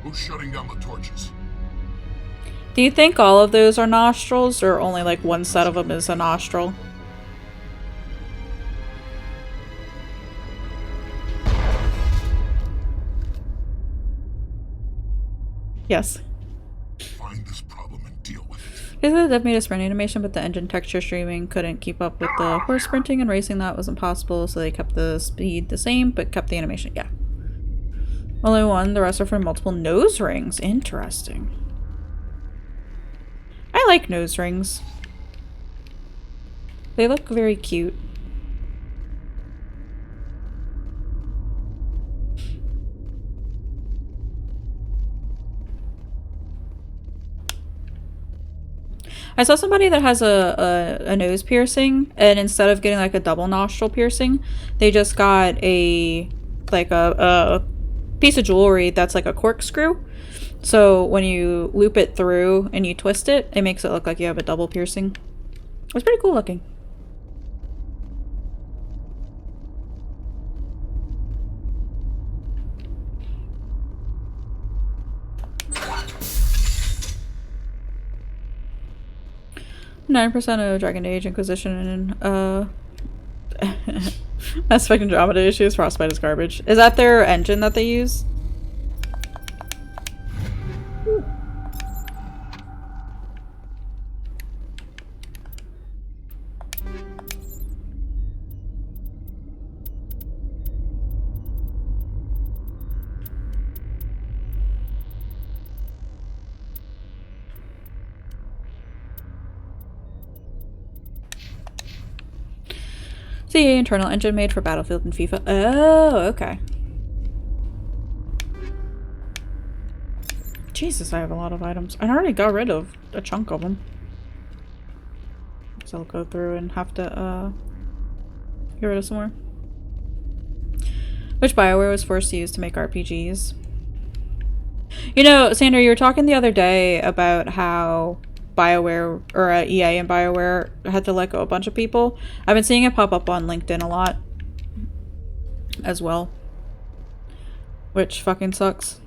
Who's shutting down the torches? Do you think all of those are nostrils, or only like one set of them is a nostril? Yes. Find this problem and deal with it. Because the dev made a sprint animation, but the engine texture streaming couldn't keep up with the horse sprinting, and racing that was impossible, so they kept the speed the same, but kept the animation. Yeah. Only one, the rest are from multiple nose rings. Interesting. I like nose rings. They look very cute. I saw somebody that has a nose piercing, and instead of getting like a double nostril piercing, they just got a piece of jewelry that's like a corkscrew. So when you loop it through and you twist it, it makes it look like you have a double piercing. It's pretty cool looking. %of Dragon Age Inquisition and Mass Effect Andromeda issues. Frostbite is garbage. Is that their engine that they use? The internal engine made for Battlefield and FIFA. Oh, okay. Jesus, I have a lot of items. I already got rid of a chunk of them. So I'll go through and have to get rid of some more. Which BioWare was forced to use to make RPGs? You know, Sandra, you were talking the other day about how BioWare, or EA and BioWare had to let go a bunch of people. I've been seeing it pop up on LinkedIn a lot as well, which fucking sucks.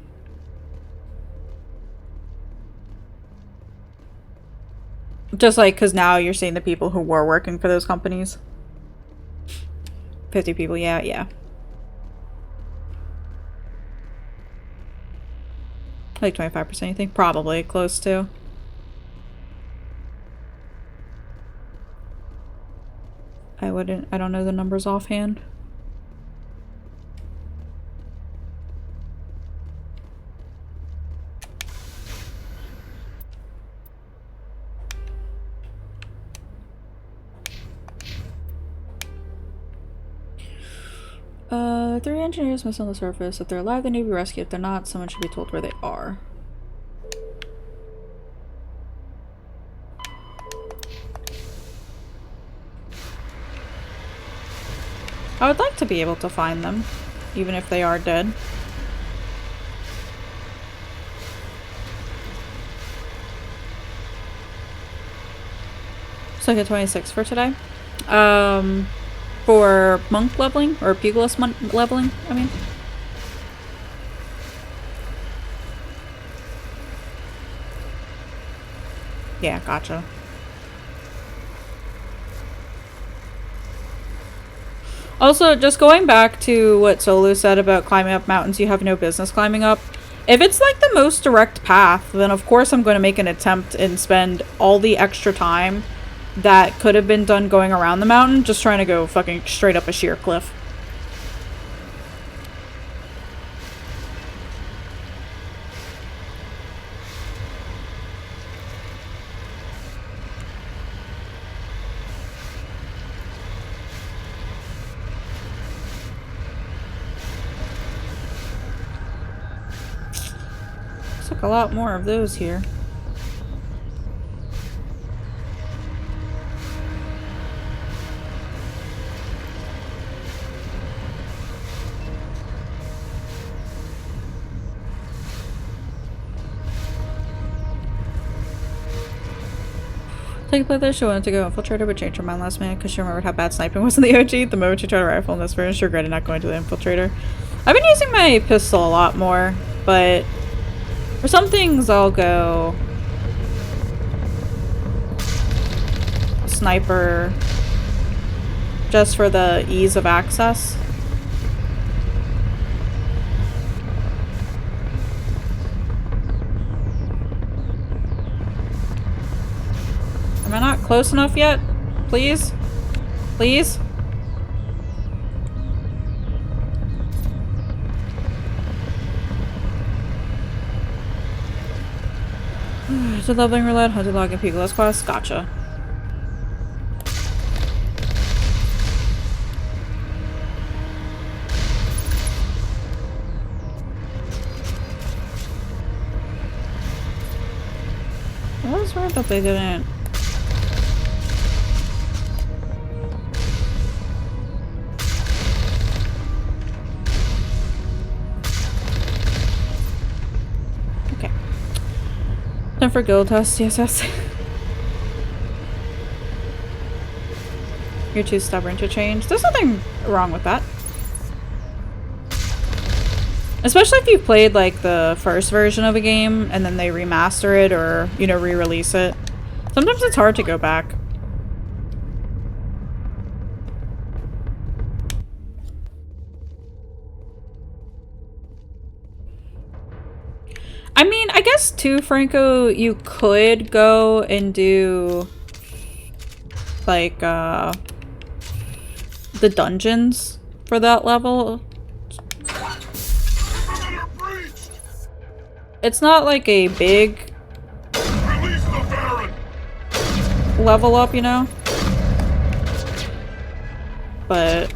Just like, because now you're seeing the people who were working for those companies. 50 people, yeah, yeah. Like 25%, you think? Probably close to. I don't know the numbers offhand. Three engineers missing on the surface. If they're alive, they need to be rescued. If they're not, someone should be told where they are. I would like to be able to find them, even if they are dead. So I get 26 for today. For monk leveling, or pugilist monk leveling, I mean. Yeah, gotcha. Also, just going back to what Solu said about climbing up mountains you have no business climbing up. If it's like the most direct path, then of course I'm going to make an attempt and spend all the extra time that could have been done going around the mountain, just trying to go fucking straight up a sheer cliff. Looks like a lot more of those here. Take a play this, she wanted to go infiltrator but changed her mind last minute because she remembered how bad sniping was in the OG. The moment she tried a rifle in this version, she regretted not going to the infiltrator. I've been using my pistol a lot more, but for some things I'll go sniper just for the ease of access. Am I not close enough yet? Please? Please? So leveling roulette, hunted log and Pugilist quest. Gotcha. I was worried that they didn't. Time for guild test, yes. You're too stubborn to change. There's nothing wrong with that. Especially if you've played like the first version of a game and then they remaster it or, you know, re-release it. Sometimes it's hard to go back. I mean, I guess too, Franco, you could go and do like the dungeons for that level. It's not like a big level up, you know? But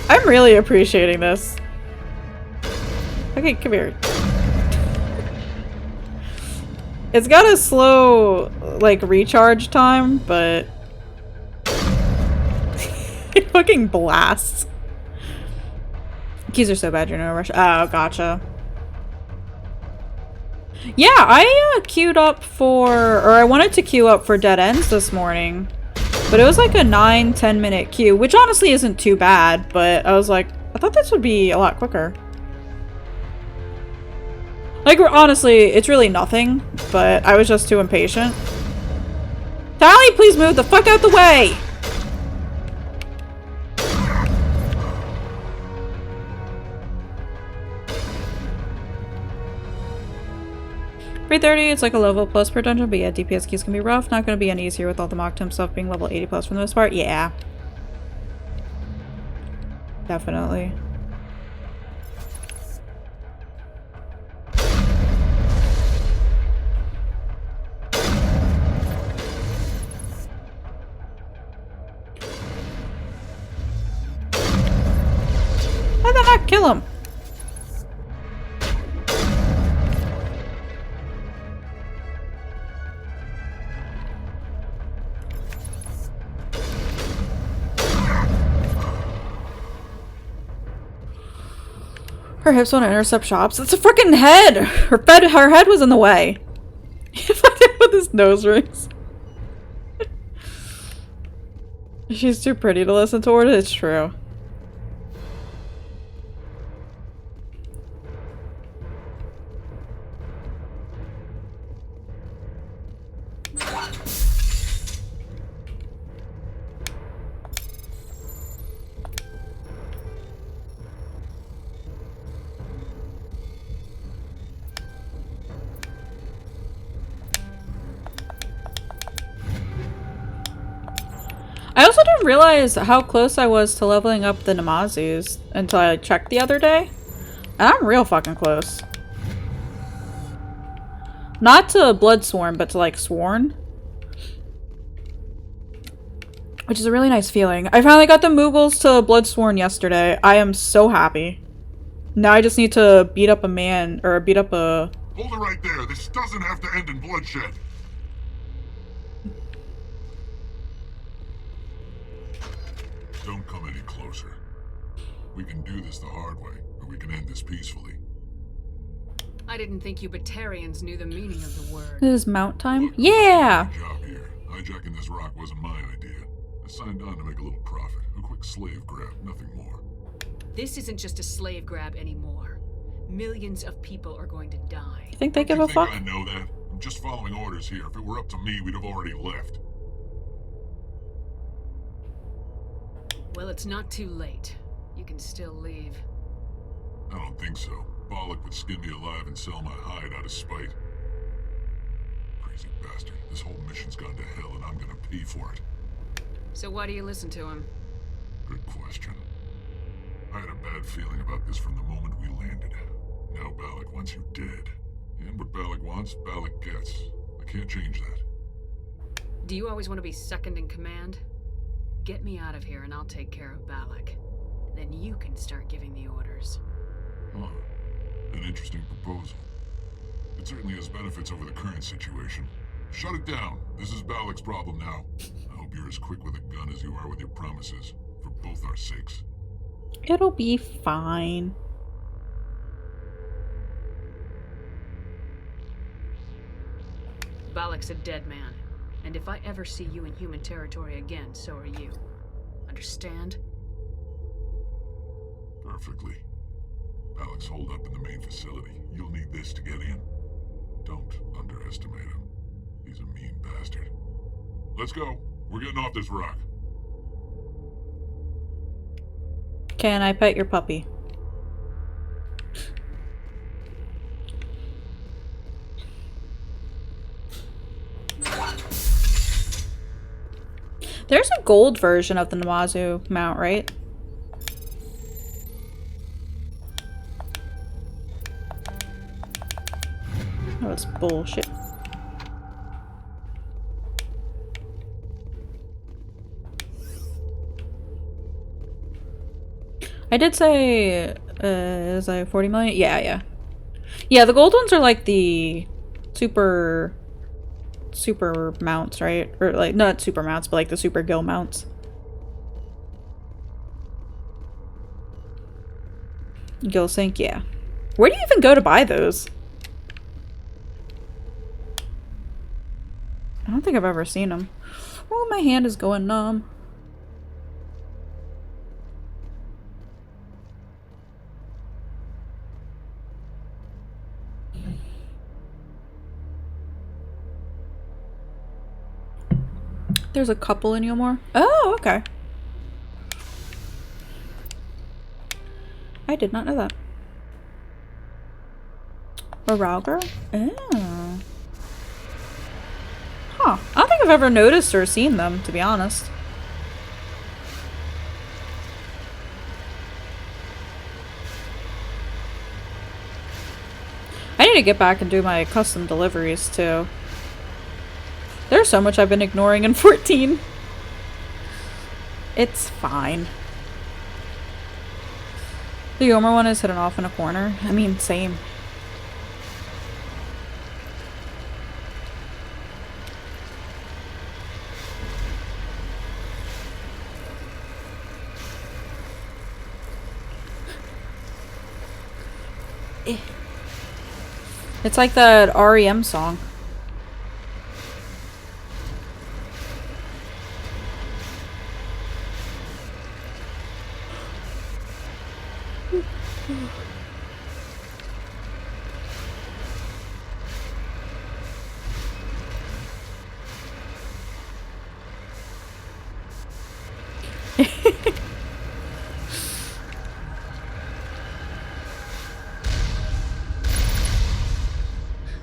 I'm really appreciating this. Okay, come here. It's got a slow, like, recharge time, but it fucking blasts. Keys are so bad, you're no rush. Oh, gotcha. Yeah, I queued up for, or I wanted to queue up for Dead Ends this morning. But it was like a 9-10 minute queue, which honestly isn't too bad, but I was like, I thought this would be a lot quicker. Like, honestly, it's really nothing, but I was just too impatient. Tally, please move the fuck out the way! $330, it's like a level plus per dungeon, but yeah, DPS keys can be rough. Not gonna be any easier with all the Mock Temp stuff being level 80 plus for the most part. Yeah. Definitely. Why did I not kill him? Her hips want to intercept shops. It's a freaking head! Her head was in the way. With his nose rings. She's too pretty to listen to her. It's true. I also didn't realize how close I was to leveling up the Namazus until I checked the other day. And I'm real fucking close. Not to Bloodsworn, but to like Sworn. Which is a really nice feeling. I finally got the Moogles to Bloodsworn yesterday. I am so happy. Now I just need to beat up a man, or beat up a... Hold it right there. This doesn't have to end in bloodshed. Don't come any closer. We can do this the hard way, or we can end this peacefully. I didn't think you Batarians knew the meaning of the word. This is mount time? Yeah! Job here. Hijacking this rock wasn't my idea. I signed on to make a little profit. A quick slave grab, nothing more. This isn't just a slave grab anymore. Millions of people are going to die. You think they give a fuck? I know that. I'm just following orders here. If it were up to me, we'd have already left. Well, it's not too late. You can still leave. I don't think so. Bollock would skin me alive and sell my hide out of spite. Crazy bastard. This whole mission's gone to hell and I'm gonna pay for it. So why do you listen to him? Good question. I had a bad feeling about this from the moment we landed. Now Balak wants you dead. And what Balak wants, Balak gets. I can't change that. Do you always want to be second in command? Get me out of here and I'll take care of Balak. Then you can start giving the orders. Huh. An interesting proposal. It certainly has benefits over the current situation. Shut it down. This is Balak's problem now. I hope you're as quick with a gun as you are with your promises. For both our sakes. It'll be fine. Balak's a dead man. And if I ever see you in human territory again, so are you. Understand? Perfectly. Balak's holed up in the main facility. You'll need this to get in. Don't underestimate him. He's a mean bastard. Let's go. We're getting off this rock. Can I pet your puppy? There's a gold version of the Namazu mount, right? That was bullshit. I did say, is like 40 million? Yeah. Yeah, the gold ones are like the super mounts, right? Or like, not super mounts, but like the super gil mounts. Gil sync, yeah. Where do you even go to buy those? I don't think I've ever seen them. Oh, my hand is going numb. There's a couple in Yulmore. Oh, okay. I did not know that. A Rauger? Oh. Huh. I don't think I've ever noticed or seen them, to be honest. I need to get back and do my custom deliveries, too. There's so much I've been ignoring in 14. It's fine. The Yulmore one is hidden off in a corner. I mean, same. It's like that REM song.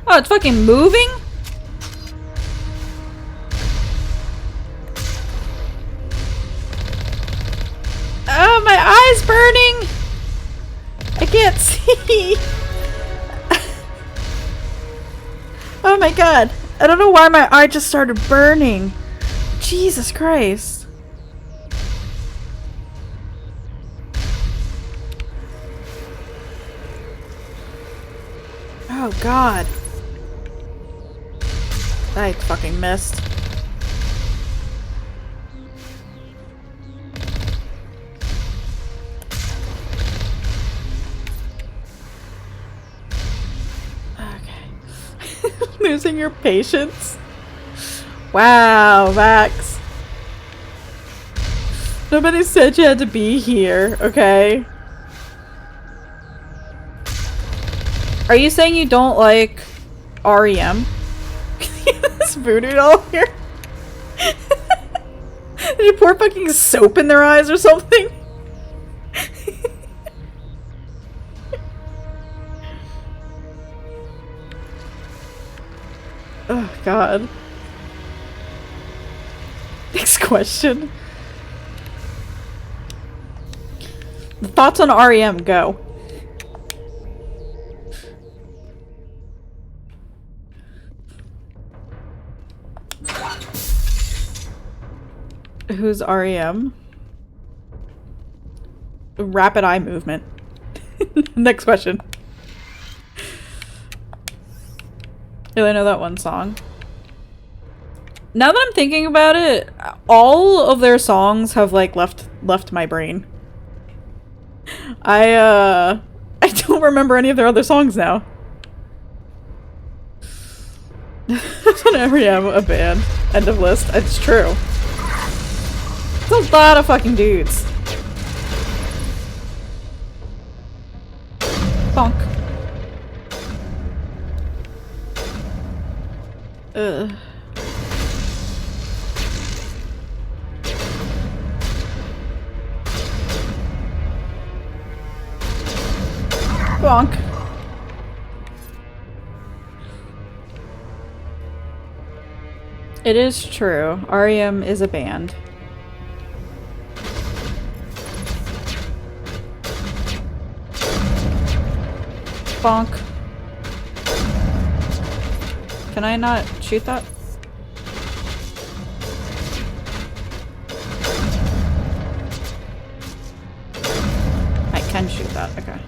Oh, it's fucking moving? Oh, my eye's burning! I can't see! Oh my god. I don't know why my eye just started burning. Jesus Christ. Oh god. I fucking missed. Okay. Losing your patience? Wow, Max. Nobody said you had to be here, okay? Are you saying you don't like REM? This voodoo doll here. Did you pour fucking soap in their eyes or something? Oh god. Next question. Thoughts on REM, go. Who's REM? Rapid eye movement. Next question. You only know that one song. Now that I'm thinking about it, all of their songs have like left my brain. I don't remember any of their other songs now. REM, a band. End of list. It's true. It's a lot of fucking dudes. Bonk. Ugh. Bonk. It is true. REM is a band. Bonk. Can I not shoot that? I can shoot that, okay.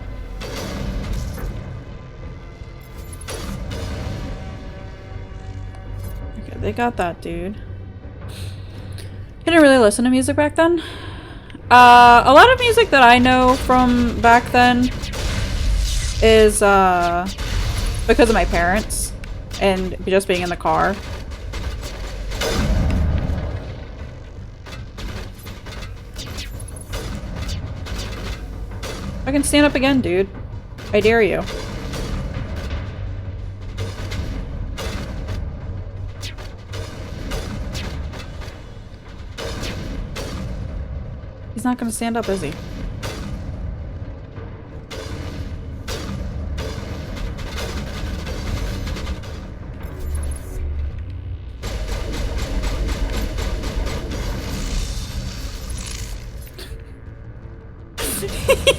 Okay, they got that dude. Didn't really listen to music back then. A lot of music that I know from back then is because of my parents and just being in the car. I can stand up again, dude. I dare you. He's not gonna stand up, is he?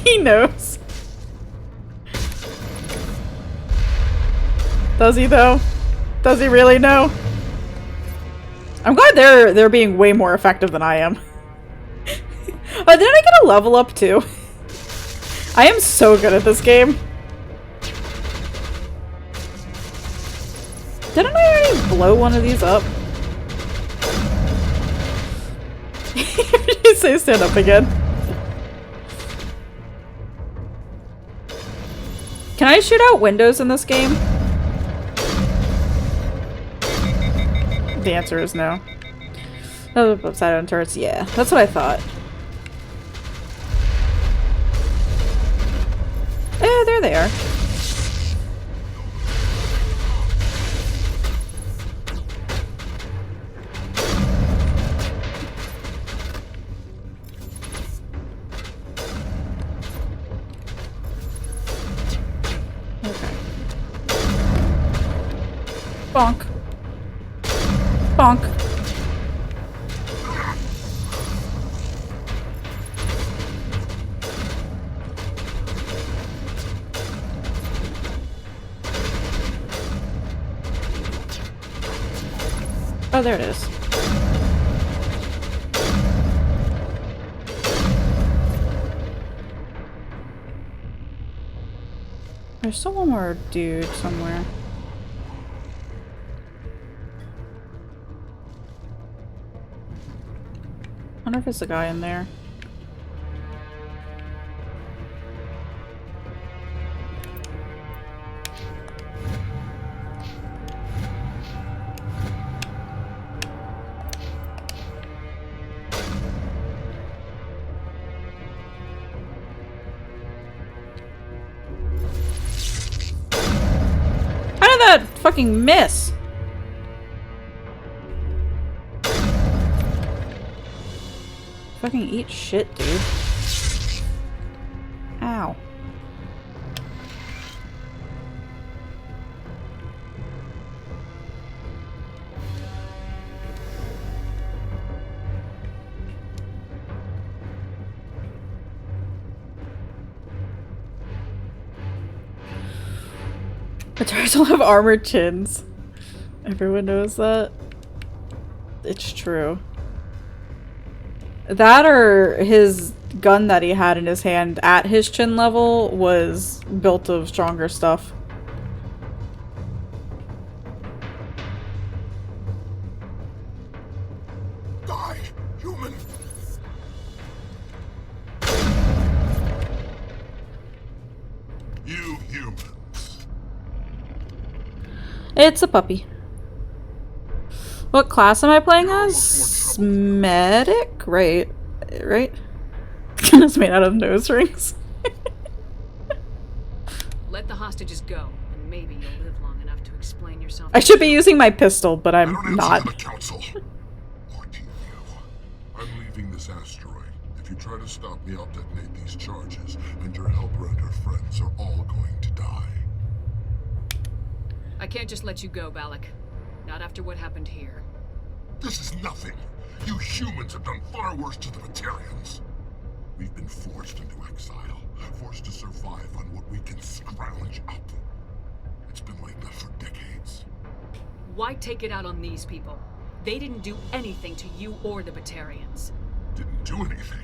He knows. Does he though? Does he really know? I'm glad they're being way more effective than I am. Oh, didn't I get a level up too? I am so good at this game. Didn't I already blow one of these up? You say stand up again. Can I shoot out windows in this game? The answer is no. Oh, upside down turrets, yeah. That's what I thought. Eh, there they are. Bonk. Bonk. Oh, there it is. There's still one more dude somewhere. I wonder if it's a guy in there. How did that fucking miss? Fucking eat shit, dude. Ow. The turtles will have armored chins. Everyone knows that. It's true. That or his gun that he had in his hand at his chin level was built of stronger stuff. Die, human! You humans. It's a puppy. What class am I playing as? Medic? Right. Right? It's made out of nose rings. Let the hostages go, and maybe you'll live long enough to explain yourself. I should be using my pistol, but I'm not. The council. Or do you? I'm leaving this asteroid. If you try to stop me, I'll detonate these charges, and your helper and her friends are all going to die. I can't just let you go, Balak. Not after what happened here. This is nothing. You humans have done far worse to the Batarians. We've been forced into exile, forced to survive on what we can scrounge up. It's been like that for decades. Why take it out on these people? They didn't do anything to you or the Batarians. Didn't do anything.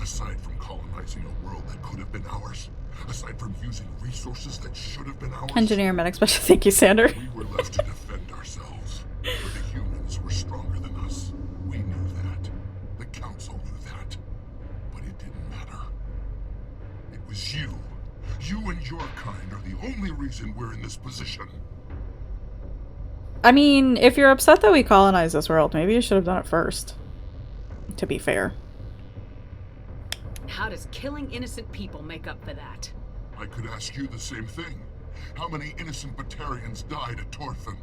Aside from colonizing a world that could have been ours. Aside from using resources that should have been ours. Engineer medic special. Thank you, Sander. We were left to defend ourselves. But the humans were stronger than us. We knew that. The council knew that. But it didn't matter. It was you. You and your kind are the only reason we're in this position. I mean, if you're upset that we colonized this world, maybe you should have done it first. To be fair. How does killing innocent people make up for that? I could ask you the same thing. How many innocent Batarians died at Torfan?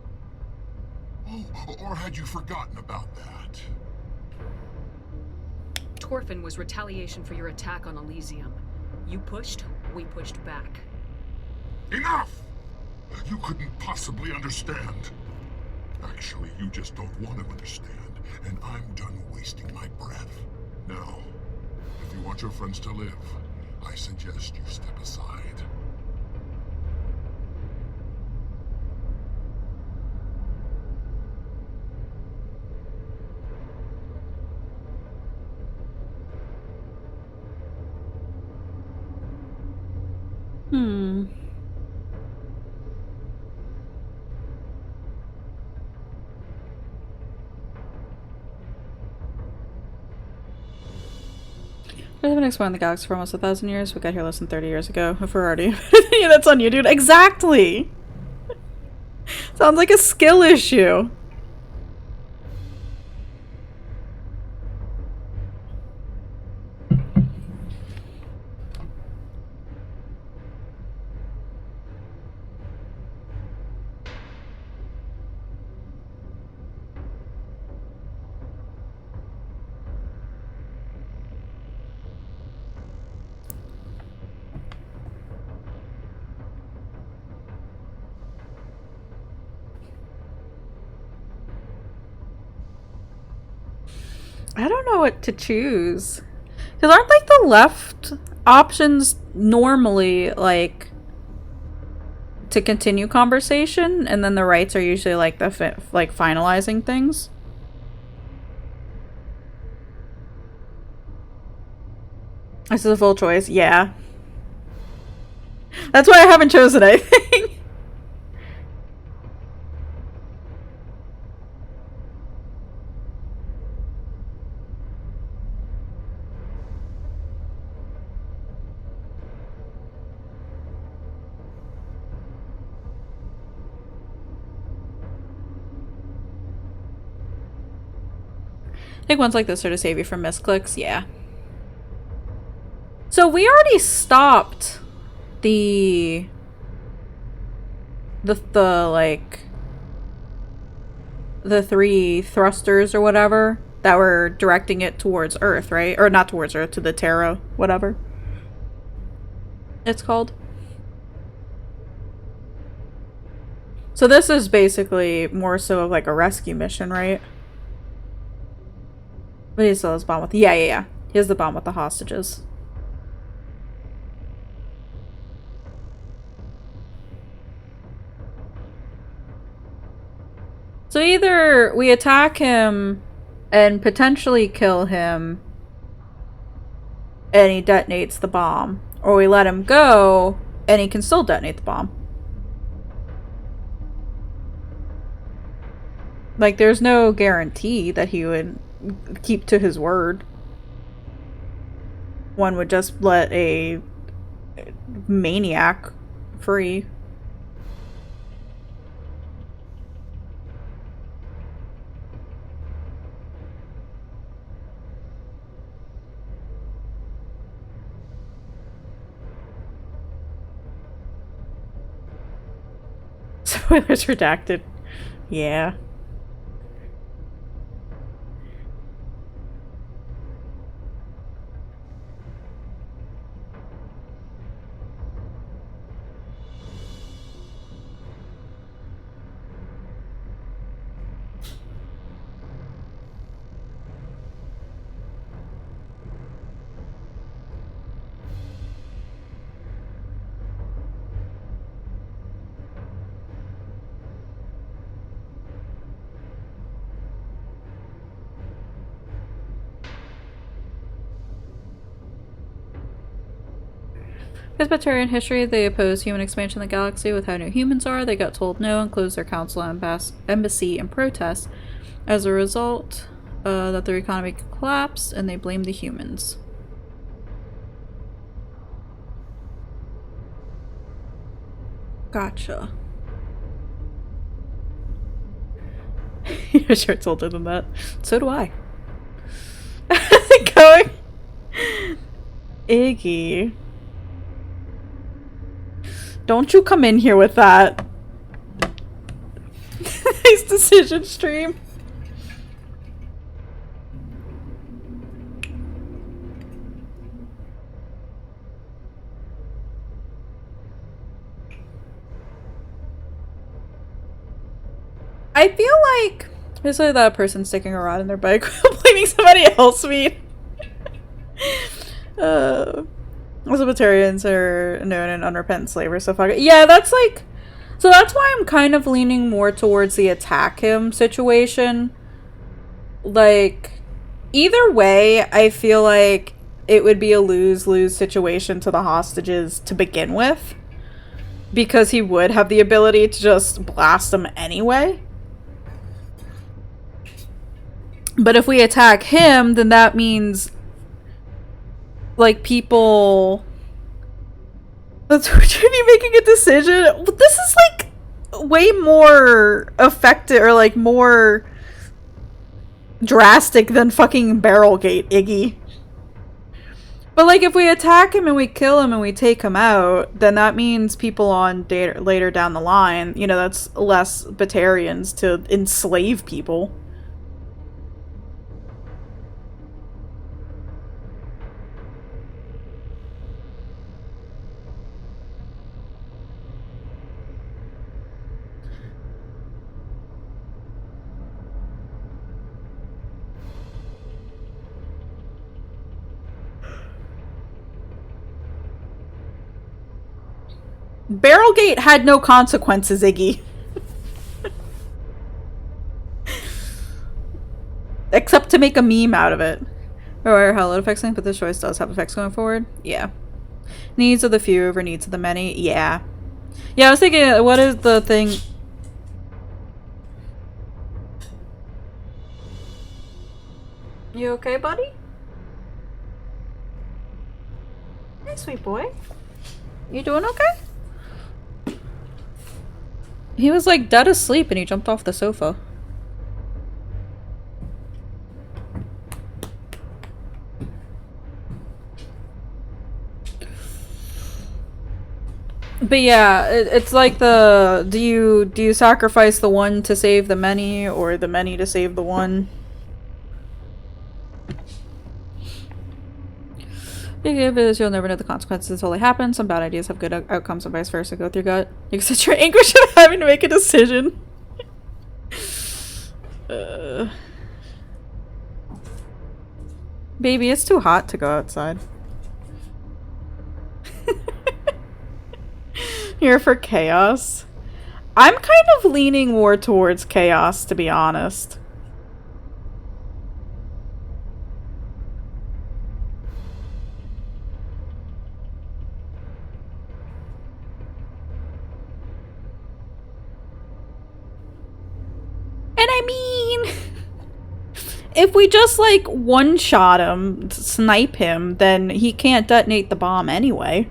Oh, or had you forgotten about that? Torfin was retaliation for your attack on Elysium. You pushed, we pushed back. Enough! You couldn't possibly understand. Actually, you just don't want to understand, and I'm done wasting my breath. Now, if you want your friends to live, I suggest you step aside. We've been exploring the galaxy for almost 1,000 years. We got here less than 30 years ago. If we're already... yeah, that's on you, dude. Exactly! Sounds like a skill issue. I don't know what to choose. Because aren't, like, the left options normally, like, to continue conversation? And then the rights are usually, like, the finalizing things? This is a full choice. Yeah. That's why I haven't chosen anything. I think ones like this are to save you from misclicks, yeah. So we already stopped the three thrusters or whatever that were directing it towards Earth, right? Or not towards Earth, to the Terra, whatever it's called. So this is basically more so of like a rescue mission, right? But he still has the bomb with... Yeah. He has the bomb with the hostages. So either we attack him and potentially kill him and he detonates the bomb, or we let him go and he can still detonate the bomb. Like, there's no guarantee that he would keep to his word. One would just let a maniac free. Spoilers redacted. Yeah. Because Batarian history, they oppose human expansion in the galaxy with how new humans are. They got told no and closed their council and embassy in protest. As a result, that their economy collapsed, and they blamed the humans. Gotcha. Your shirt's older than that. So do I. Going... Iggy. Don't you come in here with that. Nice decision, stream. I feel like basically that person sticking a rod in their bike blaming somebody else mean. Also, Batarians are known and unrepentant slavers, so fuck it. Yeah, that's like... So that's why I'm kind of leaning more towards the attack him situation. Like, either way, I feel like it would be a lose-lose situation to the hostages to begin with. Because he would have the ability to just blast them anyway. But if we attack him, then that means... like, people... That's what you'd be making a decision. This is, like, way more effective, or, like, more drastic than fucking Barrelgate, Iggy. But, like, if we attack him and we kill him and we take him out, then that means people on later down the line, you know, that's less Batarians to enslave people. Barrelgate had no consequences, Iggy. Except to make a meme out of it. Or how it affects things, but this choice does have effects going forward. Yeah. Needs of the few over needs of the many. Yeah. Yeah, I was thinking, what is the thing... You okay, buddy? Hey, sweet boy. You doing okay? He was like dead asleep and he jumped off the sofa. But yeah, it's like the do you sacrifice the one to save the many, or the many to save the one? If it is, you'll never know the consequences until they happen. Some bad ideas have good outcomes and vice versa. Go with your gut. You can set your anguish of having to make a decision. Baby, it's too hot to go outside. Here for chaos. I'm kind of leaning more towards chaos, to be honest. And I mean, if we just like one-shot him, snipe him, then he can't detonate the bomb anyway.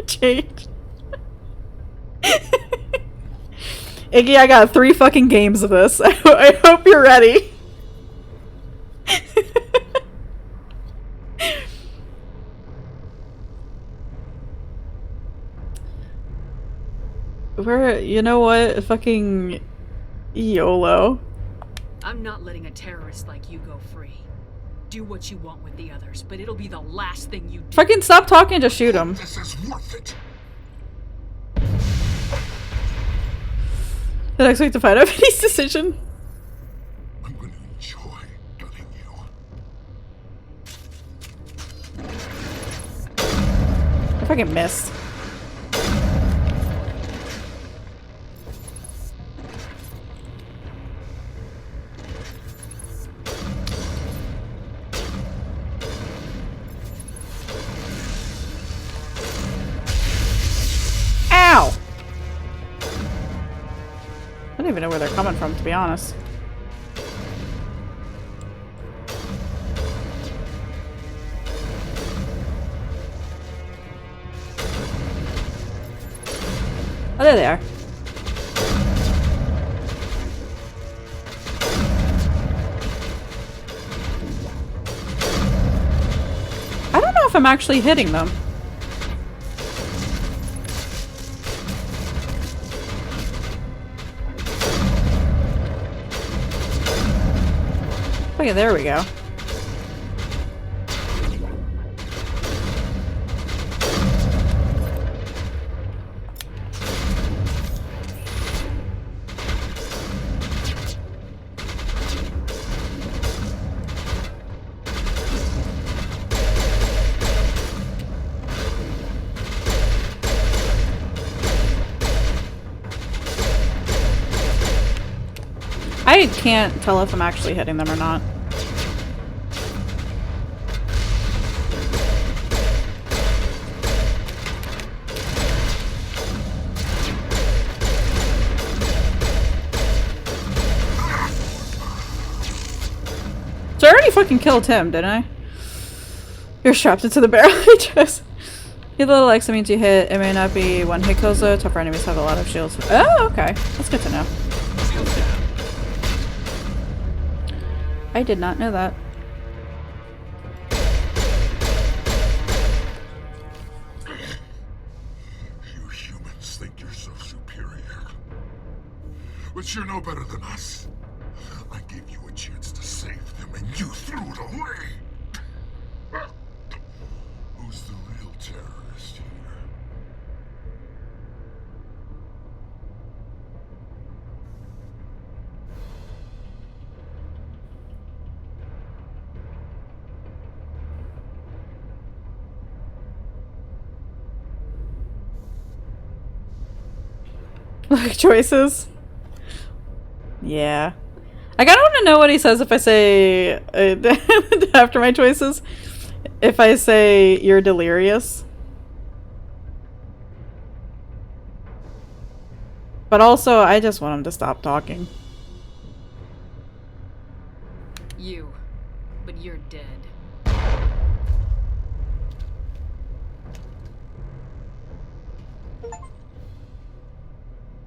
Changed. Iggy, I got 3 fucking games of this. I hope you're ready. You know what? Fucking YOLO. I'm not letting a terrorist like you go free. Do what you want with the others, but it'll be the last thing you do. Fucking stop talking, just shoot him. This is worth it. The next week to find out his decision. I'm gonna enjoy gutting you. I fucking missed. Ow! I don't even know where they're coming from, to be honest. Oh, there they are. I don't know if I'm actually hitting them. Okay, there we go. I can't tell if I'm actually hitting them or not. So I already fucking killed him, didn't I? You're strapped into the barrel. I just... Get a little X, that means you hit. It may not be one hit kills though. Tougher enemies have a lot of shields. Oh, okay. That's good to know. I did not know that. You humans think you're so superior. But you're no better than us. I gave you a chance to save them and you threw it away. Who's the real terrorist here? Like choices. Yeah. I kind of want to know what he says if I say after my choices. If I say you're delirious. But also, I just want him to stop talking. You. But you're dead.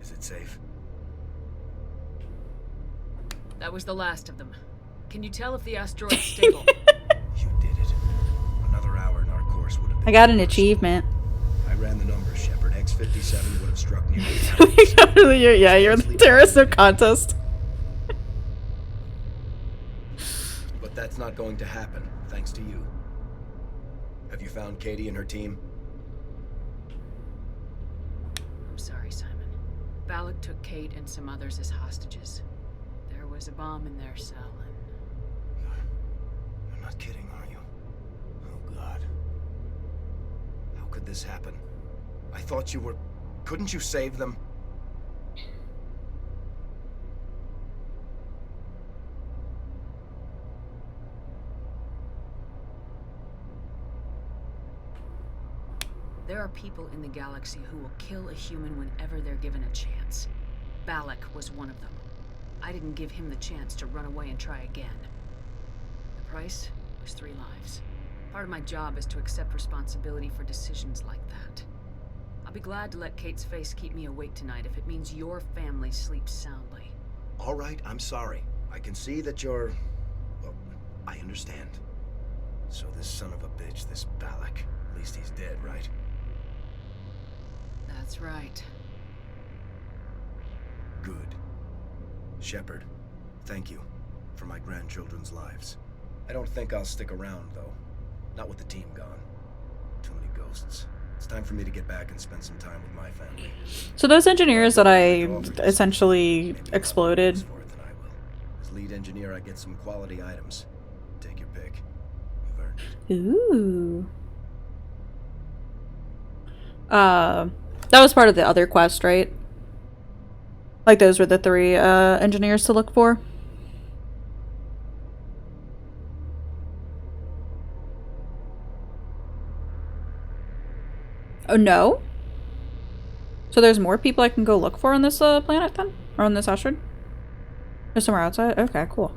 Is it safe? That was the last of them. Can you tell if the asteroid's stable? You did it. Another hour and our course would have been... I got an achievement. I ran the numbers, Shepard. X-57 would have struck nearly... Yeah, you're the terrorist no contest. But that's not going to happen, thanks to you. Have you found Katie and her team? I'm sorry, Simon. Balak took Kate and some others as hostages. There was a bomb in their cell and... You're not kidding, are you? Oh, God. How could this happen? I thought you were... Couldn't you save them? There are people in the galaxy who will kill a human whenever they're given a chance. Balak was one of them. I didn't give him the chance to run away and try again. The price was 3 lives. Part of my job is to accept responsibility for decisions like that. I'll be glad to let Kate's face keep me awake tonight if it means your family sleeps soundly. All right, I'm sorry. I can see that you're... Well, I understand. So this son of a bitch, this Balak, at least he's dead, right? That's right. Good. Shepard, thank you for my grandchildren's lives. I don't think I'll stick around, though. Not with the team gone. Too many ghosts. It's time for me to get back and spend some time with my family. So those engineers that I essentially exploded. As lead engineer, I get some quality items. Take your pick. You've earned it. Ooh. That was part of the other quest, right? Like those were the 3 engineers to look for. Oh no? So there's more people I can go look for on this planet then? Or on this asteroid? Or somewhere outside? Okay, cool.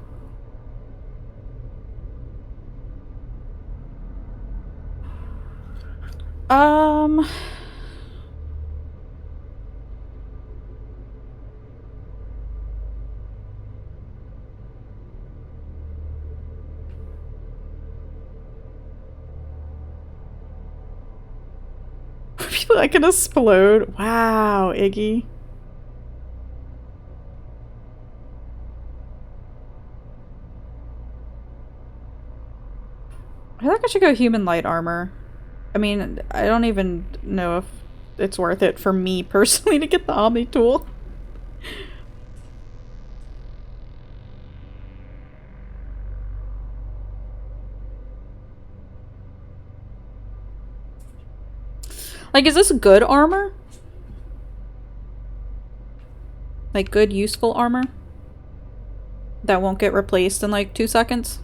People that can explode. Wow, Iggy. I feel like I should go human light armor. I mean, I don't even know if it's worth it for me personally to get the Omni tool. Like, is this good armor? Like, good, useful armor? that won't get replaced in like 2 seconds.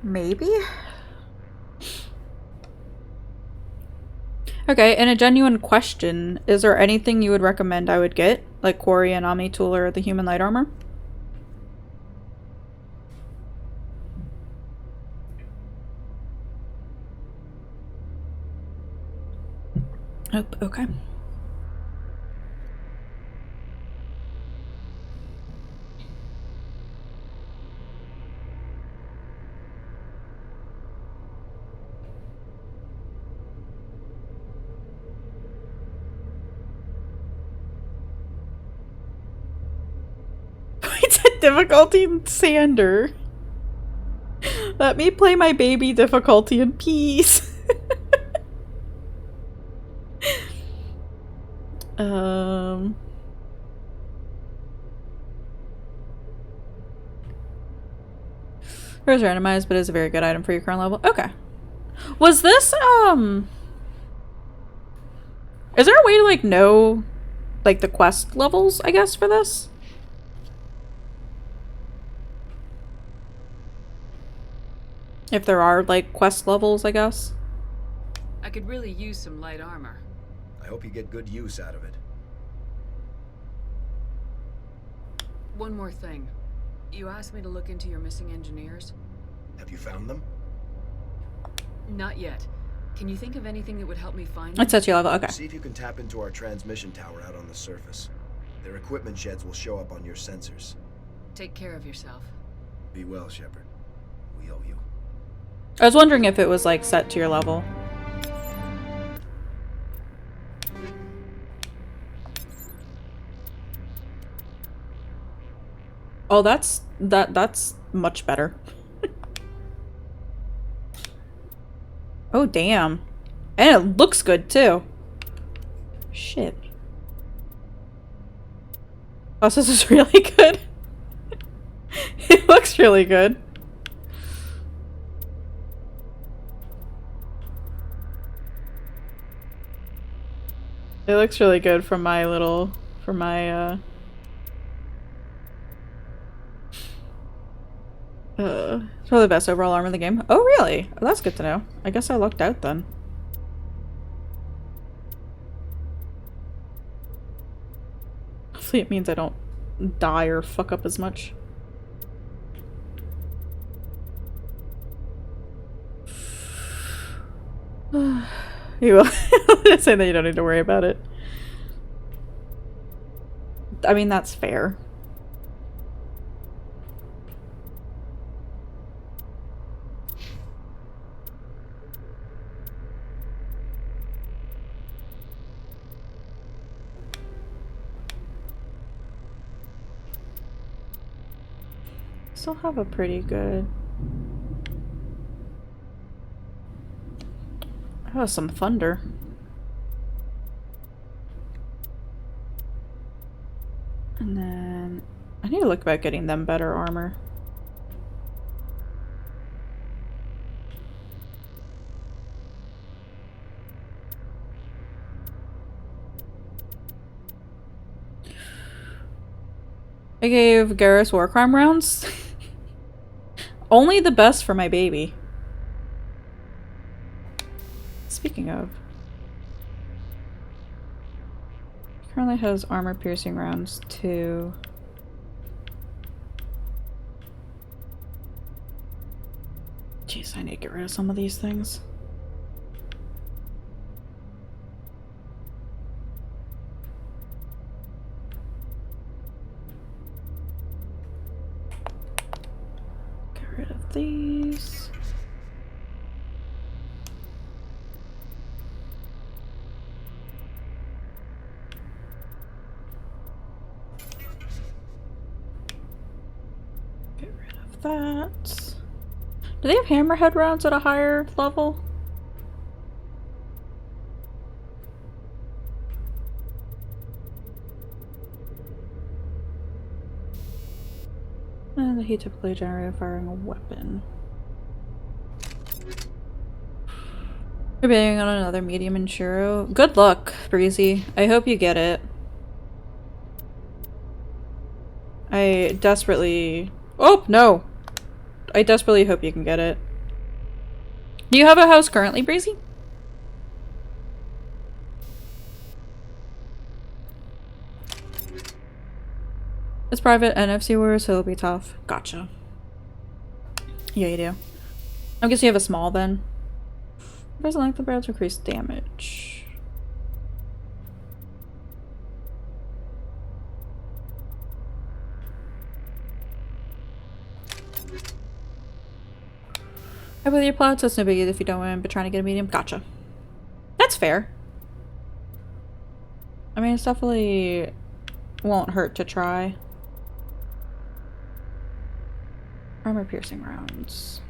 Maybe? Okay, and a genuine question. Is there anything you would recommend I would get? Like Quarry and Omni Tool or the Human Light Armor? Oh, okay. Difficulty in Sander. Let me play my baby difficulty in peace. Where's randomized, but is a very good item for your current level. Okay. Was this, is there a way to, like, know, like, the quest levels, I guess, for this? If there are, like, quest levels, I guess. I could really use some light armor. I hope you get good use out of it. One more thing. You asked me to look into your missing engineers? Have you found them? Not yet. Can you think of anything that would help me find It's at your level, okay. See if you can tap into our transmission tower out on the surface. Their equipment sheds will show up on your sensors. Take care of yourself. Be well, Shepard. We owe you. I was wondering if it was, like, set to your level. Oh, that's much better. Oh, damn. And it looks good, too. Shit. Oh, so this is really good. It looks really good. It looks really good from my little, it's probably the best overall armor in the game. Oh, really? Oh, that's good to know. I guess I lucked out then. Hopefully it means I don't die or fuck up as much. You will. Just saying that you don't need to worry about it. I mean, that's fair. Still have a pretty good... Oh, some thunder. And then I need to look about getting them better armor. I gave Garrus Warcrime rounds. Only the best for my baby. Speaking of, he currently has armor piercing rounds too. Jeez, I need to get rid of some of these things. Get rid of these. That. Do they have hammerhead rounds at a higher level? the heat typically generated firing a weapon. You're betting on another medium in Shiro. Good luck, Breezy. I hope you get it. I desperately... Oh, no! I desperately hope you can get it. Do you have a house currently, Breezy? It's private NFC wars, so it'll be tough. Gotcha. Yeah, you do. I guess you have a small then. Doesn't like the barrel to increase damage. I believe your plot, so it's no biggie if you don't win, but trying to get a medium. Gotcha. That's fair. I mean, it's definitely won't hurt to try. Armor piercing rounds.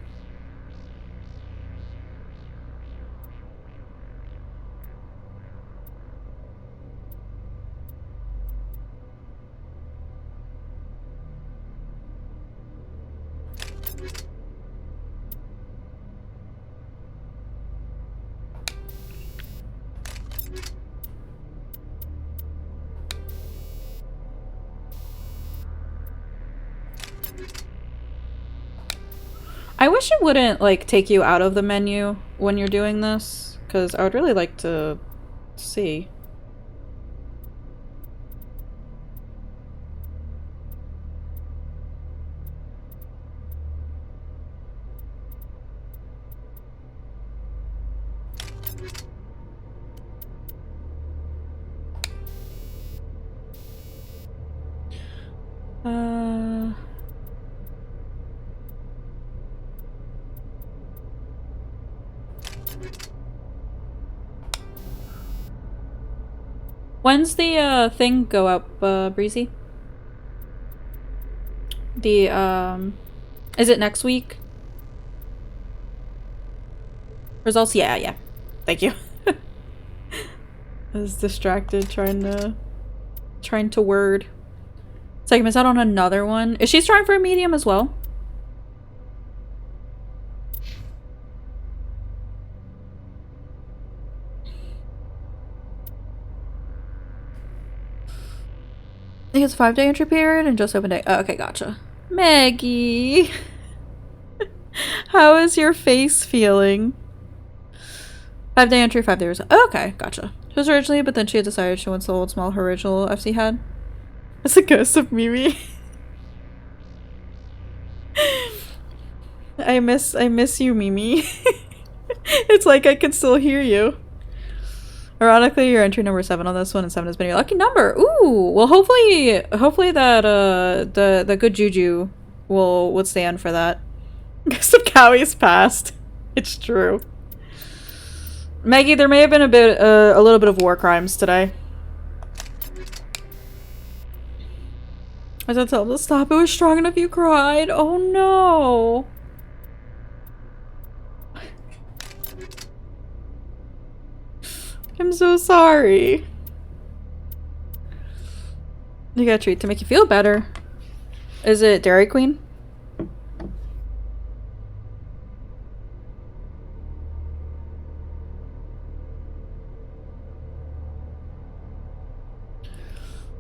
I wish it wouldn't, like, take you out of the menu when you're doing this, because I would really like to see. When's the thing go up, Breezy? The is it next week? Results? Yeah. Thank you. I was distracted trying to word. It's like I missed out on another one. Is she trying for a medium as well? I think it's a 5-day entry period and just open day. Oh, okay, gotcha. Maggie! How is your face feeling? 5-day entry, 5 days. Oh, okay, gotcha. She was originally, but then she had decided she wants the old small her original FC had. It's a ghost of Mimi. I miss you, Mimi. It's like I can still hear you. Ironically, you're entry number 7 on this one, and 7 has been your lucky number. Ooh, well, hopefully that the good juju will withstand for that. Ghost of Cowie's past. It's true. Maggie, there may have been a little bit of war crimes today. I had to tell him to stop. It was strong enough you cried. Oh no. I'm so sorry. You got a treat to make you feel better. Is it Dairy Queen?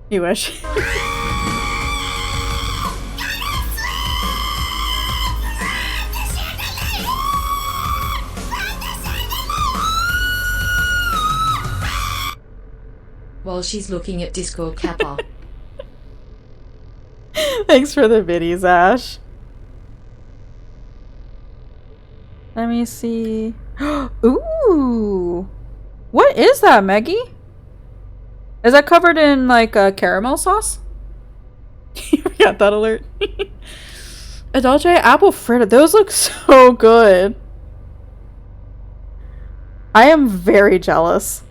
You wish. While she's looking at Discord Kappa. Thanks for the biddies, Ash. Let me see. Ooh! What is that, Maggie? Is that covered in, like, caramel sauce? You got that alert? A Dolce apple fritter. Those look so good. I am very jealous.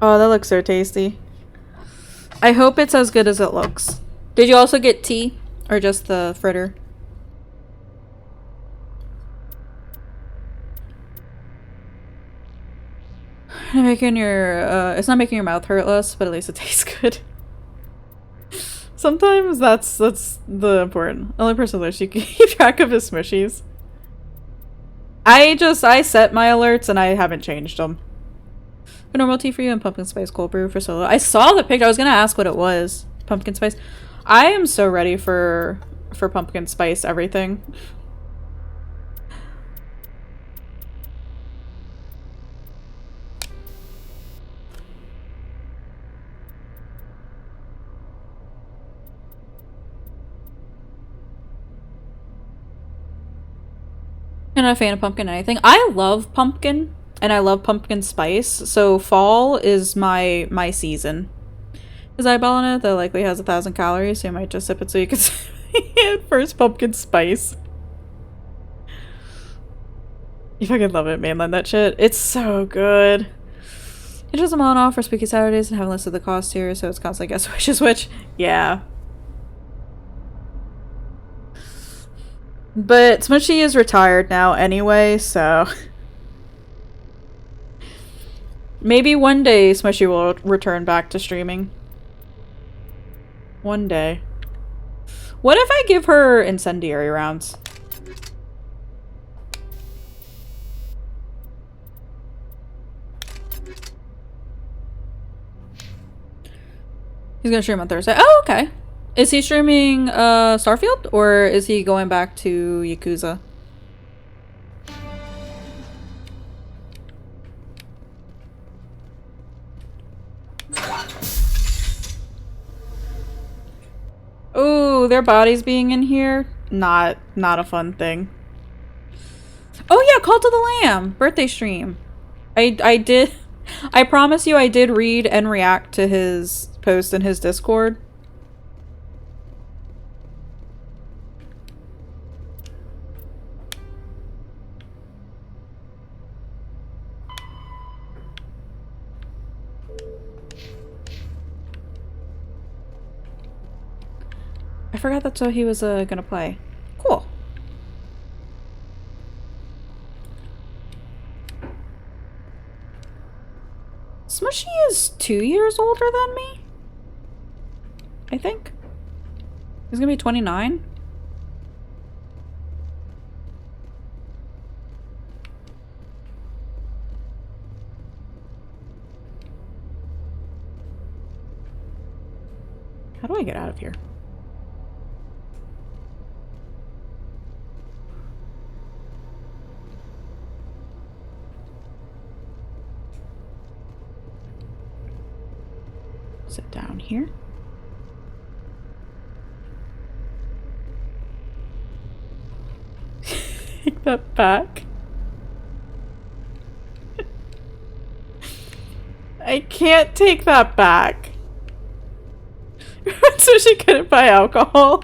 Oh, that looks so tasty. I hope it's as good as it looks. Did you also get tea? Or just the fritter? Making your, it's not making your mouth hurt less, but at least it tastes good. Sometimes that's the important. Only person that you can keep track of is Smushies. I set my alerts and I haven't changed them. A normal tea for you and pumpkin spice cold brew for Solo. I saw the picture. I was gonna ask what it was. Pumpkin spice. I am so ready for pumpkin spice everything. I'm not a fan of pumpkin anything. I love pumpkin and I love pumpkin spice. So fall is my season. Is eyeball in it that likely has 1,000 calories, so you might just sip it so you can see it first. Pumpkin spice. You fucking love it, mainland that shit. It's so good. It does them on off for Spooky Saturdays and haven't listed the cost here, so it's constantly guess which is which. Yeah. But Smushy is retired now anyway, so maybe one day Smushy will return back to streaming. One day. What if I give her incendiary rounds? He's gonna stream on Thursday. Oh, okay. Is he streaming Starfield, or is he going back to Yakuza? Ooh, their bodies being in here? Not a fun thing. Oh yeah, Call to the Lamb! Birthday stream. I did... I promise you I did read and react to his post in his Discord. I forgot that's what he was gonna play. Cool. Smushy is 2 years older than me? I think. He's gonna be 29? How do I get out of here? Sit down here. Take that back. I can't take that back. So she couldn't buy alcohol.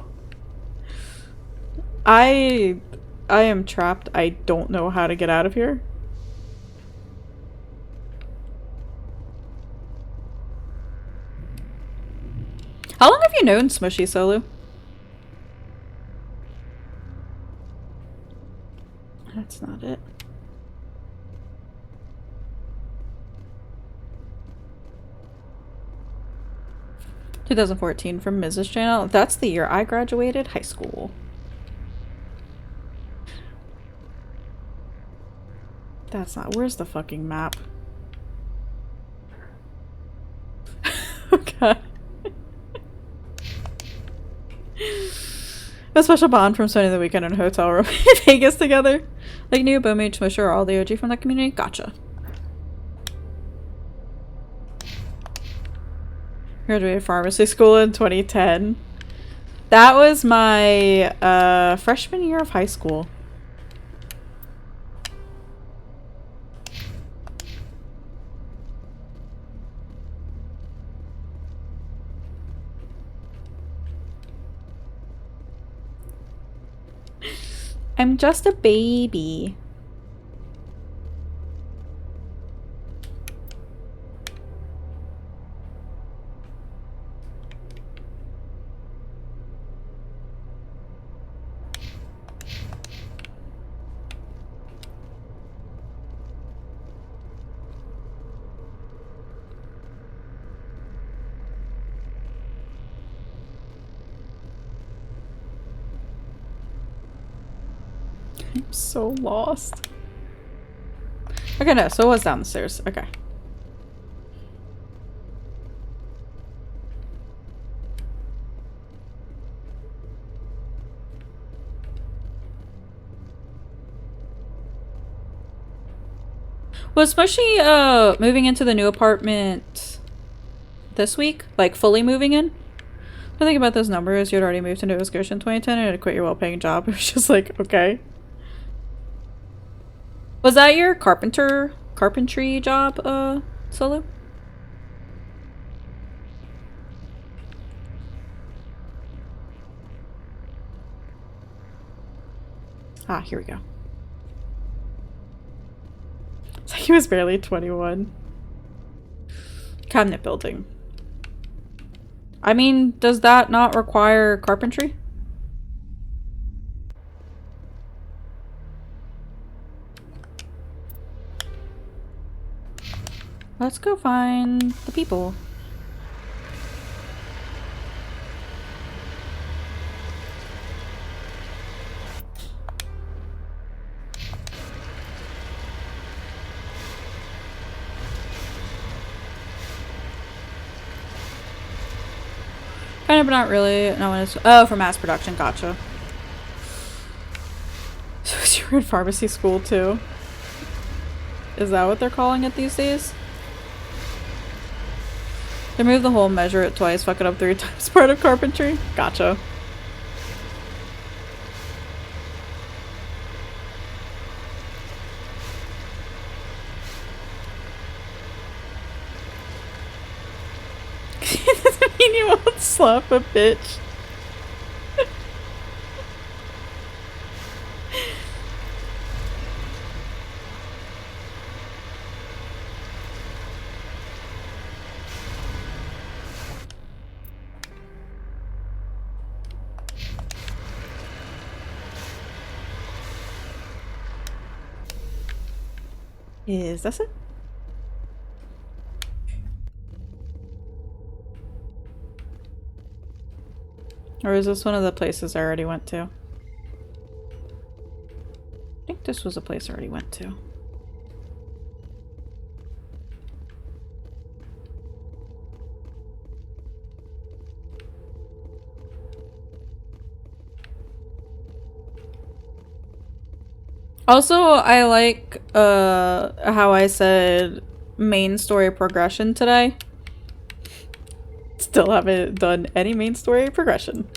I am trapped. I don't know how to get out of here. How long have you known Smushy, Solu? That's not it. (2014) from Mrs. Channel. That's the year I graduated high school. That's not... Where's the fucking map? Okay. A special bond from spending the weekend in a hotel room in Vegas together. Like Neo, Bomage, Smusher, or all the OG from that community. Gotcha. Graduated pharmacy school in 2010. That was my freshman year of high school. I'm just a baby. I'm so lost. Okay, no, so it was down the stairs. Okay. Was Smushy moving into the new apartment this week? Like fully moving in? I think about those numbers. You had already moved to Nova Scotia in 2010 and had quit your well-paying job. It was just like, okay. Was that your carpentry job, Solo? Ah, here we go. So he was barely 21. Cabinet building. I mean, does that not require carpentry? Let's go find the people. Kind of, but not really. No one is. Oh, for mass production. Gotcha. So you're in pharmacy school too? Is that what they're calling it these days? They move the whole measure it twice, fuck it up 3 times. Part of carpentry? Gotcha. Doesn't mean you won't slap a bitch. Is this it? Or is this one of the places I already went to? I think this was a place I already went to. Also, I like how I said main story progression today. Still haven't done any main story progression.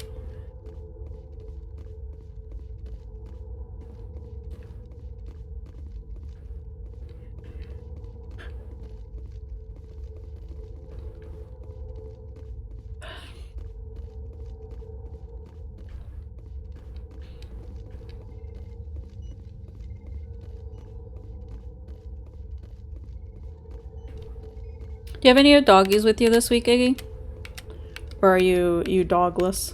Do you have any doggies with you this week, Iggy? Or are you dogless?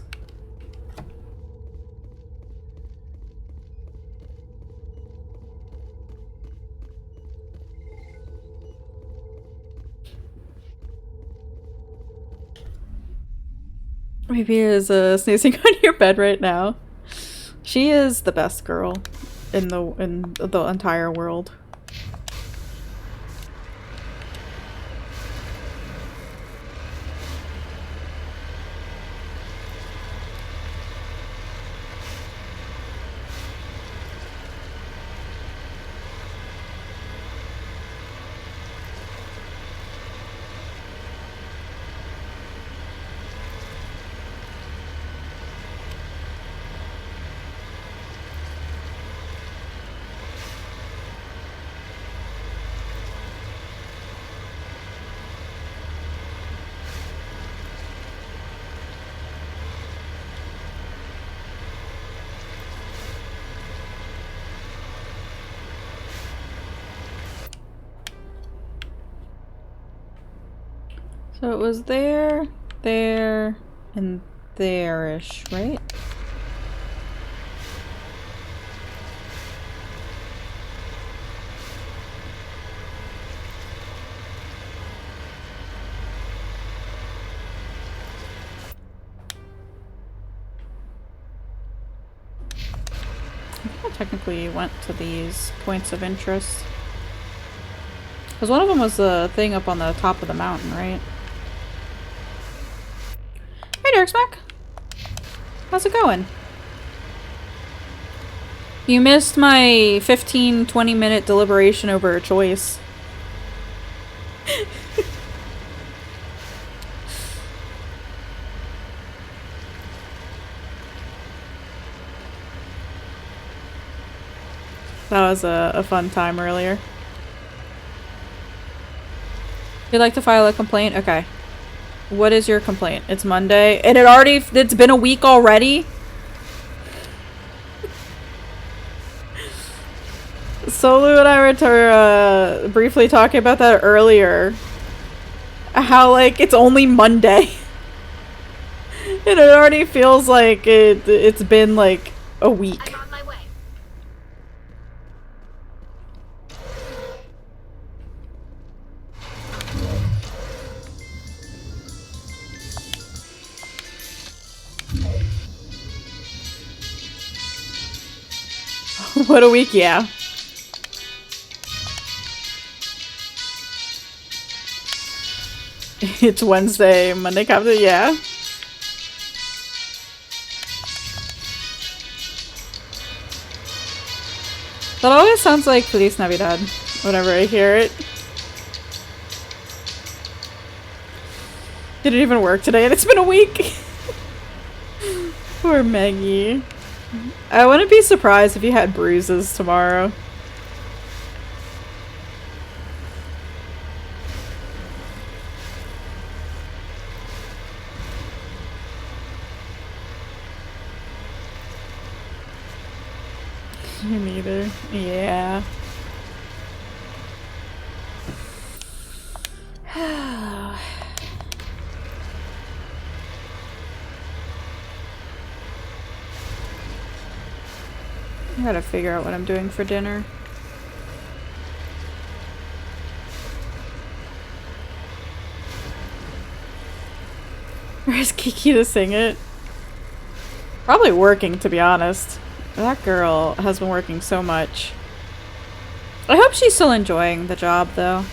Maybe is snoozing on your bed right now. She is the best girl in the entire world. So it was there, there, and there-ish, right? I technically went to these points of interest. Because one of them was the thing up on the top of the mountain, right? Hey, Derek Smack. How's it going? You missed my 15-20 minute deliberation over a choice. That was a fun time earlier. You'd like to file a complaint? Okay. What is your complaint? It's Monday. And it's been a week already? Solu and I were briefly talking about that earlier. How, like, it's only Monday. And it already feels like it's been, like, a week. I'm on my way. What a week, yeah. It's Wednesday, Monday, Captain, yeah. That always sounds like Feliz Navidad whenever I hear it. Didn't even work today and it's been a week. Poor Maggie. I wouldn't be surprised if you had bruises tomorrow. Me neither. Yeah. I gotta figure out what I'm doing for dinner. Where's Kiki to sing it? Probably working, to be honest. That girl has been working so much. I hope she's still enjoying the job, though.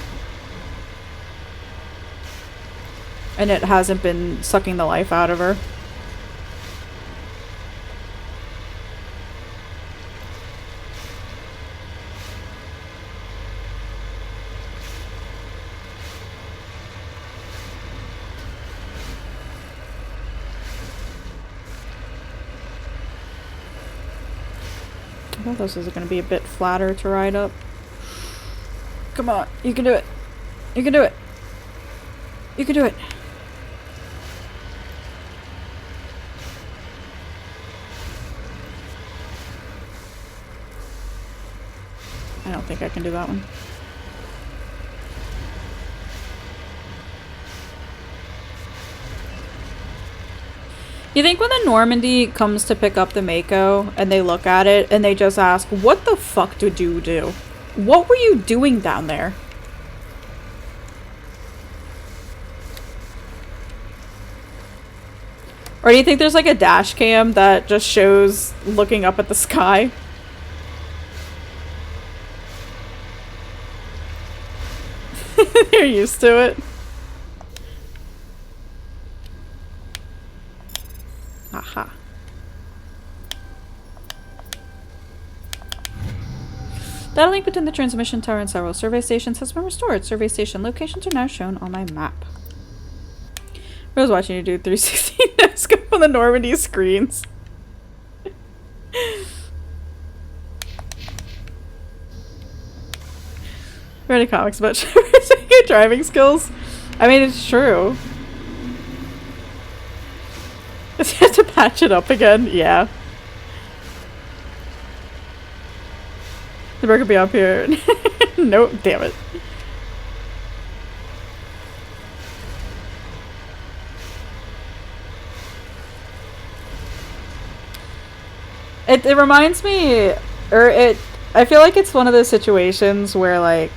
And it hasn't been sucking the life out of her. I thought this was going to be a bit flatter to ride up. Come on, you can do it. You can do it. You can do it. I don't think I can do that one. You think when the Normandy comes to pick up the Mako and they look at it and they just ask, what the fuck did you do? What were you doing down there? Or do you think there's like a dash cam that just shows looking up at the sky? They're used to it. Aha. Data link between the transmission tower and several survey stations has been restored. Survey station locations are now shown on my map. I was watching you do 360 no-scope on the Normandy screens. Read comics about your driving skills. I mean, it's true. Does he have to patch it up again? Yeah. The bird could be up here. Nope, damn it. It reminds me, I feel like it's one of those situations where, like,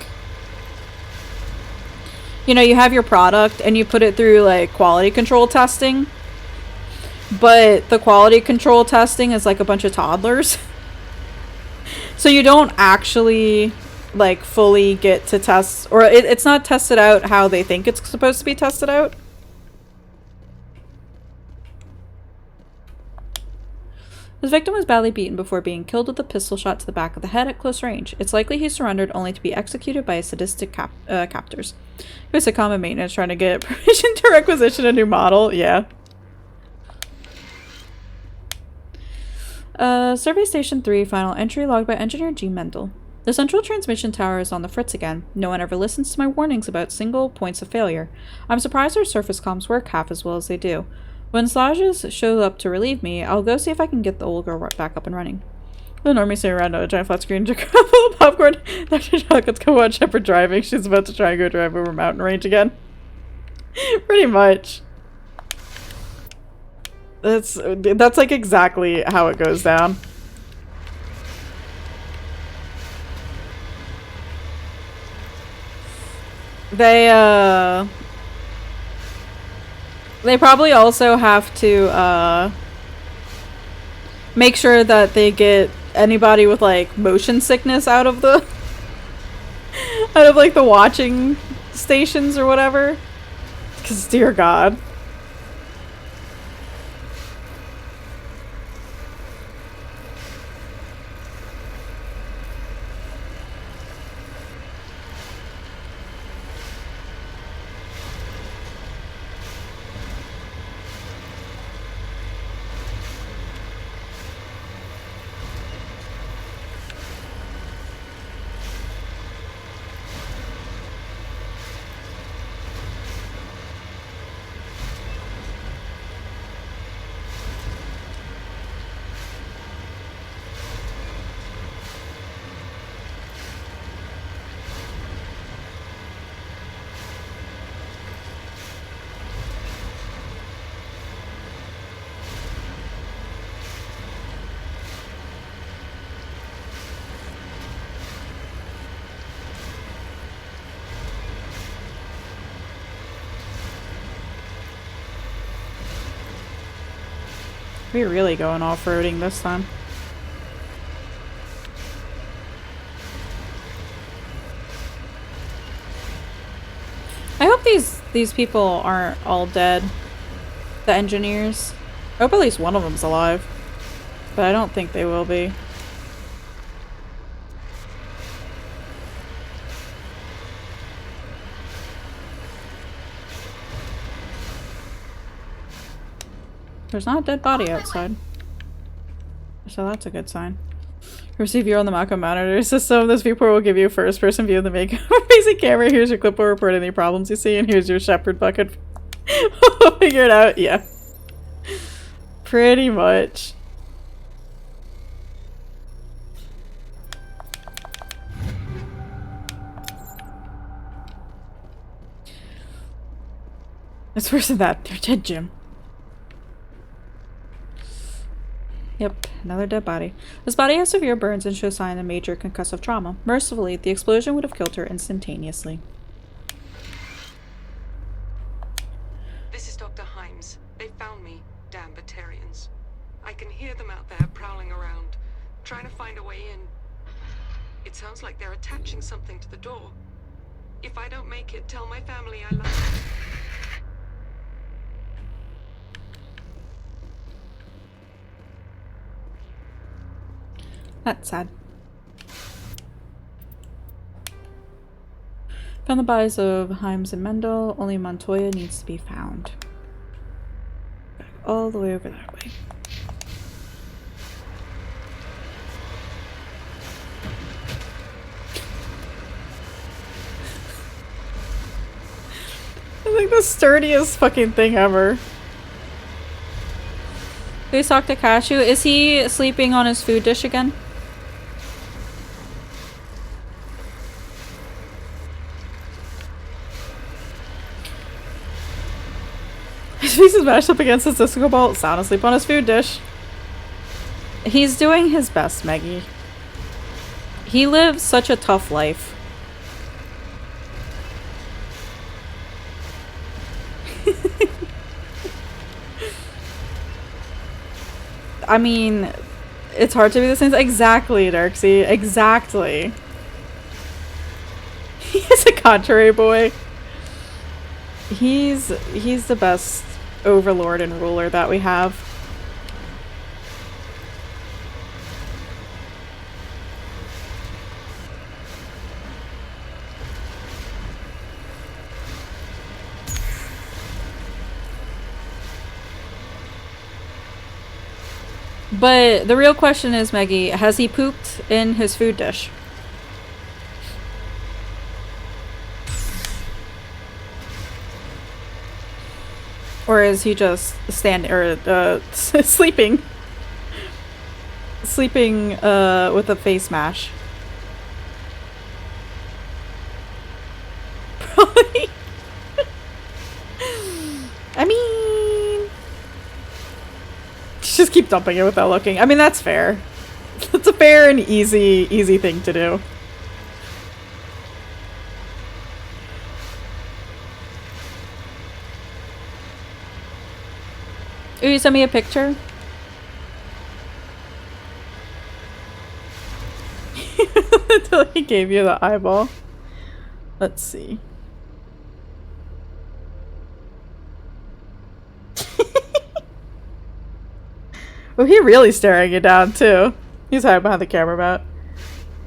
you know, you have your product and you put it through, like, quality control testing, but the quality control testing is like a bunch of toddlers. So you don't actually, like, fully get to test, or it's not tested out how they think it's supposed to be tested out. His victim was badly beaten before being killed with a pistol shot to the back of the head at close range. It's likely he surrendered only to be executed by his sadistic captors. He was a common maintenance trying to get permission to requisition a new model. Yeah. Survey Station 3, final entry logged by Engineer G. Mendel. The central transmission tower is on the fritz again. No one ever listens to my warnings about single points of failure. I'm surprised our surface comms work half as well as they do. When Slages show up to relieve me, I'll go see if I can get the old girl back up and running. The normie sit around on a giant flat screen, drink a full of popcorn. Dr. Chocolate's go watch Shepard driving. She's about to try and go drive over mountain range again. Pretty much. That's like exactly how it goes down. They probably also have to make sure that they get anybody with like motion sickness out of the like the watching stations or whatever. 'Cause dear God. We're really going off-roading this time. I hope these people aren't all dead. The engineers. I hope at least one of them's alive. But I don't think they will be. There's not a dead body outside. So that's a good sign. Receive view on the Mako monitor system. This viewport will give you a first-person view of the makeup basic camera. Here's your clipboard report any problems you see, and here's your Shepard bucket. Figure it out. Yeah. Pretty much. It's worse than that. They're dead, Jim. Yep, another dead body. This body has severe burns and shows signs of major concussive trauma. Mercifully, the explosion would have killed her instantaneously. This is Dr. Himes. They found me, damn Batarians. I can hear them out there prowling around, trying to find a way in. It sounds like they're attaching something to the door. If I don't make it, tell my family I love them. That's sad. Found the bodies of Himes and Mendel. Only Montoya needs to be found. Gotta go all the way over that way. It's like the sturdiest fucking thing ever. Please talk to Cashew. Is he sleeping on his food dish again? His face is mashed up against his disco ball, sound asleep on his food dish. He's doing his best, Maggie. He lives such a tough life. I mean, It's hard to be the same. Exactly, Darksy. Exactly. He's a contrary boy. He's the best overlord and ruler that we have. But the real question is, Maggie, has he pooped in his food dish? Or is he just standing or sleeping? Sleeping with a face mash. Probably. I mean, just keep dumping it without looking. I mean, that's fair. That's a fair and easy thing to do. Ooh, you sent me a picture? Until he gave you the eyeball. Let's see. Oh, he really staring you down too. He's hiding behind the camera mat.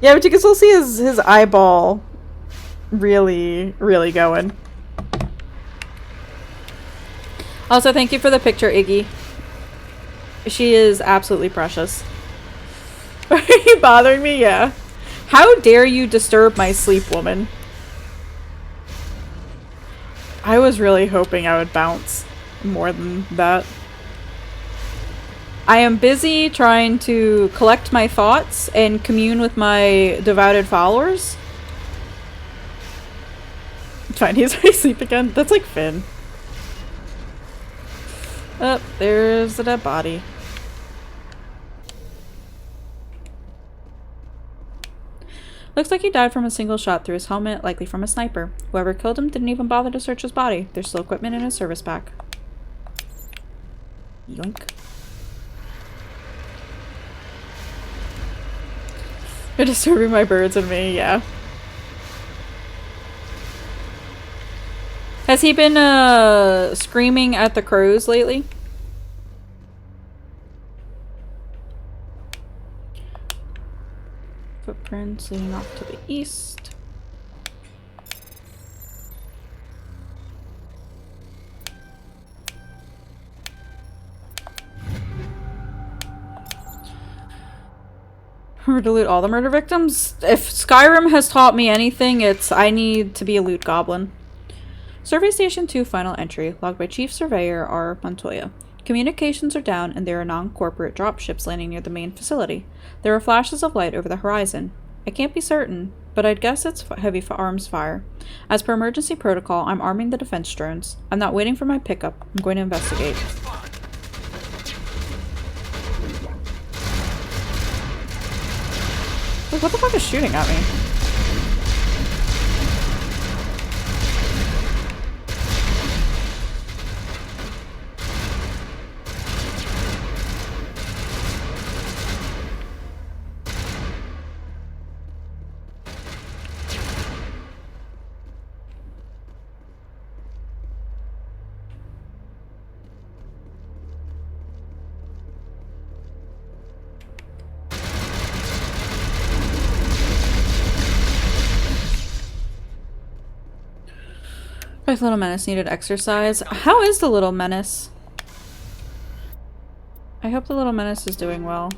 Yeah, but you can still see his eyeball really going. Also, thank you for the picture, Iggy. She is absolutely precious. Are you bothering me? Yeah. How dare you disturb my sleep, woman? I was really hoping I would bounce more than that. I am busy trying to collect my thoughts and commune with my devoted followers. Fine, he's already asleep again. That's like Finn. Oh, there's the dead body. Looks like he died from a single shot through his helmet, likely from a sniper. Whoever killed him didn't even bother to search his body. There's still equipment in his service pack. Yoink. You're disturbing my birds and me, yeah. Has he been screaming at the crows lately? Footprints leading off to the east. Remember to loot all the murder victims? If Skyrim has taught me anything, it's I need to be a loot goblin. Survey Station 2 final entry, logged by Chief Surveyor R. Montoya. Communications are down and there are non-corporate dropships landing near the main facility. There are flashes of light over the horizon. I can't be certain, but I'd guess it's heavy arms fire. As per emergency protocol, I'm arming the defense drones. I'm not waiting for my pickup. I'm going to investigate. Like, what the fuck is shooting at me? If Little Menace needed exercise. How is the Little Menace? I hope the Little Menace is doing well.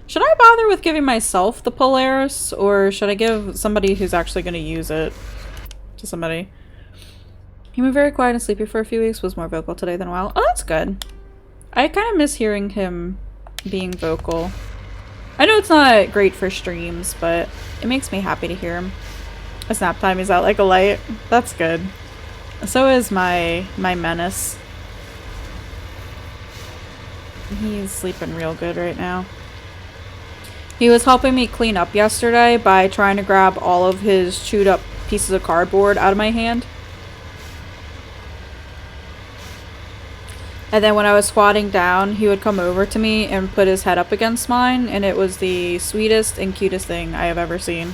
Should I bother with giving myself the Polaris, or should I give somebody who's actually going to use it to somebody? He moved very quiet and sleepy for a few weeks, was more vocal today than a while. Oh, that's good. I kind of miss hearing him being vocal. I know it's not great for streams, but it makes me happy to hear him. A snap time is out like a light. That's good. So is my Menace. He's sleeping real good right now. He was helping me clean up yesterday by trying to grab all of his chewed up pieces of cardboard out of my hand. And then when I was squatting down, he would come over to me and put his head up against mine, and it was the sweetest and cutest thing I have ever seen.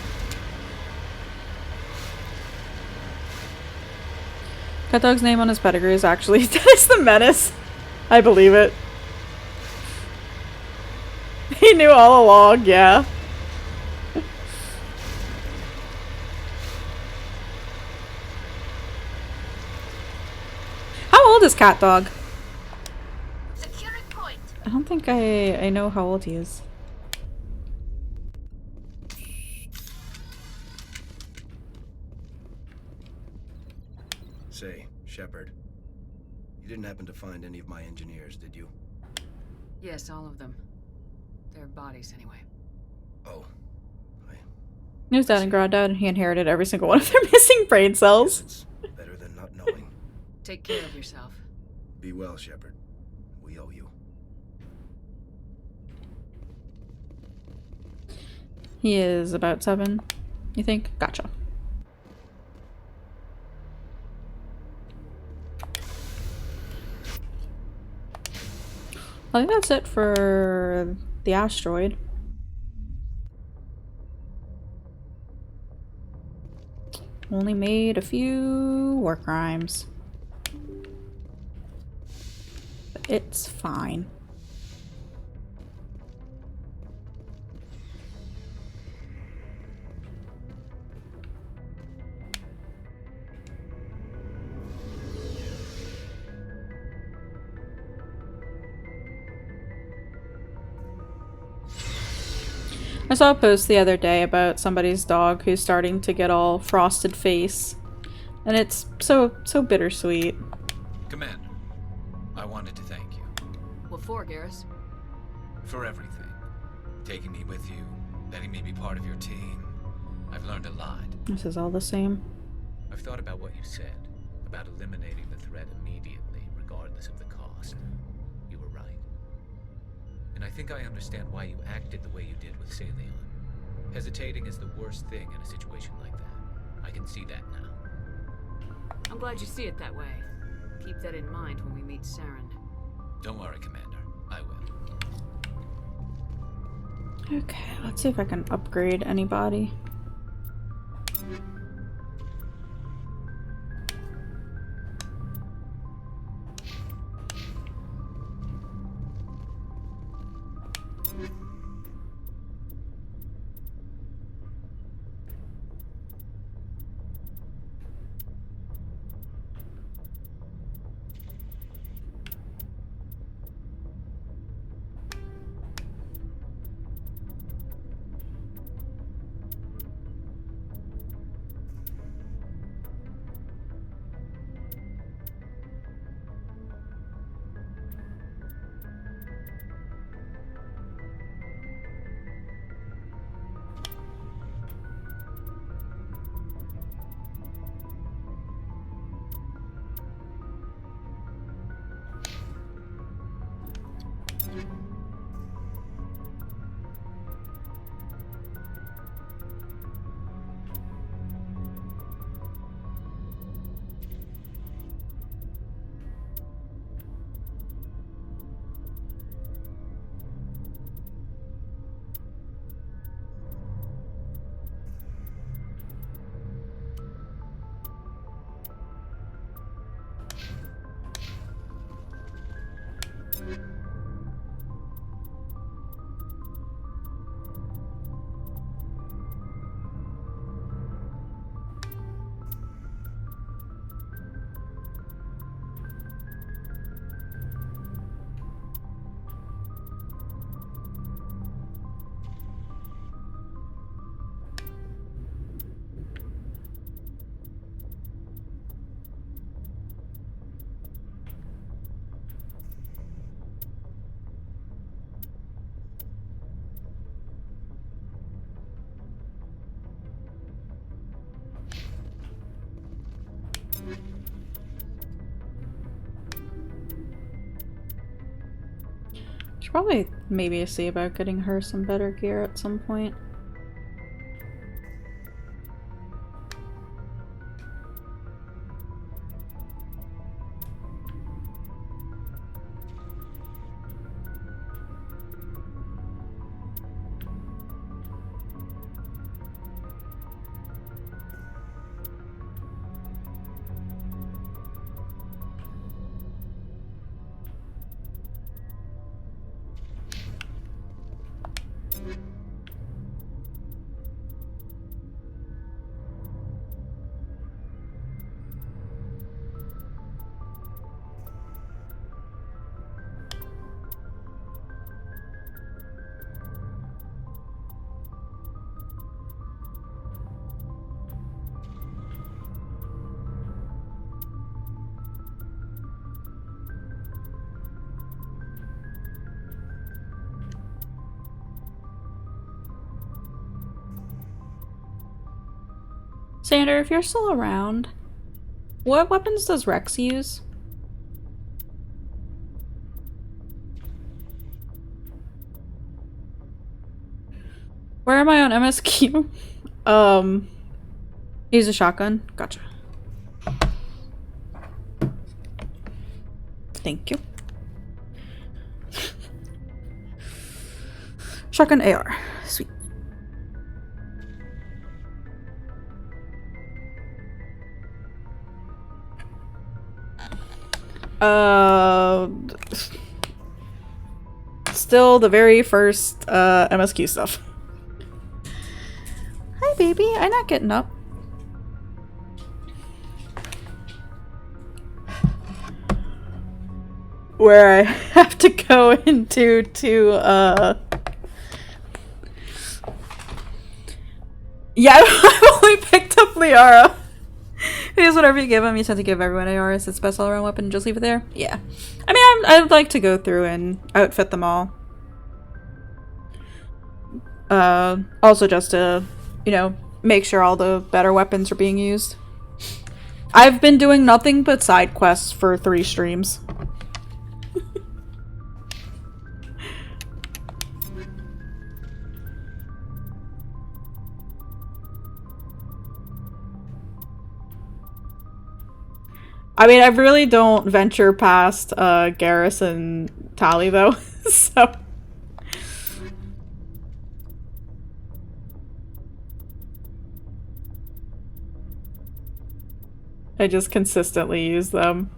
Cat Dog's name on his pedigree is actually Dennis the Menace. I believe it. He knew all along, yeah. How old is Cat Dog? I don't think I know how old he is. Say, Shepard, you didn't happen to find any of my engineers, did you? Yes, all of them. Their bodies, anyway. Oh. He was dad and granddad, and he inherited every single one of their missing brain cells. Better than not knowing. Take care of yourself. Be well, Shepard. We owe you. He is about 7, you think? Gotcha. I think that's it for the asteroid. Only made a few war crimes. But it's fine. I saw a post the other day about somebody's dog who's starting to get all frosted face. And it's so bittersweet. Commander, I wanted to thank you. What for, Garrus? For everything. Taking me with you, letting me be part of your team. I've learned a lot. This is all the same. I've thought about what you said, about eliminating the threat immediately, regardless of the cost. You were right. And I think I understand why you acted the way you did with Saleon. Hesitating is the worst thing in a situation like that. I can see that now. I'm glad you see it that way. Keep that in mind when we meet Saren. Don't worry, Commander. I will. Okay, let's see if I can upgrade anybody. Should probably maybe see about getting her some better gear at some point. Sander, if you're still around, what weapons does Rex use? Where am I on MSQ? Use a shotgun. Gotcha. Thank you. Shotgun AR. Sweet. Still the very first MSQ stuff. Hi baby, I'm not getting up. Where I have to go into yeah, I've only picked up Liara. Because whatever you give him, you tend to give everyone ARs. It's best all-around weapon. Just leave it there. Yeah. I mean, I'd like to go through and outfit them all. Also just to, you know, make sure all the better weapons are being used. I've been doing nothing but side quests for 3 streams. I mean, I really don't venture past Garrus and Tali though, so I just consistently use them.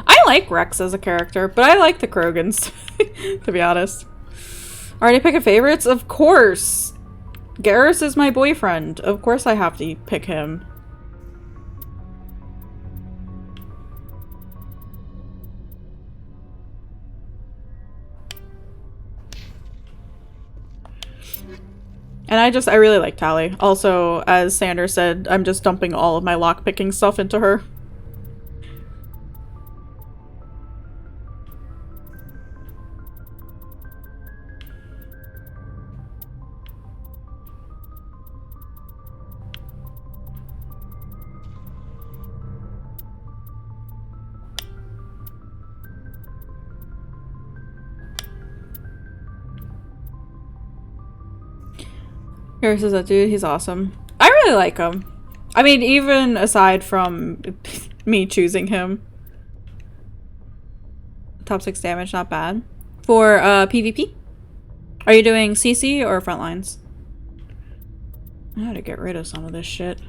I like Rex as a character, but I like the Krogans, to be honest. Already picking favorites? Of course! Garrus is my boyfriend. Of course I have to pick him. And I really like Tali. Also, as Sander said, I'm just dumping all of my lockpicking stuff into her. Garrus is that dude. He's awesome. I really like him. I mean, even aside from me choosing him. Top 6 damage, not bad. For PvP? Are you doing CC or frontlines? I had to get rid of some of this shit.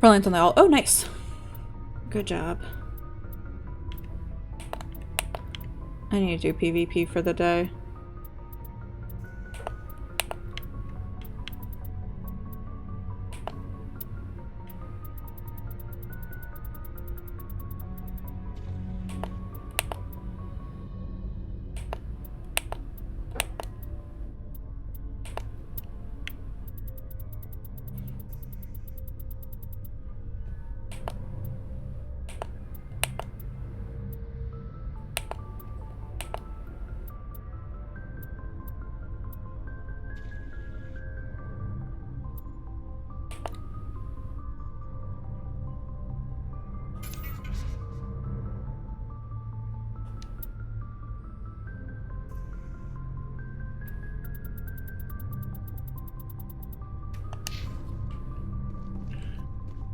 Frontlines on the all. Oh, nice. Good job. I need to do PvP for the day.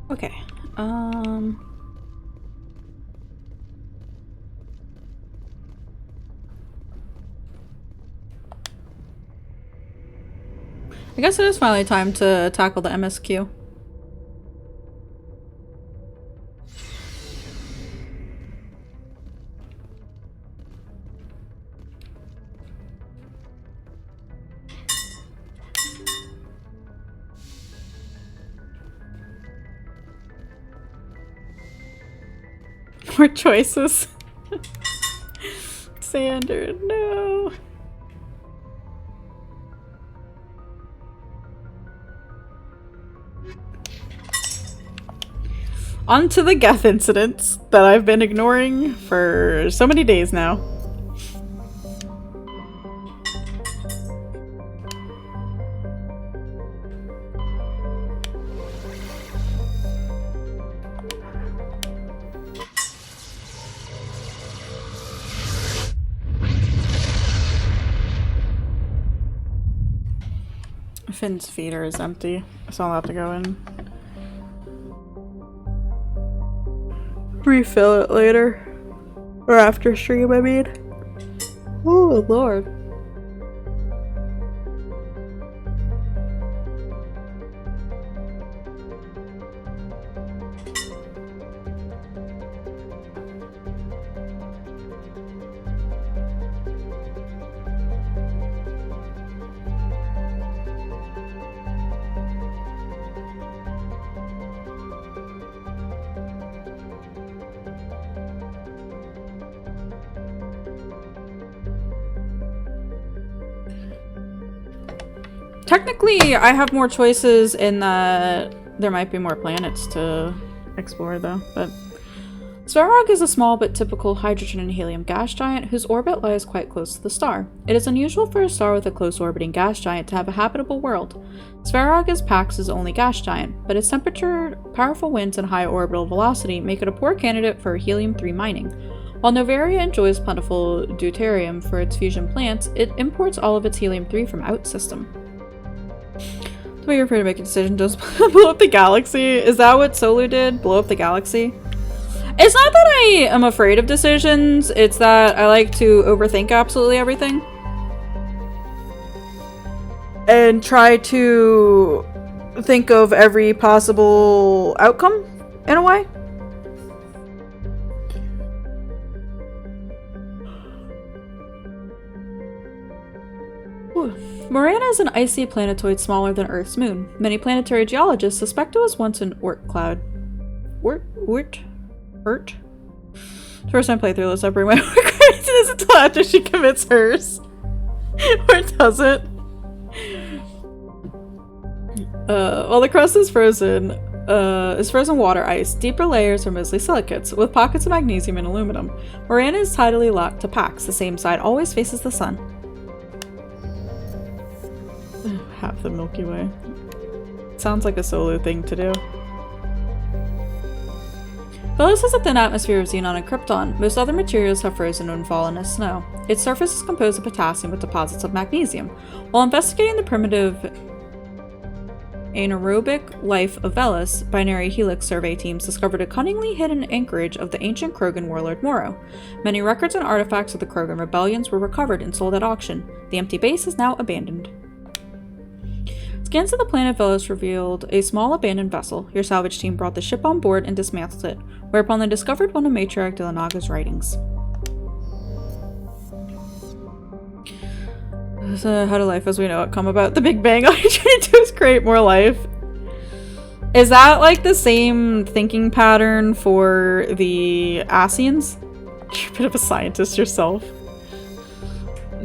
Okay. I guess it is finally time to tackle the MSQ. more choices. Sander, no. On to the Geth incidents that I've been ignoring for so many days now. Finn's feeder is empty, so I'll have to go in. Refill it later. Or after stream, I mean. Oh, Lord. Technically, I have more choices in that there might be more planets to explore, though. But Svarog is a small but typical hydrogen and helium gas giant whose orbit lies quite close to the star. It is unusual for a star with a close orbiting gas giant to have a habitable world. Svarog is Pax's only gas giant, but its temperature, powerful winds, and high orbital velocity make it a poor candidate for helium-3 mining. While Noveria enjoys plentiful deuterium for its fusion plants, it imports all of its helium-3 from OutSystem. The way you're afraid to make a decision, just blow up the galaxy? Is that what Solu did? Blow up the galaxy? It's not that I am afraid of decisions, it's that I like to overthink absolutely everything. And try to think of every possible outcome, in a way. Morana is an icy planetoid smaller than Earth's moon. Many planetary geologists suspect it was once an Oort cloud. Oort? First time playthrough, let's not bring my work into this until after she commits hers. Or doesn't. While the crust is frozen water ice, deeper layers are mostly silicates, with pockets of magnesium and aluminum. Morana is tidally locked to Pax. The same side always faces the sun. Half the Milky Way. Sounds like a Solu thing to do. Velos has a thin atmosphere of xenon and krypton. Most other materials have frozen and fallen as snow. Its surface is composed of potassium with deposits of magnesium. While investigating the primitive anaerobic life of Velos, Binary Helix survey teams discovered a cunningly hidden anchorage of the ancient Krogan warlord Moro. Many records and artifacts of the Krogan rebellions were recovered and sold at auction. The empty base is now abandoned. Scans of the planet Velos revealed a small abandoned vessel. Your salvage team brought the ship on board and dismantled it, whereupon they discovered one of Matriarch Delanaga's writings. How to life as we know it come about? The Big Bang. All you're trying to do is create more life. Is that like the same thinking pattern for the Asians? You're a bit of a scientist yourself.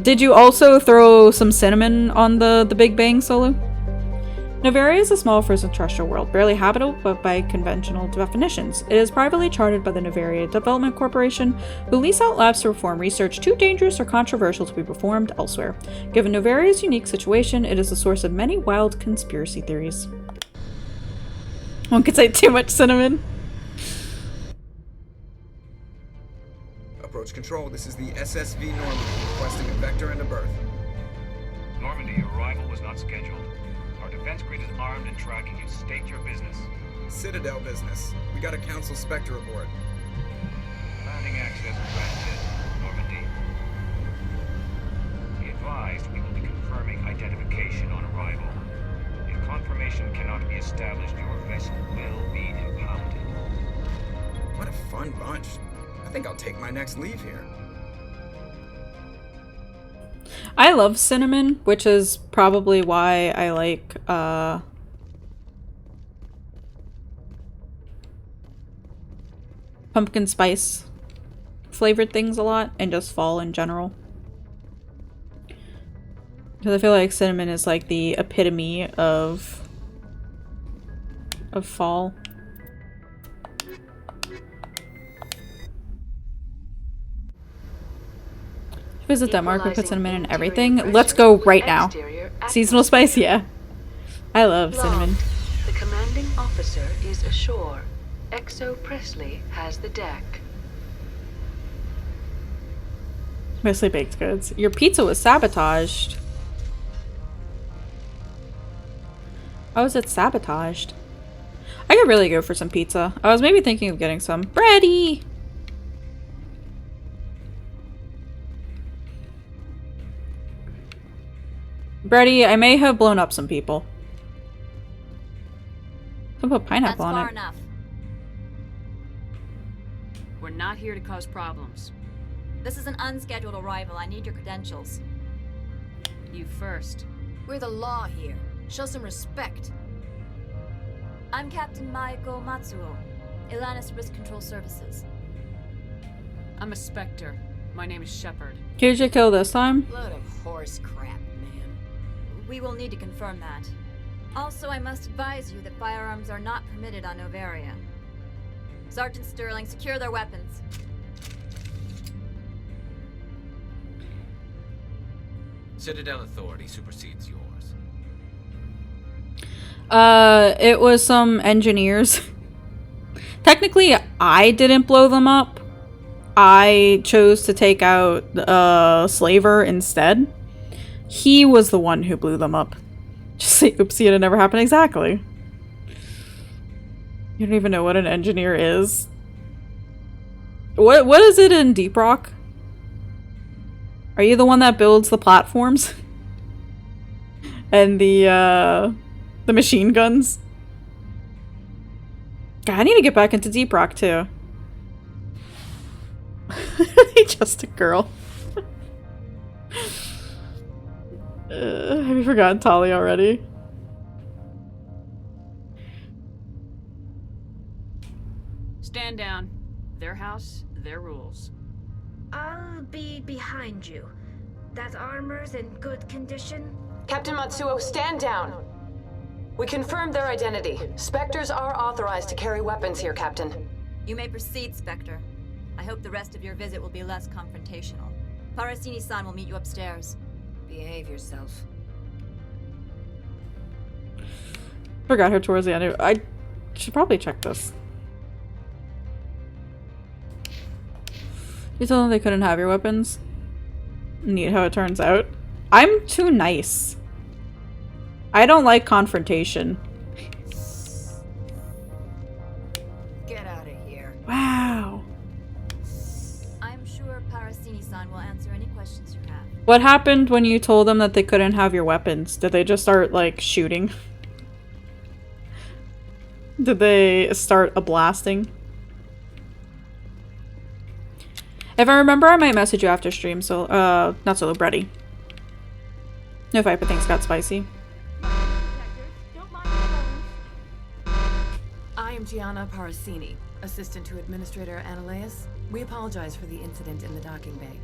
Did you also throw some cinnamon on the Big Bang, Solu? Noveria is a small frozen terrestrial world, barely habitable but by conventional definitions. It is privately chartered by the Noveria Development Corporation, who lease out labs to perform research too dangerous or controversial to be performed elsewhere. Given Noveria's unique situation, it is the source of many wild conspiracy theories. One could say too much cinnamon. Approach control, this is the SSV Normandy, requesting a vector and a berth. Normandy, your arrival was not scheduled. Our defense grid is armed and tracking you. State your business. Citadel business. We got a Council Spectre aboard. Landing access granted, Normandy. Be advised, we will be confirming identification on arrival. If confirmation cannot be established, your vessel will be impounded. What a fun bunch. I think I'll take my next leave here. I love cinnamon, which is probably why I like, pumpkin spice flavored things a lot, and just fall in general. Because I feel like cinnamon is like the epitome of fall. Visit Denmark, we put cinnamon in everything. Let's go right now. Seasonal spice, yeah. I love cinnamon. The commanding officer is ashore. XO Presley has the deck. Mostly baked goods. Your pizza was sabotaged. How was it sabotaged? I could really go for some pizza. I was maybe thinking of getting some bready. Bready, I may have blown up some people. I'll put pineapple on it. That's far enough. We're not here to cause problems. This is an unscheduled arrival. I need your credentials. You first. We're the law here. Show some respect. I'm Captain Maiko Matsuo, Ilanis Risk Control Services. I'm a Spectre. My name is Shepard. Who'd you kill this time? Load of horse crap, man. We will need to confirm that. Also, I must advise you that firearms are not permitted on Novaria. Sergeant Sterling, secure their weapons. Citadel authority supersedes yours. It was some engineers. Technically, I didn't blow them up. I chose to take out Slaver instead. He was the one who blew them up. Just say oopsie and it never happened exactly. You don't even know what an engineer is. What is it in Deep Rock? Are you the one that builds the platforms? And the machine guns? God, I need to get back into Deep Rock too. Just a girl. Have you forgotten Tali already? Stand down. Their house, their rules. I'll be behind you. That armor's in good condition? Captain Matsuo, stand down. We confirmed their identity. Spectres are authorized to carry weapons here, Captain. You may proceed, Spectre. I hope the rest of your visit will be less confrontational. Parasini-san will meet you upstairs. Behave yourself. Forgot her towards the end. I should probably check this. You told them they couldn't have your weapons? Neat how it turns out. I'm too nice. I don't like confrontation. Get out of here. Wow. I'm sure Parasini-san will answer any questions you have. What happened when you told them that they couldn't have your weapons? Did they just start, like, shooting? Did they start a blasting? If I remember, I might message you after stream, so, not Solo, Brady. No fight, but things got spicy. I am Gianna Parasini, assistant to Administrator Analeas. We apologize for the incident in the docking bay.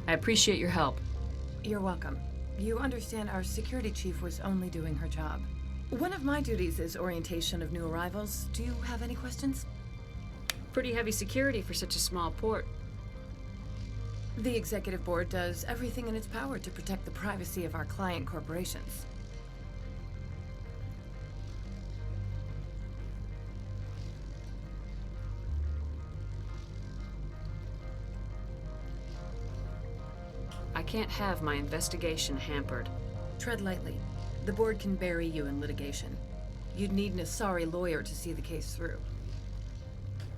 I appreciate your help. You're welcome. You understand our security chief was only doing her job. One of my duties is orientation of new arrivals. Do you have any questions? Pretty heavy security for such a small port. The executive board does everything in its power to protect the privacy of our client corporations. I can't have my investigation hampered. Tread lightly. The board can bury you in litigation. You'd need an Asari lawyer to see the case through.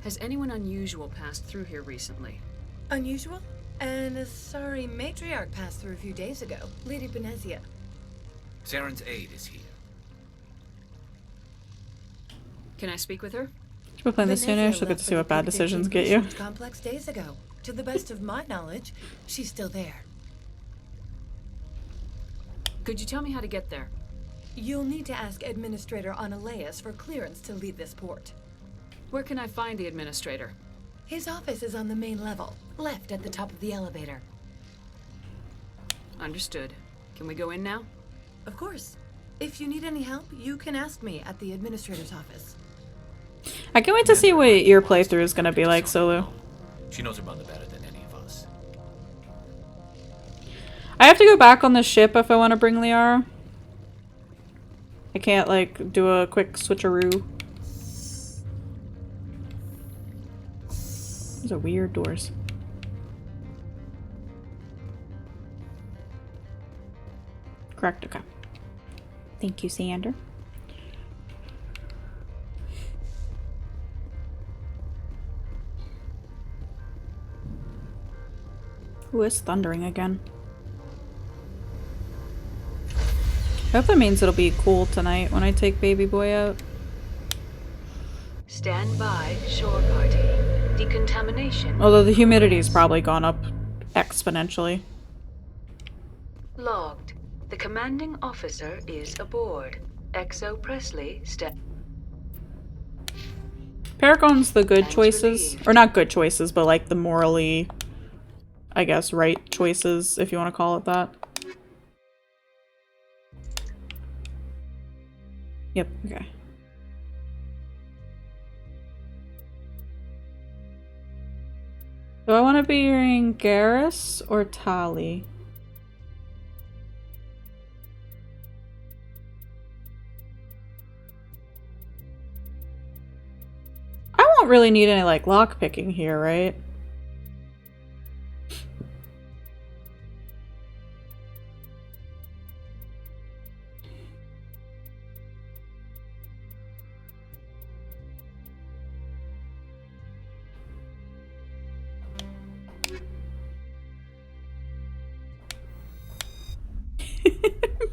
Has anyone unusual passed through here recently? Unusual? An Asari matriarch passed through a few days ago, Lady Benezia. Saren's aide is here. Can I speak with her? We're playing this sooner. She'll get to see what bad decisions get you. Complex days ago. To the best of my knowledge, she's still there. Could you tell me how to get there? You'll need to ask Administrator Analeas for clearance to leave this port. Where can I find the administrator? His office is on the main level, left at the top of the elevator. Understood. Can we go in now? Of course. If you need any help, you can ask me at the administrator's office. I can't wait to see what your playthrough is gonna be like, Sulu. She knows her mother better than any of us. I have to go back on the ship if I want to bring Liara. I can't, like, do a quick switcheroo. These are weird doors. Correct, okay. Thank you, Sander. Ooh, it's thundering again. I hope that means it'll be cool tonight when I take baby boy out. Stand by, shore party. Decontamination. Although the humidity's probably gone up exponentially. Logged. The commanding officer is aboard. XO Presley, Paragon's the good choices. Or not good choices, but like the morally, I guess, right choices, if you want to call it that. Yep, okay. Do I want to be hearing Garrus or Tali? I won't really need any, like, lockpicking here, right?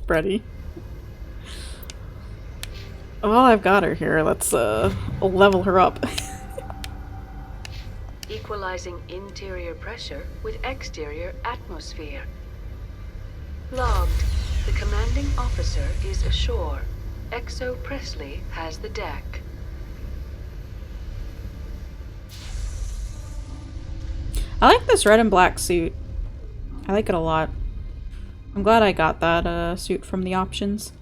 Ready. Well, I've got her here. Let's level her up. Equalizing interior pressure with exterior atmosphere. Logged. The commanding officer is ashore. XO Presley has the deck. I like this red and black suit. I like it a lot. I'm glad I got that suit from the options.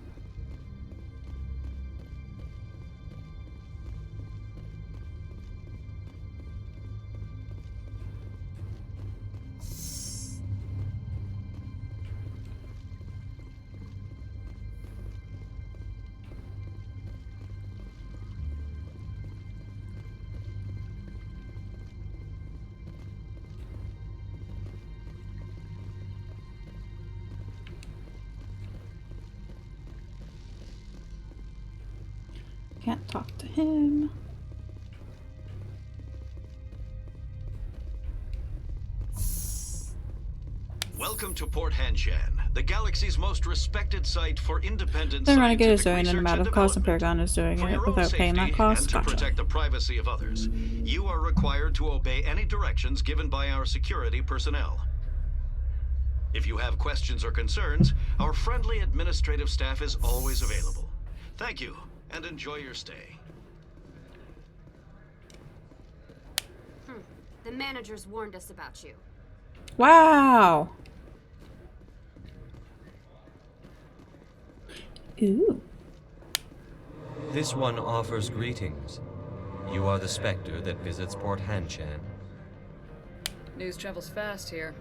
Can't talk to him. Welcome to Port Hanshan, the galaxy's most respected site for independent The Renegade is scientific doing it no research matter and the cost, and development. Paragon is doing For it your own without paying that safety cost. and to Gotcha. protect the privacy of others, you are required to obey any directions given by our security personnel. If you have questions or concerns, our friendly administrative staff is always available. Thank you, and enjoy your stay. The managers warned us about you. Wow. Ooh. This one offers greetings. You are the Spectre that visits Port Hanshan. News travels fast here.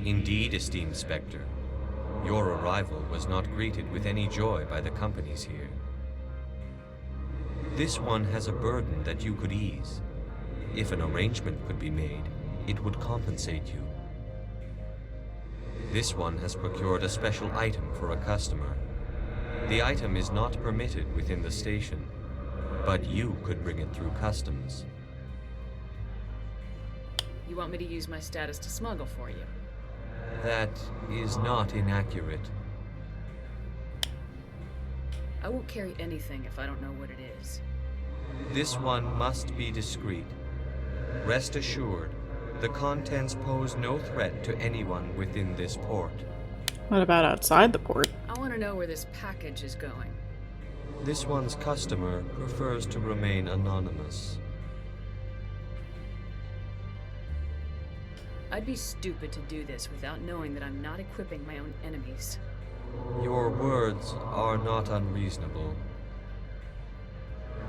Indeed, esteemed Spectre. Your arrival was not greeted with any joy by the companies here. This one has a burden that you could ease. If an arrangement could be made, it would compensate you. This one has procured a special item for a customer. The item is not permitted within the station, but you could bring it through customs. You want me to use my status to smuggle for you? That is not inaccurate. I won't carry anything if I don't know what it is. This one must be discreet. Rest assured, the contents pose no threat to anyone within this port. What about outside the port? I want to know where this package is going. This one's customer prefers to remain anonymous. I'd be stupid to do this without knowing that I'm not equipping my own enemies. Your words are not unreasonable.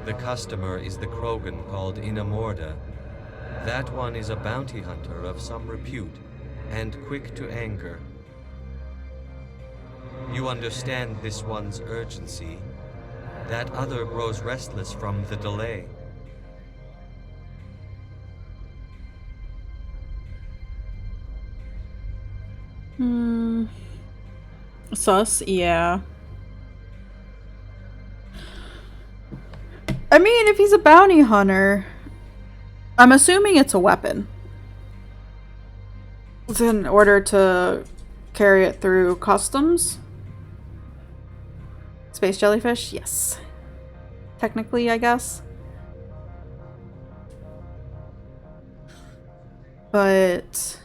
The customer is the Krogan called Inamorda. That one is a bounty hunter of some repute, and quick to anger. You understand this one's urgency. That other grows restless from the delay. Sus, yeah. I mean, if he's a bounty hunter, I'm assuming it's a weapon. In order to carry it through customs. Space jellyfish? Yes. Technically, I guess. But,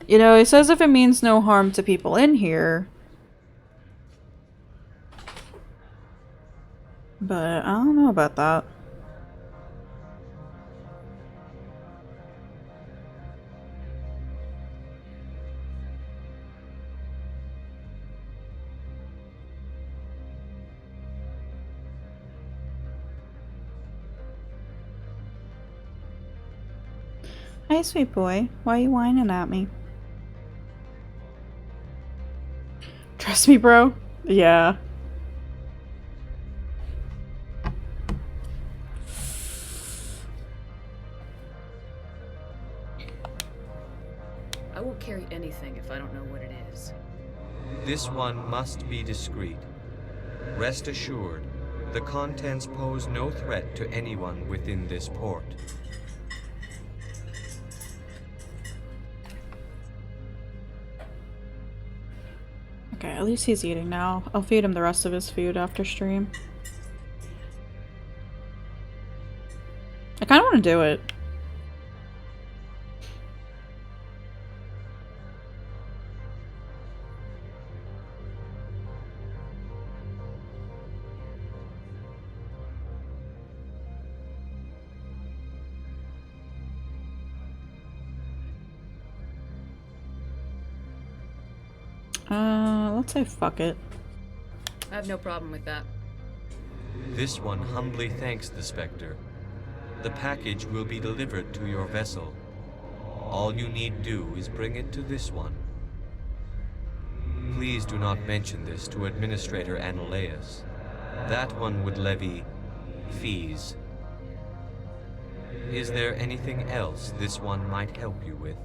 you know, he says if it means no harm to people in here. But I don't know about that. Hey, sweet boy. Why are you whining at me? Trust me, bro? Yeah. I won't carry anything if I don't know what it is. This one must be discreet. Rest assured, the contents pose no threat to anyone within this port. Okay, at least he's eating now. I'll feed him the rest of his food after stream. I kind of want to do it. Let's say fuck it. I have no problem with that. This one humbly thanks the Spectre. The package will be delivered to your vessel. All you need do is bring it to this one. Please do not mention this to Administrator Annaleus. That one would levy fees. Is there anything else this one might help you with?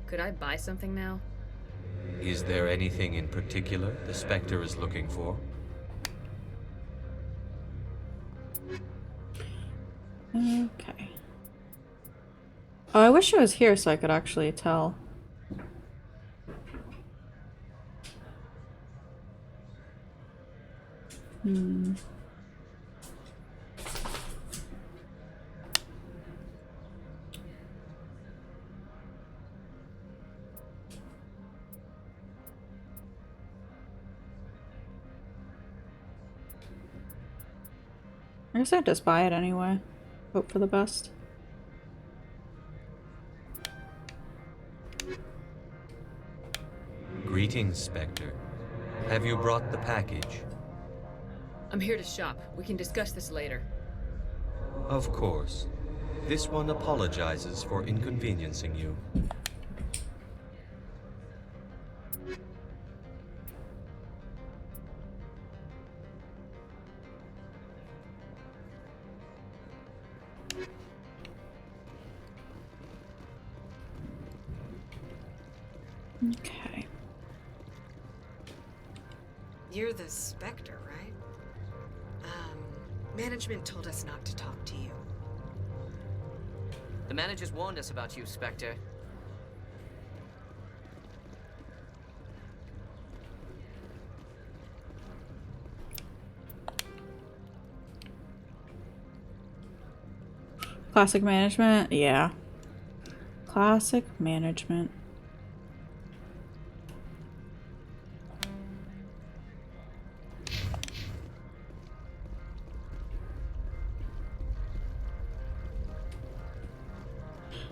Could I buy something now? Is there anything in particular the Spectre is looking for? Okay. Oh, I wish it was here so I could actually tell. I guess I'd just buy it anyway. Hope for the best. Greetings, Spectre. Have you brought the package? I'm here to shop. We can discuss this later. Of course. This one apologizes for inconveniencing you. Okay. You're the Spectre, right? Management told us not to talk to you. The managers warned us about you, Spectre. Classic management? Yeah. Classic management.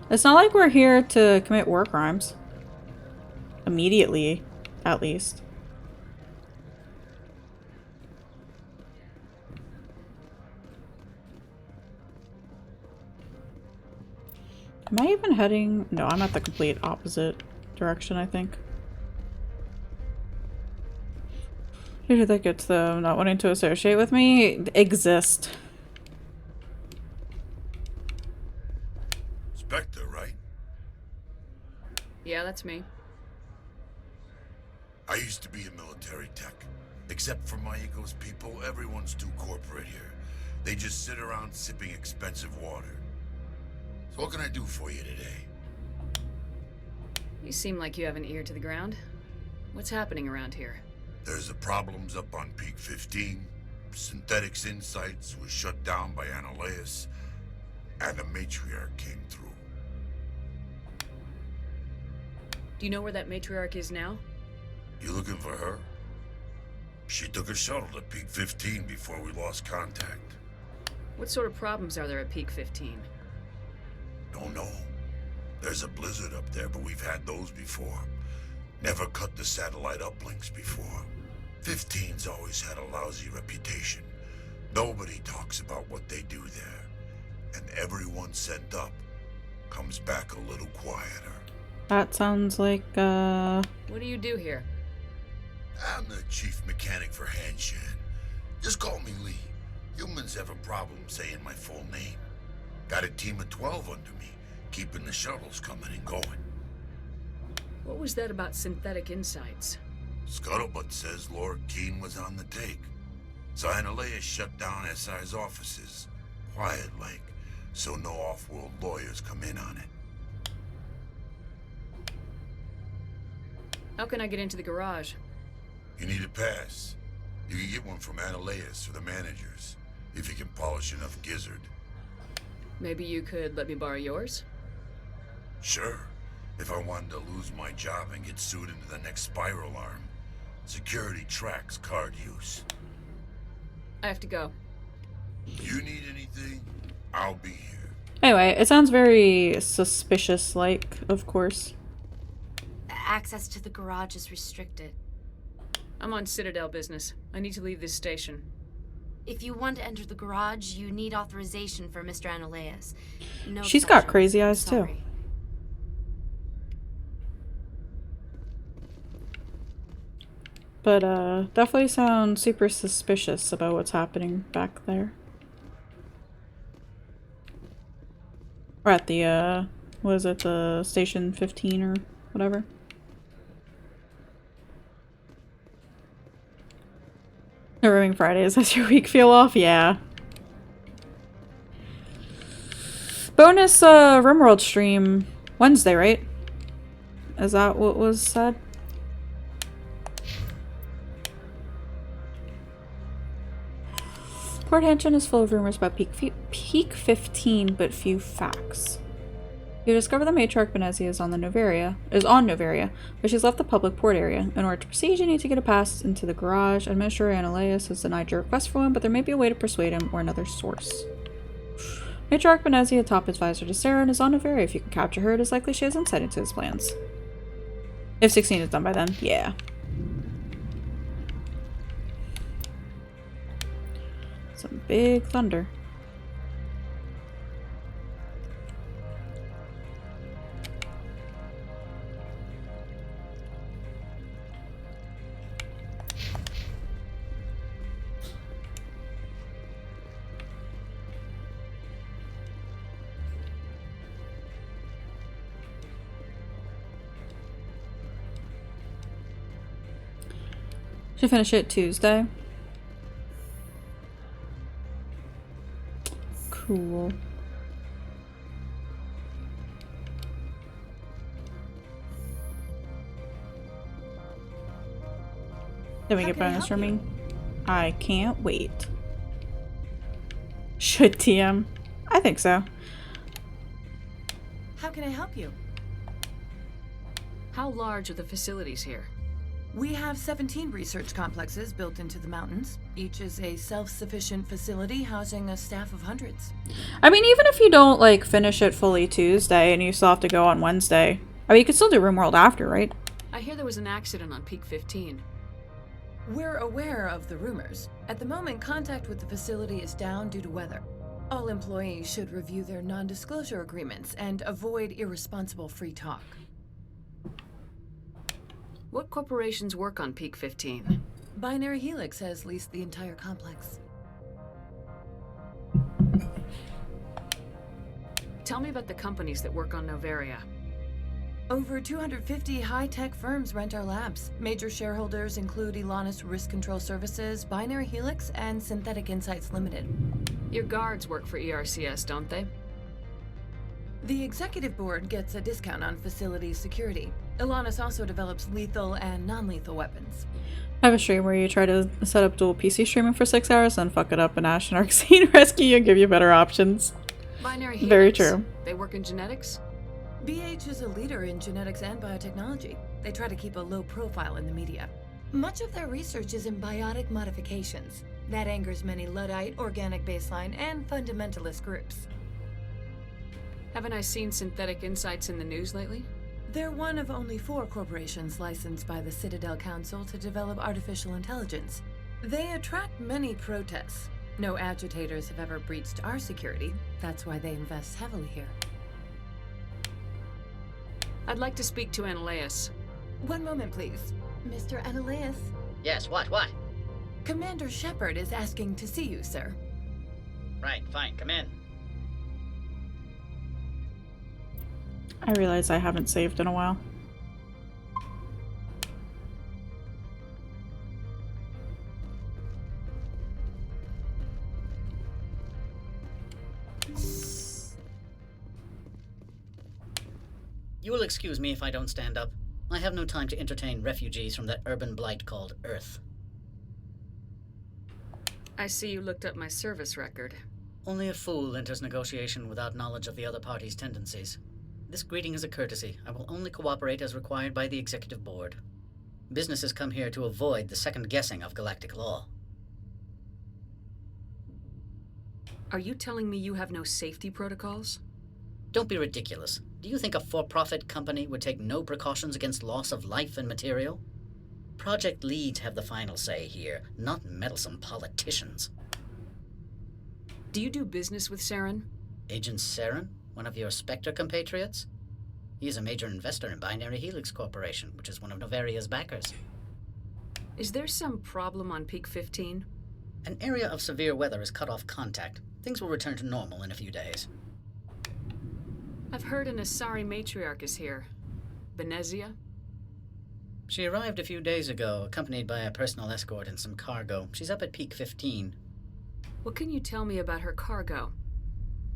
It's not like we're here to commit war crimes. Immediately, at least. Am I even heading? No, I'm at the complete opposite direction, I think. Who do they get to them not wanting to associate with me? Exist. Spectre, right? Yeah, that's me. I used to be a military tech. Except for Maiko's people, everyone's too corporate here. They just sit around sipping expensive water. So what can I do for you today? You seem like you have an ear to the ground. What's happening around here? There's the problems up on Peak 15. Synthetics Insights was shut down by Analeus. And the matriarch came through. Do you know where that matriarch is now? You looking for her? She took a shuttle to Peak 15 before we lost contact. What sort of problems are there at Peak 15? Don't know. There's a blizzard up there, but we've had those before. Never cut the satellite uplinks before. 15's always had a lousy reputation. Nobody talks about what they do there. And everyone sent up comes back a little quieter. That sounds like, What do you do here? I'm the chief mechanic for Hanshan. Just call me Lee. Humans have a problem saying my full name. Got a team of 12 under me, keeping the shuttles coming and going. What was that about Synthetic Insights? Scuttlebutt says Lord Keene was on the take. So Analeus shut down SI's offices. Quiet-like, so no off-world lawyers come in on it. How can I get into the garage? You need a pass. You can get one from Analeus or the managers, if you can polish enough gizzard. Maybe you could let me borrow yours? Sure. If I wanted to lose my job and get sued into the next spiral arm. Security tracks card use. I have to go. You need anything? I'll be here. Anyway, it sounds very suspicious-like, of course. Access to the garage is restricted. I'm on Citadel business. I need to leave this station. If you want to enter the garage, you need authorization for Mr. Analeus. No She's got special. crazy eyes, too. Sorry. But, definitely sounds super suspicious about what's happening back there. We're at the, what is it, the Station 15 or whatever? Ruining Fridays, does your week feel off? Yeah. Bonus, RimWorld stream Wednesday, right? Is that what was said? Port Hanshan is full of rumors about Peak 15, but few facts. You discover the matriarch Benezia is on Noveria, but she's left the public port area. In order to proceed, you need to get a pass into the garage. Administrator Analeus has denied your request for one, but there may be a way to persuade him or another source. Matriarch Benezia, top advisor to Saren, is on Noveria. If you can capture her, it is likely she has insight into his plans. If 16 is done by then, yeah. Some big thunder. Should finish it Tuesday. Cool. Then we get bonus from me. I can't wait. Should TM? I think so. How can I help you? How large are the facilities here? We have 17 research complexes built into the mountains. Each is a self-sufficient facility housing a staff of hundreds. I mean, even if you don't, like, finish it fully Tuesday and you still have to go on Wednesday, I mean, you could still do RimWorld after, right? I hear there was an accident on Peak 15. We're aware of the rumors. At the moment, contact with the facility is down due to weather. All employees should review their non-disclosure agreements and avoid irresponsible free talk. What corporations work on Peak 15? Binary Helix has leased the entire complex. Tell me about the companies that work on Noveria. Over 250 high-tech firms rent our labs. Major shareholders include Elanus Risk Control Services, Binary Helix, and Synthetic Insights Limited. Your guards work for ERCS, don't they? The executive board gets a discount on facility security. Elanus also develops lethal and non-lethal weapons. I have a stream where you try to set up dual PC streaming for 6 hours, then fuck it up and Ash and Arxene rescue you and give you better options. Binary Helix. Very true. They work in genetics? BH is a leader in genetics and biotechnology. They try to keep a low profile in the media. Much of their research is in biotic modifications. That angers many Luddite, organic baseline, and fundamentalist groups. Haven't I seen Synthetic Insights in the news lately? They're one of only 4 corporations licensed by the Citadel Council to develop artificial intelligence. They attract many protests. No agitators have ever breached our security. That's why they invest heavily here. I'd like to speak to Analeas. One moment, please. Mr. Analeas? Yes, what? Commander Shepard is asking to see you, sir. Right, fine, come in. I realize I haven't saved in a while. You will excuse me if I don't stand up. I have no time to entertain refugees from that urban blight called Earth. I see you looked up my service record. Only a fool enters negotiation without knowledge of the other party's tendencies. This greeting is a courtesy. I will only cooperate as required by the Executive Board. Businesses come here to avoid the second guessing of galactic law. Are you telling me you have no safety protocols? Don't be ridiculous. Do you think a for-profit company would take no precautions against loss of life and material? Project leads have the final say here, not meddlesome politicians. Do you do business with Saren? Agent Saren? One of your Spectre compatriots? He is a major investor in Binary Helix Corporation, which is one of Noveria's backers. Is there some problem on Peak 15? An area of severe weather has cut off contact. Things will return to normal in a few days. I've heard an Asari matriarch is here. Benezia? She arrived a few days ago, accompanied by a personal escort and some cargo. She's up at Peak 15. What can you tell me about her cargo?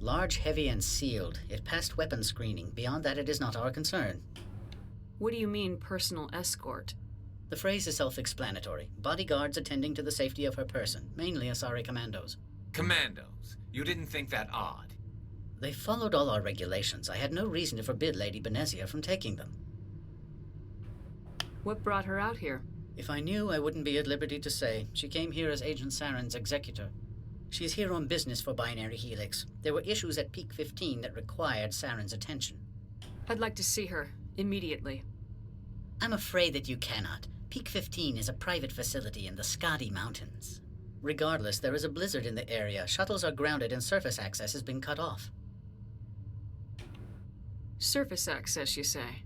Large, heavy, and sealed. It passed weapons screening. Beyond that, it is not our concern. What do you mean, personal escort? The phrase is self-explanatory. Bodyguards attending to the safety of her person, mainly Asari commandos. Commandos? You didn't think that odd? They followed all our regulations. I had no reason to forbid Lady Benezia from taking them. What brought her out here? If I knew, I wouldn't be at liberty to say. She came here as Agent Saren's executor. She is here on business for Binary Helix. There were issues at Peak 15 that required Saren's attention. I'd like to see her, immediately. I'm afraid that you cannot. Peak 15 is a private facility in the Skadi Mountains. Regardless, there is a blizzard in the area. Shuttles are grounded and surface access has been cut off. Surface access, you say?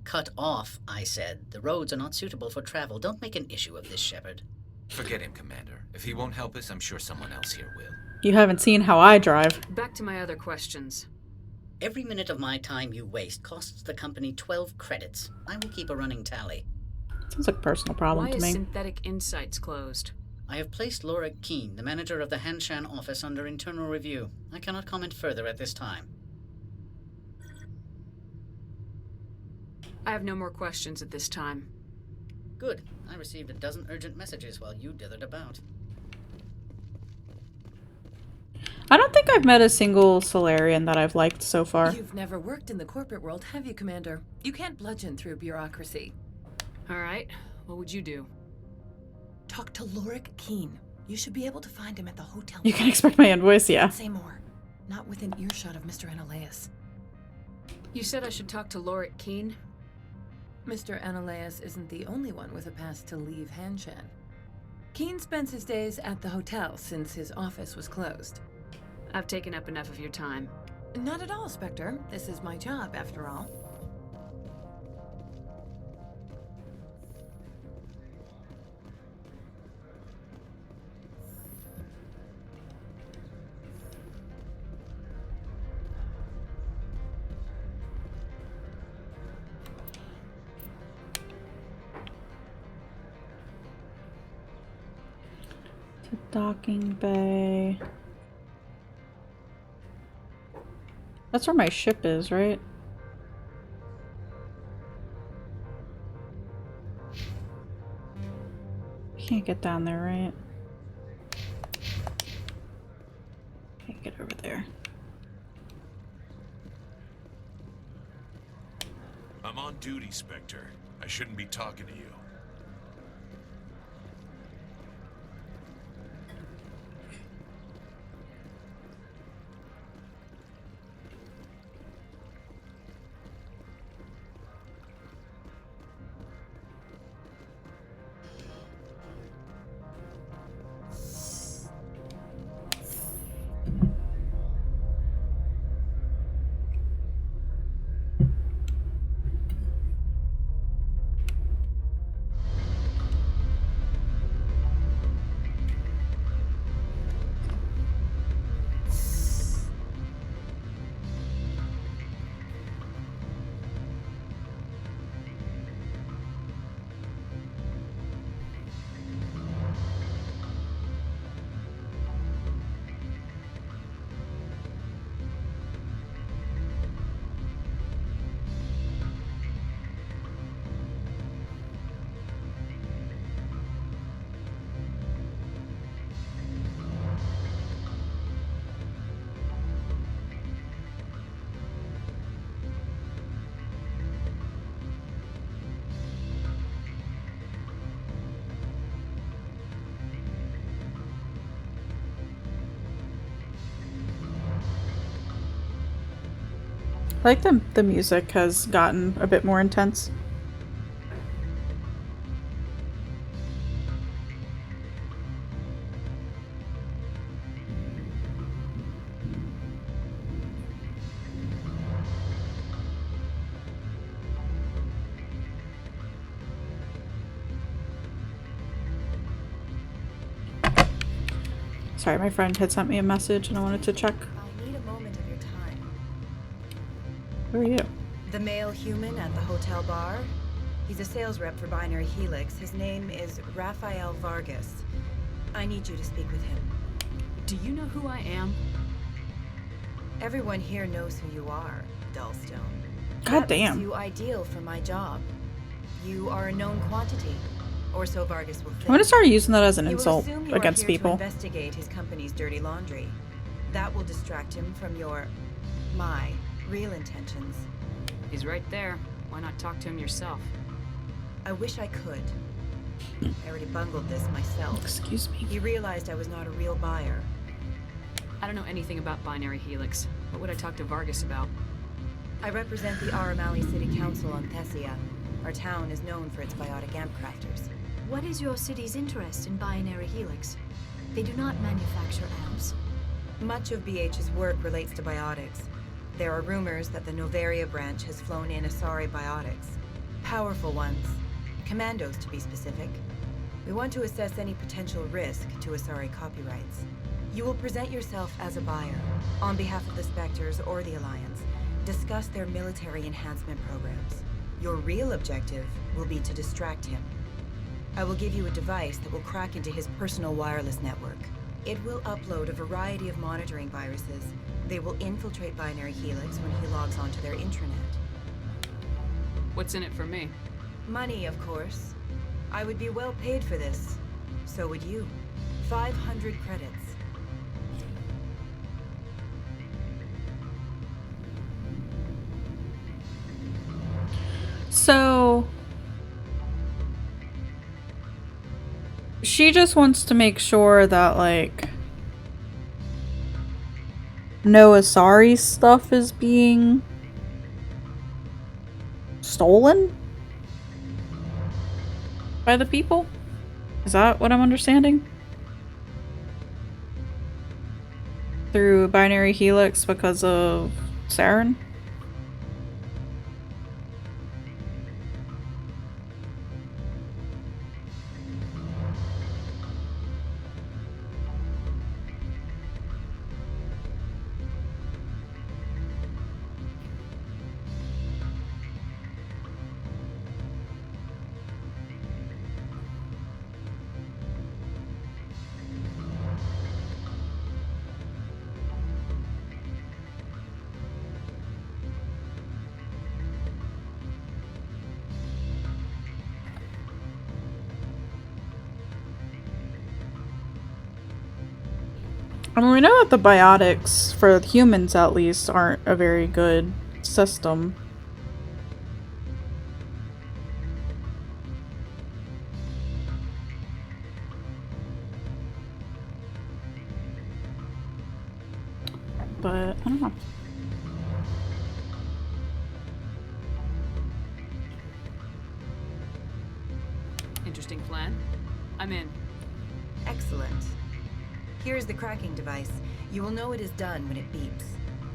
Cut off, I said. The roads are not suitable for travel. Don't make an issue of this, Shepard. Forget him, Commander. If he won't help us, I'm sure someone else here will. You haven't seen how I drive. Back to my other questions. Every minute of my time you waste costs the company 12 credits. I will keep a running tally. Sounds like a personal problem to me. Why is Synthetic Insights closed? I have placed Laura Keene, the manager of the Hanshan office, under internal review. I cannot comment further at this time. I have no more questions at this time. Good. I received a dozen urgent messages while you dithered about. I don't think I've met a single Solarian that I've liked so far. You've never worked in the corporate world, have you, Commander? You can't bludgeon through bureaucracy. All right. What would you do? Talk to Lorik Keene. You should be able to find him at the hotel. You can expect my invoice, yeah. Say more. Not within earshot of Mr. Analaeus. You said I should talk to Lorik Keene? Mr. Analaeus isn't the only one with a pass to leave Hanshan. Keene spends his days at the hotel since his office was closed. I've taken up enough of your time. Not at all, Spectre. This is my job, after all. Docking bay. That's where my ship is, right? Can't get down there, right? Can't get over there. I'm on duty, Spectre. I shouldn't be talking to you. I like the music has gotten a bit more intense. Sorry, my friend had sent me a message and I wanted to check. I need a moment of your time. Who are you? The male human at the hotel bar? He's a sales rep for Binary Helix. His name is Rafael Vargas. I need you to speak with him. Do you know who I am? Everyone here knows who you are, Dullstone. God That damn. makes you ideal for my job. You are a known quantity, or so Vargas will think. I'm gonna start using that as an He will insult assume you are against here people. To investigate his company's dirty laundry. That will distract him from my real intentions. He's right there. Why not talk to him yourself? I wish I could. I already bungled this myself. Excuse me. He realized I was not a real buyer. I don't know anything about Binary Helix. What would I talk to Vargas about? I represent the Aramali City Council on Thessia. Our town is known for its biotic amp crafters. What is your city's interest in Binary Helix? They do not manufacture amps. Much of BH's work relates to biotics. There are rumors that the Noveria branch has flown in Asari biotics. Powerful ones. Commandos, to be specific. We want to assess any potential risk to Asari copyrights. You will present yourself as a buyer, on behalf of the Spectres or the Alliance. Discuss their military enhancement programs. Your real objective will be to distract him. I will give you a device that will crack into his personal wireless network. It will upload a variety of monitoring viruses. They will infiltrate Binary Helix when he logs onto their intranet. What's in it for me? Money, of course. I would be well paid for this. So would you. 500 credits. So she just wants to make sure that, like, no Asari stuff is being stolen by the people? Is that what I'm understanding? Through Binary Helix because of Saren? I mean, we know that the biotics, for humans at least, aren't a very good system. But, I don't know. Interesting plan. I'm in. Excellent. Here's the cracking device. You will know it is done when it beeps.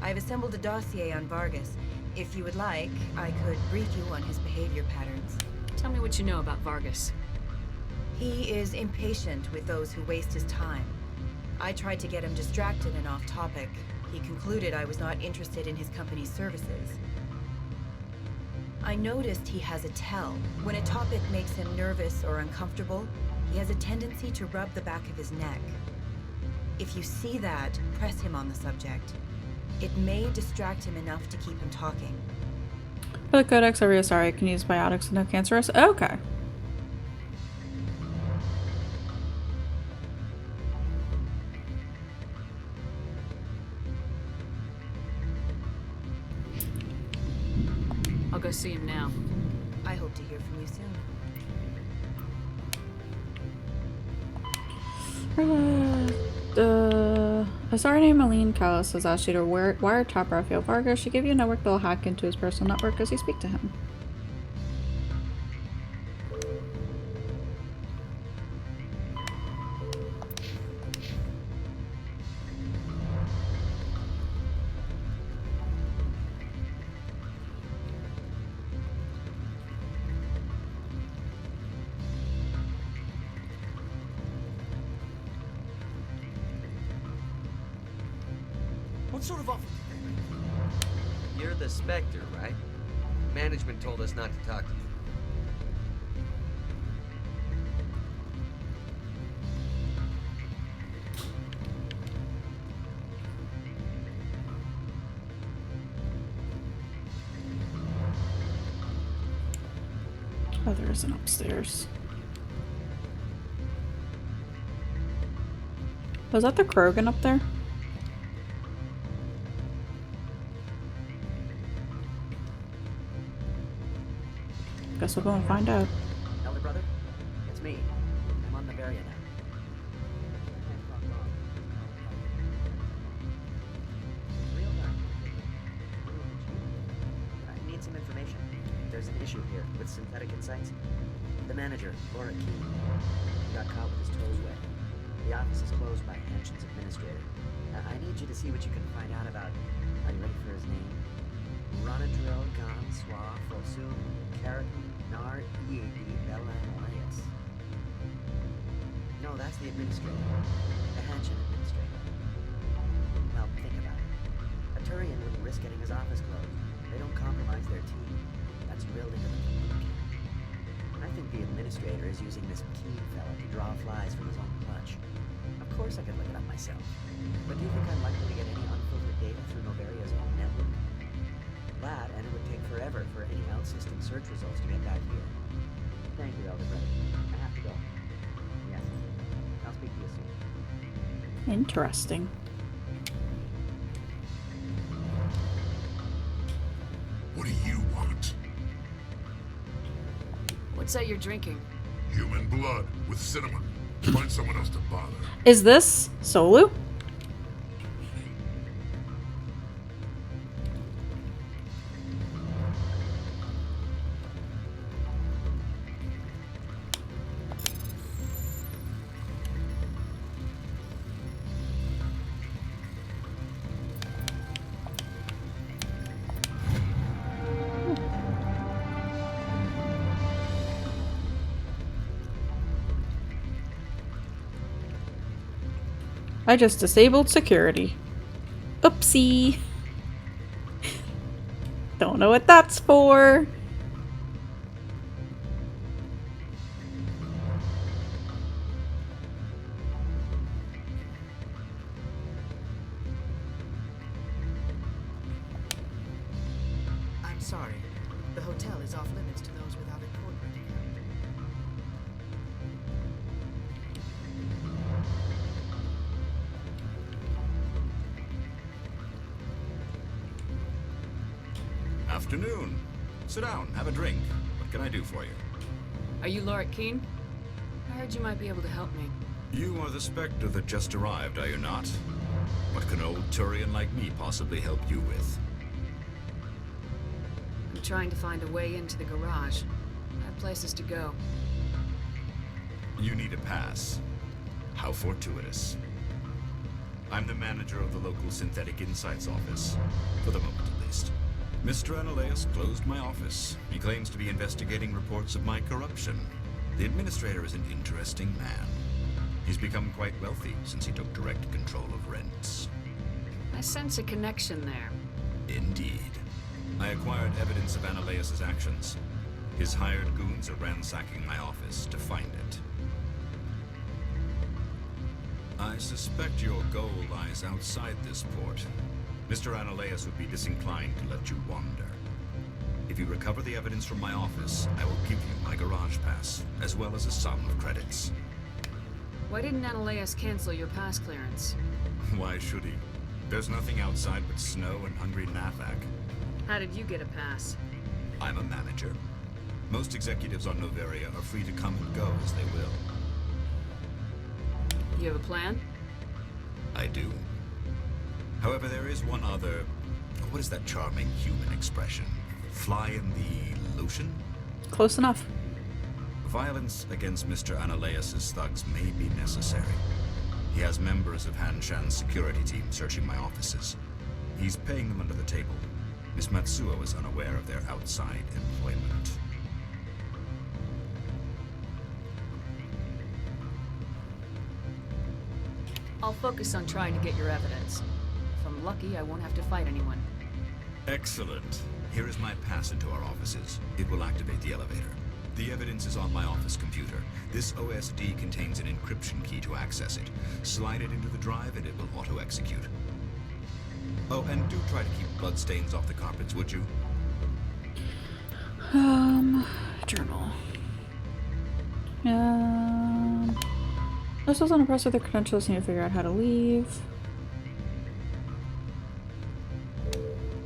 I've assembled a dossier on Vargas. If you would like, I could brief you on his behavior patterns. Tell me what you know about Vargas. He is impatient with those who waste his time. I tried to get him distracted and off topic. He concluded I was not interested in his company's services. I noticed he has a tell. When a topic makes him nervous or uncomfortable, he has a tendency to rub the back of his neck. If you see that, press him on the subject. It may distract him enough to keep him talking. For the Codex, every Asari can use biotics and no cancerous. Okay. I'll go see him now. I hope to hear from you soon. Asari named Aline Callis has asked you to wiretap Rafael Vargas. She gave you a network that will hack into his personal network as you speak to him. What sort of offer? You're the Spectre, right? Management told us not to talk to you. Oh, there is an upstairs. Was that the Krogan up there? Guess we'll go and find out. Elder brother, it's me. I'm on Bavaria now. I need some information. There's an issue here with Synthetic Insights. The manager, Laura Keene, got caught with his toes wet. The office is closed by Hanshin's administrator. I need you to see what you can find out about. Are you ready for his name? Ronadril Gan Swa Fosum Keratin Nar Ead Belan Elias. No, that's the administrator. The Hanshin administrator. Well, think about it. A Turian wouldn't risk getting his office closed. They don't compromise their team. That's drilled into them from boot camp. I think the administrator is using this Keene fella to draw flies from his own clutch. Of course I could look it up myself. But do you think I'm likely to get any unfiltered data through Novaria's own network? That, and it would take forever for any out-system search results to get back here. Thank you, Elder Brother. I have to go. Yes. I'll speak to you soon. Interesting. What do you want? What's that you're drinking? Human blood with cinnamon. Find someone else to bother. Is this Solu? I just disabled security. Oopsie. Don't know what that's for. I'm sorry. The hotel is off limits to those without a corporate account. Afternoon. Sit down, have a drink. What can I do for you? Are you Lorik Keen? I heard you might be able to help me. You are the Spectre that just arrived, are you not? What can old Turian like me possibly help you with? I'm trying to find a way into the garage. I have places to go. You need a pass. How fortuitous. I'm the manager of the local Synthetic Insights office. For the moment, at least. Mr. Analaeus closed my office. He claims to be investigating reports of my corruption. The administrator is an interesting man. He's become quite wealthy since he took direct control of rents. I sense a connection there. Indeed. I acquired evidence of Analaeus' actions. His hired goons are ransacking my office to find it. I suspect your goal lies outside this port. Mr. Analaeus would be disinclined to let you wander. If you recover the evidence from my office, I will give you my garage pass, as well as a sum of credits. Why didn't Analaeus cancel your pass clearance? Why should he? There's nothing outside but snow and hungry Nathak. How did you get a pass? I'm a manager. Most executives on Noveria are free to come and go as they will. You have a plan? I do. However, there is one other... What is that charming human expression? Fly in the lotion? Close enough. Violence against Mr. Analaeus' thugs may be necessary. He has members of Hanshan's security team searching my offices. He's paying them under the table. Miss Matsuo is unaware of their outside employment. I'll focus on trying to get your evidence. If I'm lucky, I won't have to fight anyone. Excellent. Here is my pass into our offices. It will activate the elevator. The evidence is on my office computer. This OSD contains an encryption key to access it. Slide it into the drive and it will auto-execute. Oh, and do try to keep bloodstains off the carpets, would you? Journal. This was unimpressed with their credentials. Need to figure out how to leave.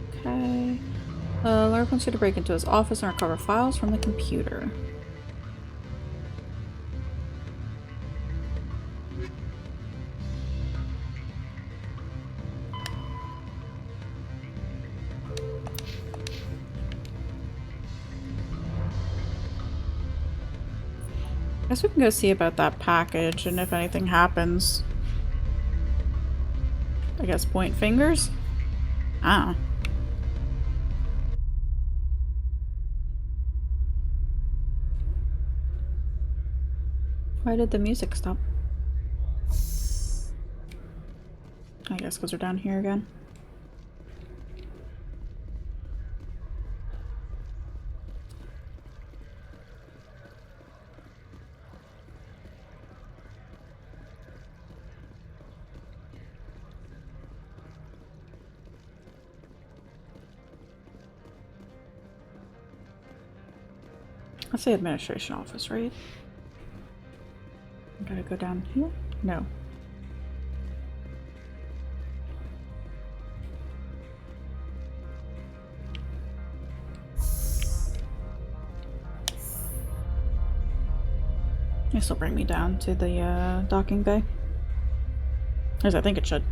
Okay. Lorik wants you to break into his office and recover files from the computer. I guess we can go see about that package, and if anything happens, I guess point fingers? Ah. Why did the music stop? I guess because we're down here again. Let's say administration office, right? I gotta go down here? No. I this will bring me down to the docking bay. At least I think it should.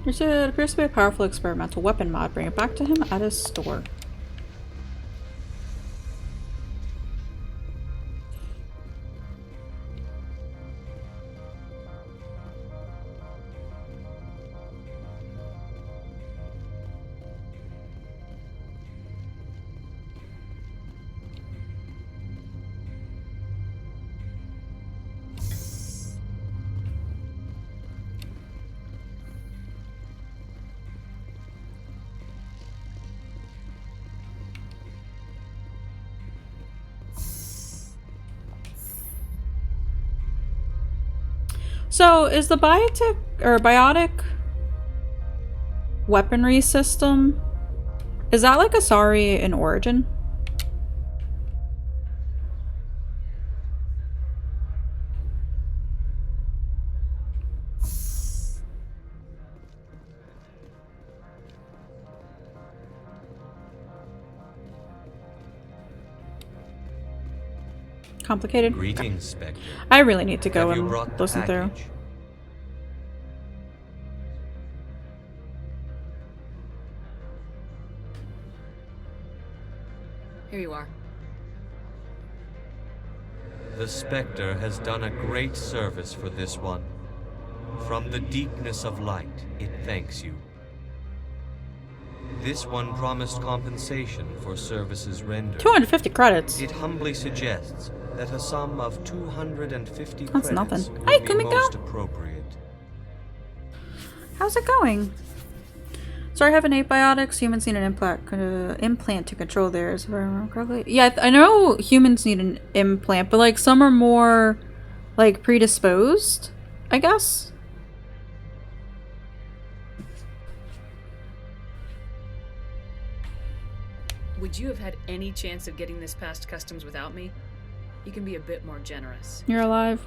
It appears to be a powerful experimental weapon mod. Bring it back to him at his store. So, is the biotic weaponry system, is that like Asari in Origin? Complicated? Greetings, Spectre. I really need to go Have you and brought the listen through. package? Here you are. The Spectre has done a great service for this one. From the deepness of light, it thanks you. This one promised compensation for services rendered. 250 credits. It humbly suggests that a sum of 250 That's credits nothing. would Hi, be Kumiko. most appropriate. How's it going? Sorry, I have an abiotics. Humans need an implant to control theirs, if I remember correctly. Yeah, I know humans need an implant, but like some are more like predisposed, I guess. Would you have had any chance of getting this past customs without me? You can be a bit more generous. You're alive.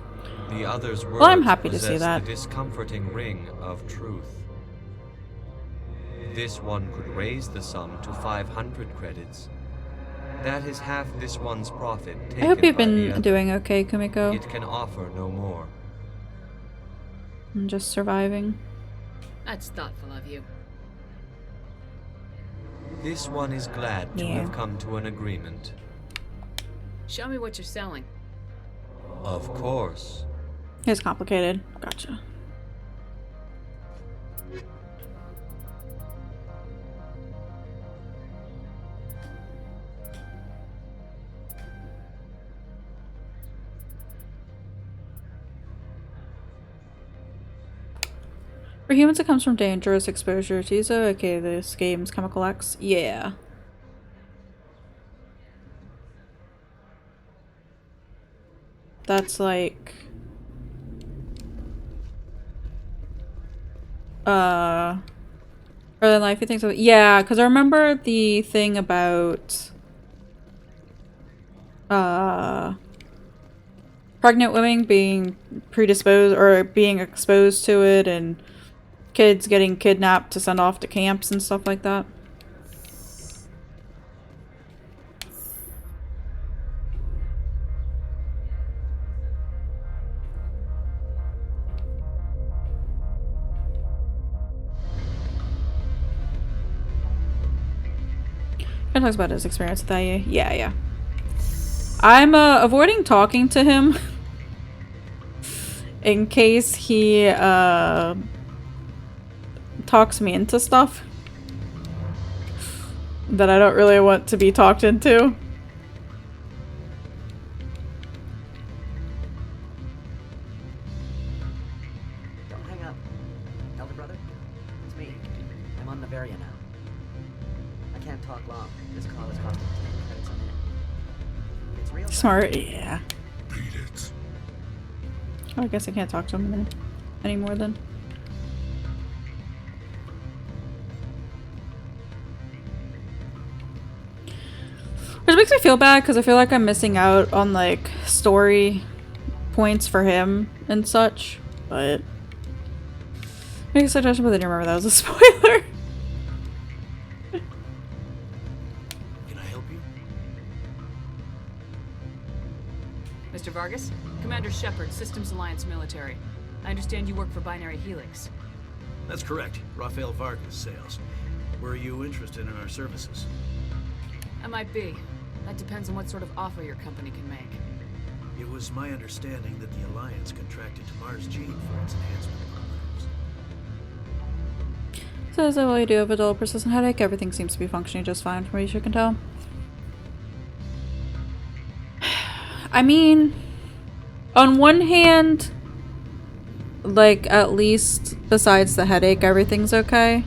The other's words Well, I'm happy to see possess that. the discomforting ring of truth. This one could raise the sum to 500 credits. That is half this one's profit taken I hope you've by the been other. doing okay, Kumiko. It can offer no more. I'm just surviving. That's thoughtful of you. This one is glad to Yeah. have come to an agreement. Show me what you're selling. Of course. It's complicated. Gotcha. For humans, it comes from dangerous exposure to Tizo, aka this game's Chemical X. Yeah. That's like... Early in life, you think so? Yeah, because I remember the thing about... pregnant women being predisposed or being exposed to it, and kids getting kidnapped to send off to camps and stuff like that. He talks about his experience with Aye. Yeah. I'm avoiding talking to him in case he talks me into stuff that I don't really want to be talked into. Noveria now. I can't talk long. This call is costing 10 credits a minute. It's real. Smart, yeah. Beat it. Oh, I guess I can't talk to him anymore then. Which makes me feel bad because I feel like I'm missing out on like story points for him and such, but make a suggestion, but I didn't remember that was a spoiler. Can I help you? Mr. Vargas? Commander Shepard, Systems Alliance Military. I understand you work for Binary Helix. That's correct. Rafael Vargas, sales. Were you interested in our services? I might be. That depends on what sort of offer your company can make. It was my understanding that the Alliance contracted to Mars Gene for its enhancement programs. So as I really do have a dull persistent headache, everything seems to be functioning just fine from what you can tell. I mean, on one hand, like at least besides the headache, everything's okay.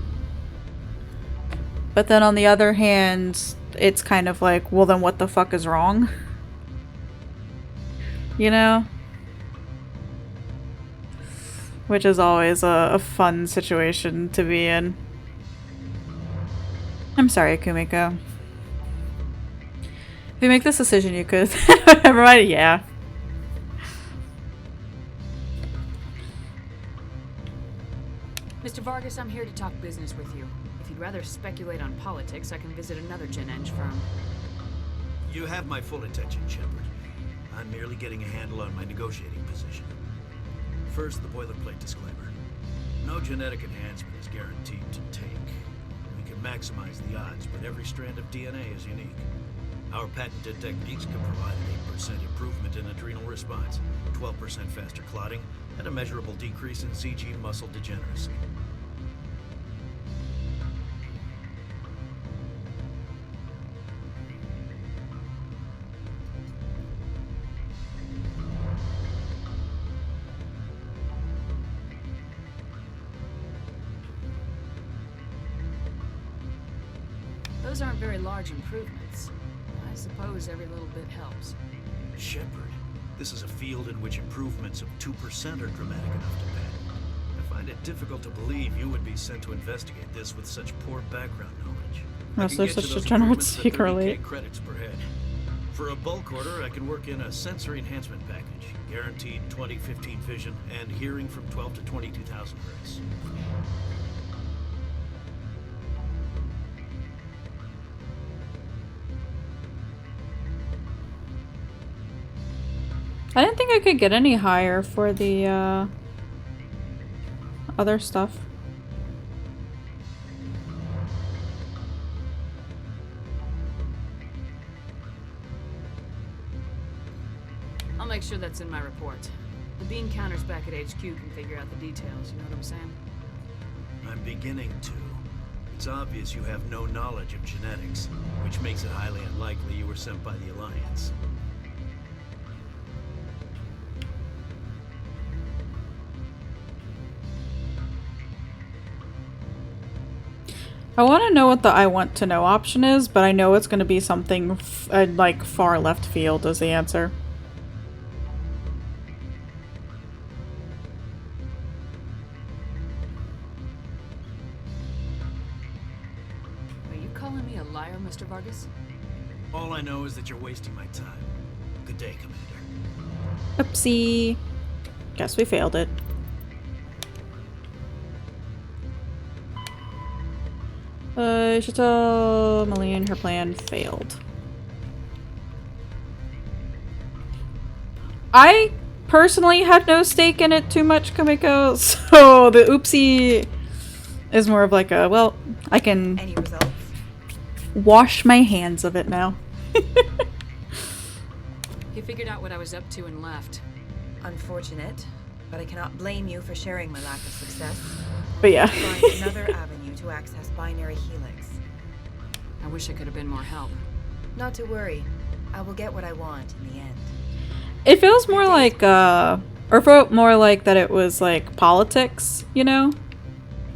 But then on the other hand, it's kind of like, well then what the fuck is wrong? You know? Which is always a fun situation to be in. I'm sorry, Kumiko. If you make this decision, you could. Never mind, yeah. Mr. Vargas, I'm here to talk business with you. If you'd rather speculate on politics, I can visit another Gen Eng firm. You have my full attention, Shepard. I'm merely getting a handle on my negotiating position. First, the boilerplate disclaimer. No genetic enhancement is guaranteed to take. We can maximize the odds, but every strand of DNA is unique. Our patented techniques can provide an 8% improvement in adrenal response, 12% faster clotting, and a measurable decrease in CG muscle degeneracy. Those aren't very large improvements. I suppose every little bit helps. Shepard, this is a field in which improvements of 2% are dramatic enough to patent. I find it difficult to believe you would be sent to investigate this with such poor background knowledge. Oh, so there's such degenerates secretly. Credits per head. For a bulk order, I can work in a sensory enhancement package, guaranteed 20/15 vision and hearing from 12 to 22,000 hertz. I didn't think I could get any higher for the other stuff. I'll make sure that's in my report. The bean counters back at HQ can figure out the details, you know what I'm saying? I'm beginning to. It's obvious you have no knowledge of genetics, which makes it highly unlikely you were sent by the Alliance. I want to know what the I want to know option is, but I know it's going to be something like far left field as the answer. Are you calling me a liar, Mr. Vargas? All I know is that you're wasting my time. Good day, Commander. Oopsie. Guess we failed it. You should tell Malene her plan failed. I personally had no stake in it too much, Kumiko, so the oopsie is more of like a, well, I can Any results? wash my hands of it now. He figured out what I was up to and left. Unfortunate, but I cannot blame you for sharing my lack of success. But yeah. Find another avenue to access Binary Helix. I wish I could have been more help. Not to worry. I will get what I want in the end. It feels more like, or felt more like that it was like politics, you know?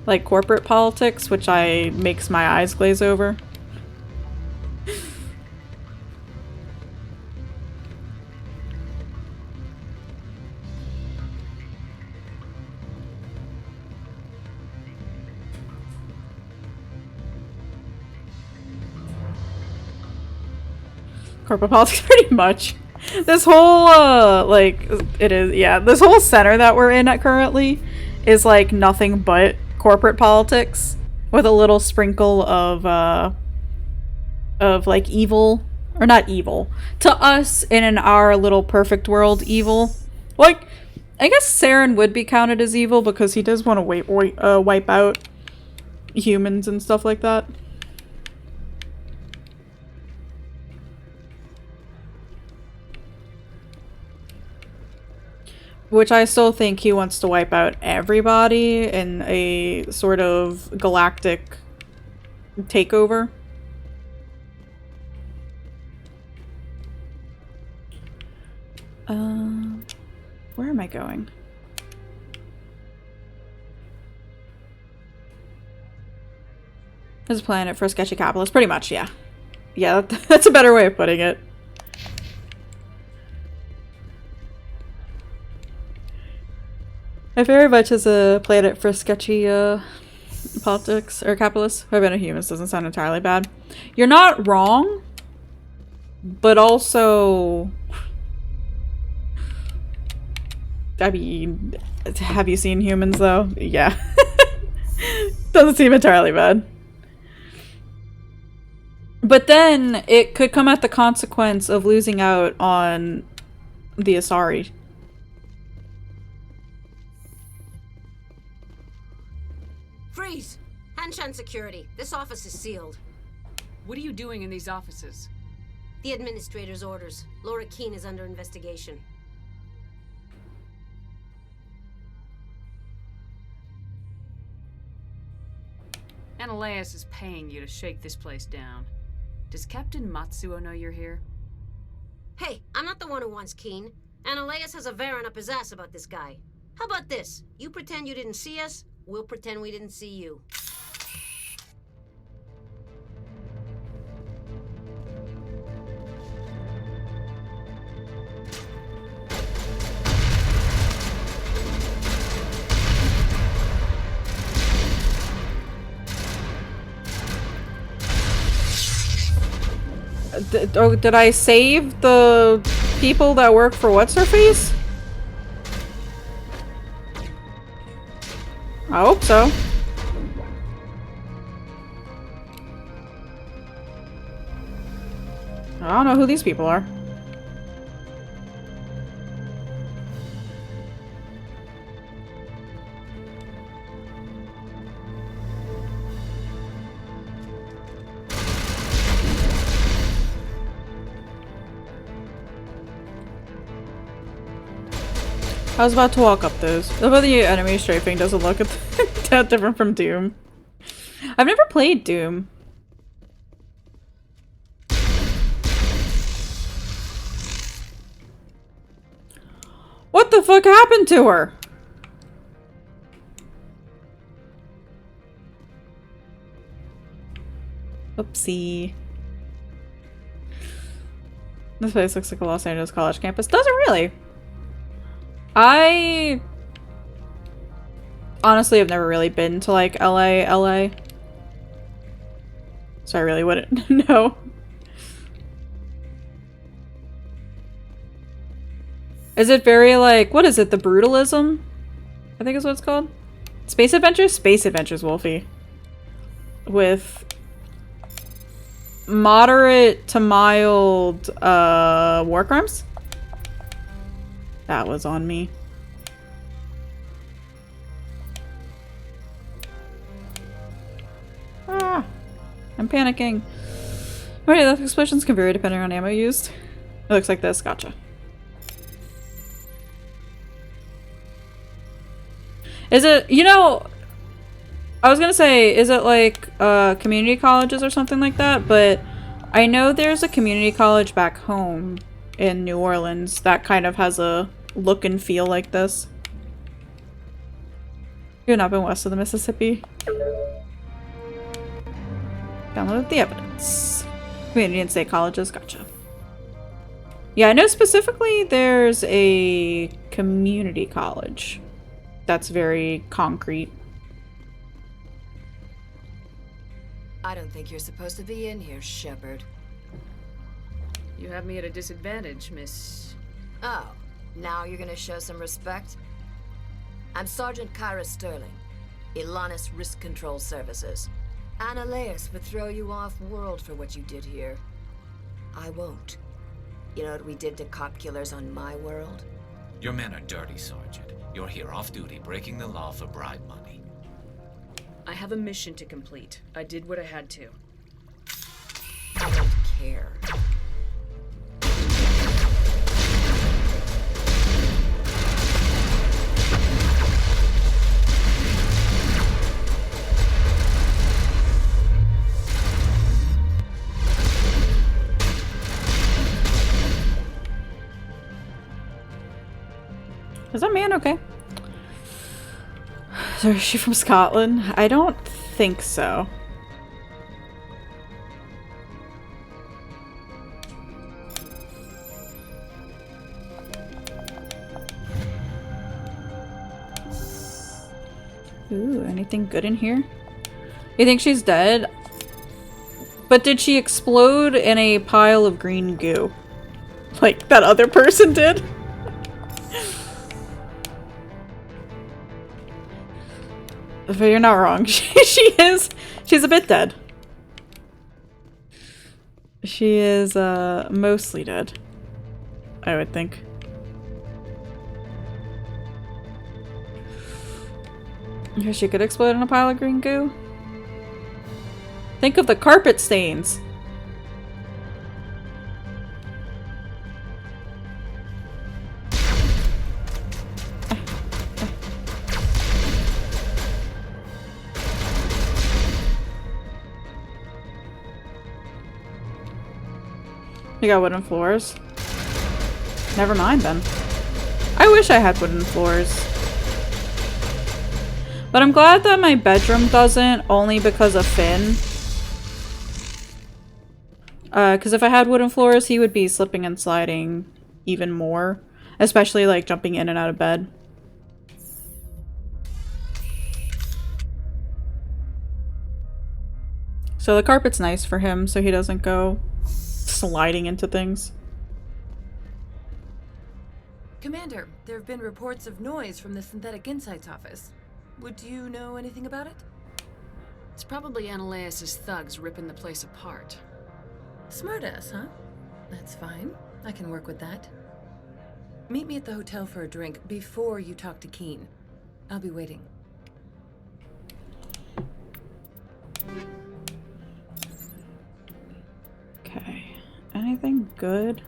like corporate politics, which makes my eyes glaze over. Corporate politics, pretty much. This whole, like, it is, yeah, this whole center that we're in at currently is, like, nothing but corporate politics with a little sprinkle of, like, evil, or not evil, to us, in our little perfect world, evil. Like, I guess Saren would be counted as evil because he does want to wipe out humans and stuff like that. Which I still think he wants to wipe out everybody in a sort of galactic takeover. Where am I going? This is planet for a sketchy capitalist. Pretty much, yeah. Yeah, that's a better way of putting it. I very much is a planet for sketchy politics or capitalists. I've been a humans doesn't sound entirely bad. You're not wrong, but also, I mean, have you seen Humans though? Yeah, doesn't seem entirely bad. But then it could come at the consequence of losing out on the Asari. Freeze! Hanshan security. This office is sealed. What are you doing in these offices? The administrator's orders. Laura Keene is under investigation. Ananias is paying you to shake this place down. Does Captain Matsuo know you're here? Hey, I'm not the one who wants Keene. Ananias has a Varen up his ass about this guy. How about this? You pretend you didn't see us, we'll pretend we didn't see you. Did I save the people that work for What's-Her-Face? I hope so. I don't know who these people are. I was about to walk up those. Although the enemy strafing doesn't look that different from Doom. I've never played Doom. What the fuck happened to her? Oopsie. This place looks like a Los Angeles college campus. Does it really? I honestly have never really been to like LA. So I really wouldn't know. Is it very like, what is it, the Brutalism? I think is what it's called. Space Adventures? Space Adventures, Wolfie. With moderate to mild war crimes? That was on me. Ah, I'm panicking. Wait, the explosions can vary depending on ammo used. It looks like this. Gotcha. Is it, you know, I was gonna say, is it like community colleges or something like that? But I know there's a community college back home in New Orleans that kind of has a look and feel like this. You've not been west of the Mississippi. Download the evidence. Community and state colleges, gotcha. Yeah, I know specifically there's a community college that's very concrete. I don't think you're supposed to be in here, Shepard. You have me at a disadvantage, Miss... Oh, now you're gonna show some respect? I'm Sergeant Kyra Sterling, Ilanis Risk Control Services. Analeas would throw you off-world for what you did here. I won't. You know what we did to cop killers on my world? Your men are dirty, Sergeant. You're here off-duty, breaking the law for bribe money. I have a mission to complete. I did what I had to. I don't care. Is that man okay? So is she from Scotland? I don't think so. Ooh, anything good in here? You think she's dead? But did she explode in a pile of green goo? Like that other person did? But you're not wrong. She's a bit dead. She is mostly dead, I would think. Yeah, she could explode in a pile of green goo. Think of the carpet stains. You got wooden floors? Never mind then. I wish I had wooden floors. But I'm glad that my bedroom doesn't, only because of Finn. Because if I had wooden floors, he would be slipping and sliding even more. Especially like jumping in and out of bed. So the carpet's nice for him so he doesn't go sliding into things. Commander, there have been reports of noise from the Synthetic Insights office. Would you know anything about it? It's probably Analeas' thugs ripping the place apart. Smartass, huh? That's fine. I can work with that. Meet me at the hotel for a drink before you talk to Keen. I'll be waiting. Okay. Anything good?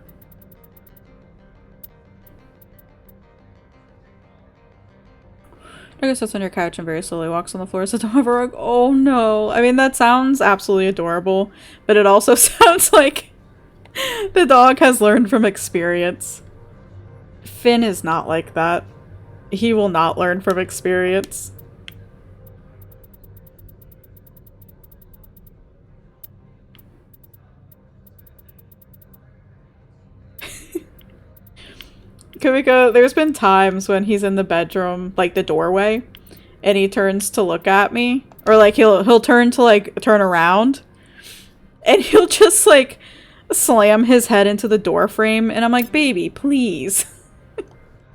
Nugget sits on your couch and very slowly walks on the floor as the dog rug. Oh no. I mean, that sounds absolutely adorable, but it also sounds like the dog has learned from experience. Finn is not like that. He will not learn from experience. Kumiko, there's been times when he's in the bedroom, like the doorway, and he turns to look at me, or like he'll turn to like turn around, and he'll just like slam his head into the door frame, and I'm like, baby, please.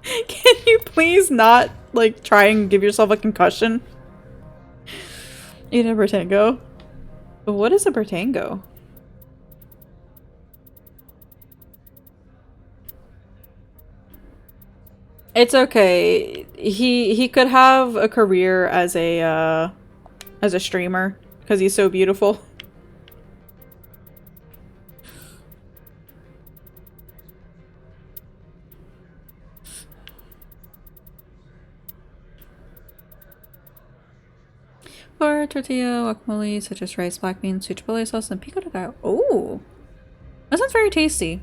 Can you please not like try and give yourself a concussion? Eat a Bertango. What is a Bertango? It's okay. He could have a career as a streamer because he's so beautiful. For tortilla, guacamole, such as rice, black beans, sweet chipotle sauce, and pico de gallo. Oh, that sounds very tasty.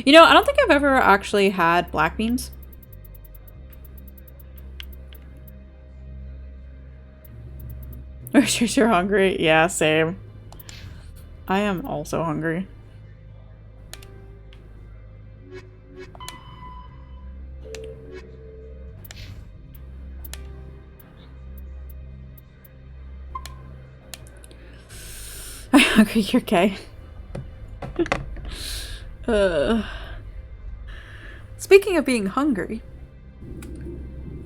You know, I don't think I've ever actually had black beans. You're hungry? Yeah, same. I am also hungry. I'm hungry, you're okay. Speaking of being hungry,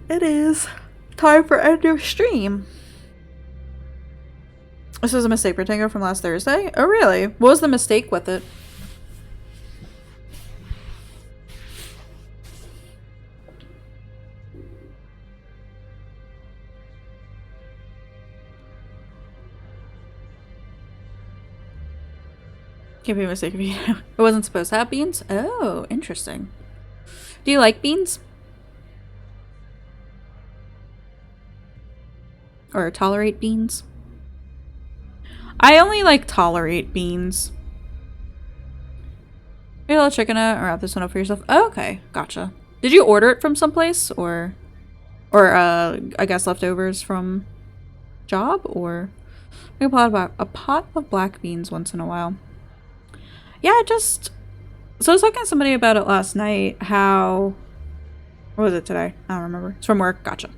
it is time for end of stream. This was a mistake for Tango from last Thursday? Oh, really? What was the mistake with it? Can't be a mistake if you know. It wasn't supposed to have beans? Oh, interesting. Do you like beans? Or tolerate beans? I only like tolerate beans. Maybe I'll chicken it or wrap this one up for yourself. Oh, okay, gotcha. Did you order it from someplace or I guess leftovers from job or maybe a pot of black beans once in a while. Yeah, so I was talking to somebody about it last night. What was it today? I don't remember. It's from work. Gotcha.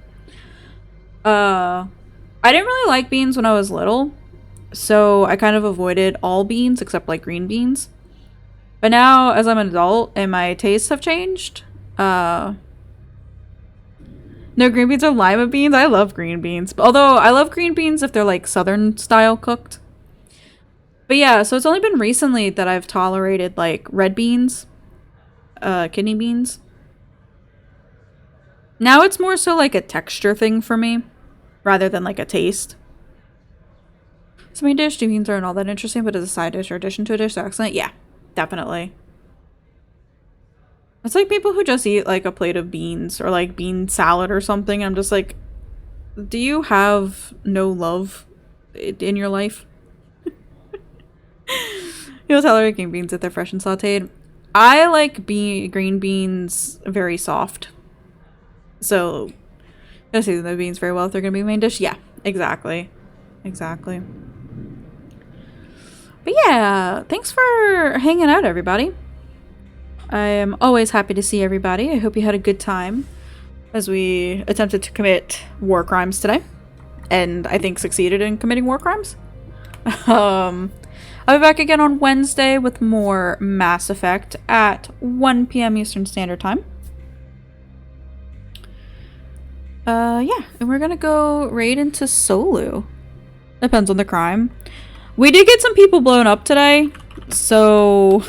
I didn't really like beans when I was little, so I kind of avoided all beans except like green beans. But now, as I'm an adult and my tastes have changed, no green beans or lima beans. I love green beans, although I love green beans if they're like southern style cooked. But yeah, so it's only been recently that I've tolerated like red beans, kidney beans. Now it's more so like a texture thing for me, rather than like a taste. So main dish, beans aren't all that interesting, but as a side dish or addition to a dish, they're excellent. Yeah, definitely. It's like people who just eat like a plate of beans or like bean salad or something. I'm just like, do you have no love in your life? You'll tolerate green beans if they're fresh and sauteed. I like green beans very soft. So, gotta season the beans very well if they're gonna be main dish. Yeah, exactly. Exactly. But yeah, thanks for hanging out, everybody. I am always happy to see everybody. I hope you had a good time as we attempted to commit war crimes today. And I think succeeded in committing war crimes. I'll be back again on Wednesday with more Mass Effect at 1 p.m. Eastern Standard Time. Yeah, and we're gonna go raid into Solu. Depends on the crime. We did get some people blown up today, so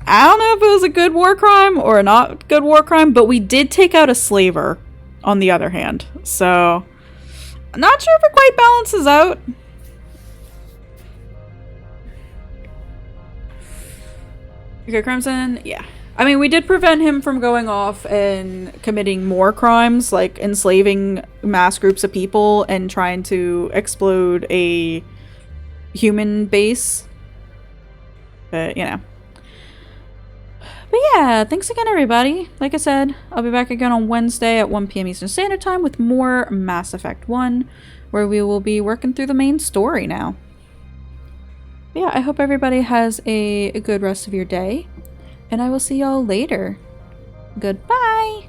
I don't know if it was a good war crime or a not good war crime, but we did take out a slaver on the other hand, so I'm not sure if it quite balances out. Okay, Crimson, yeah. I mean, we did prevent him from going off and committing more crimes, like enslaving mass groups of people and trying to explode a human base. But, you know. But yeah, thanks again, everybody. Like I said, I'll be back again on Wednesday at 1 p.m. Eastern Standard Time with more Mass Effect 1, where we will be working through the main story now. But yeah, I hope everybody has a good rest of your day. And I will see y'all later. Goodbye!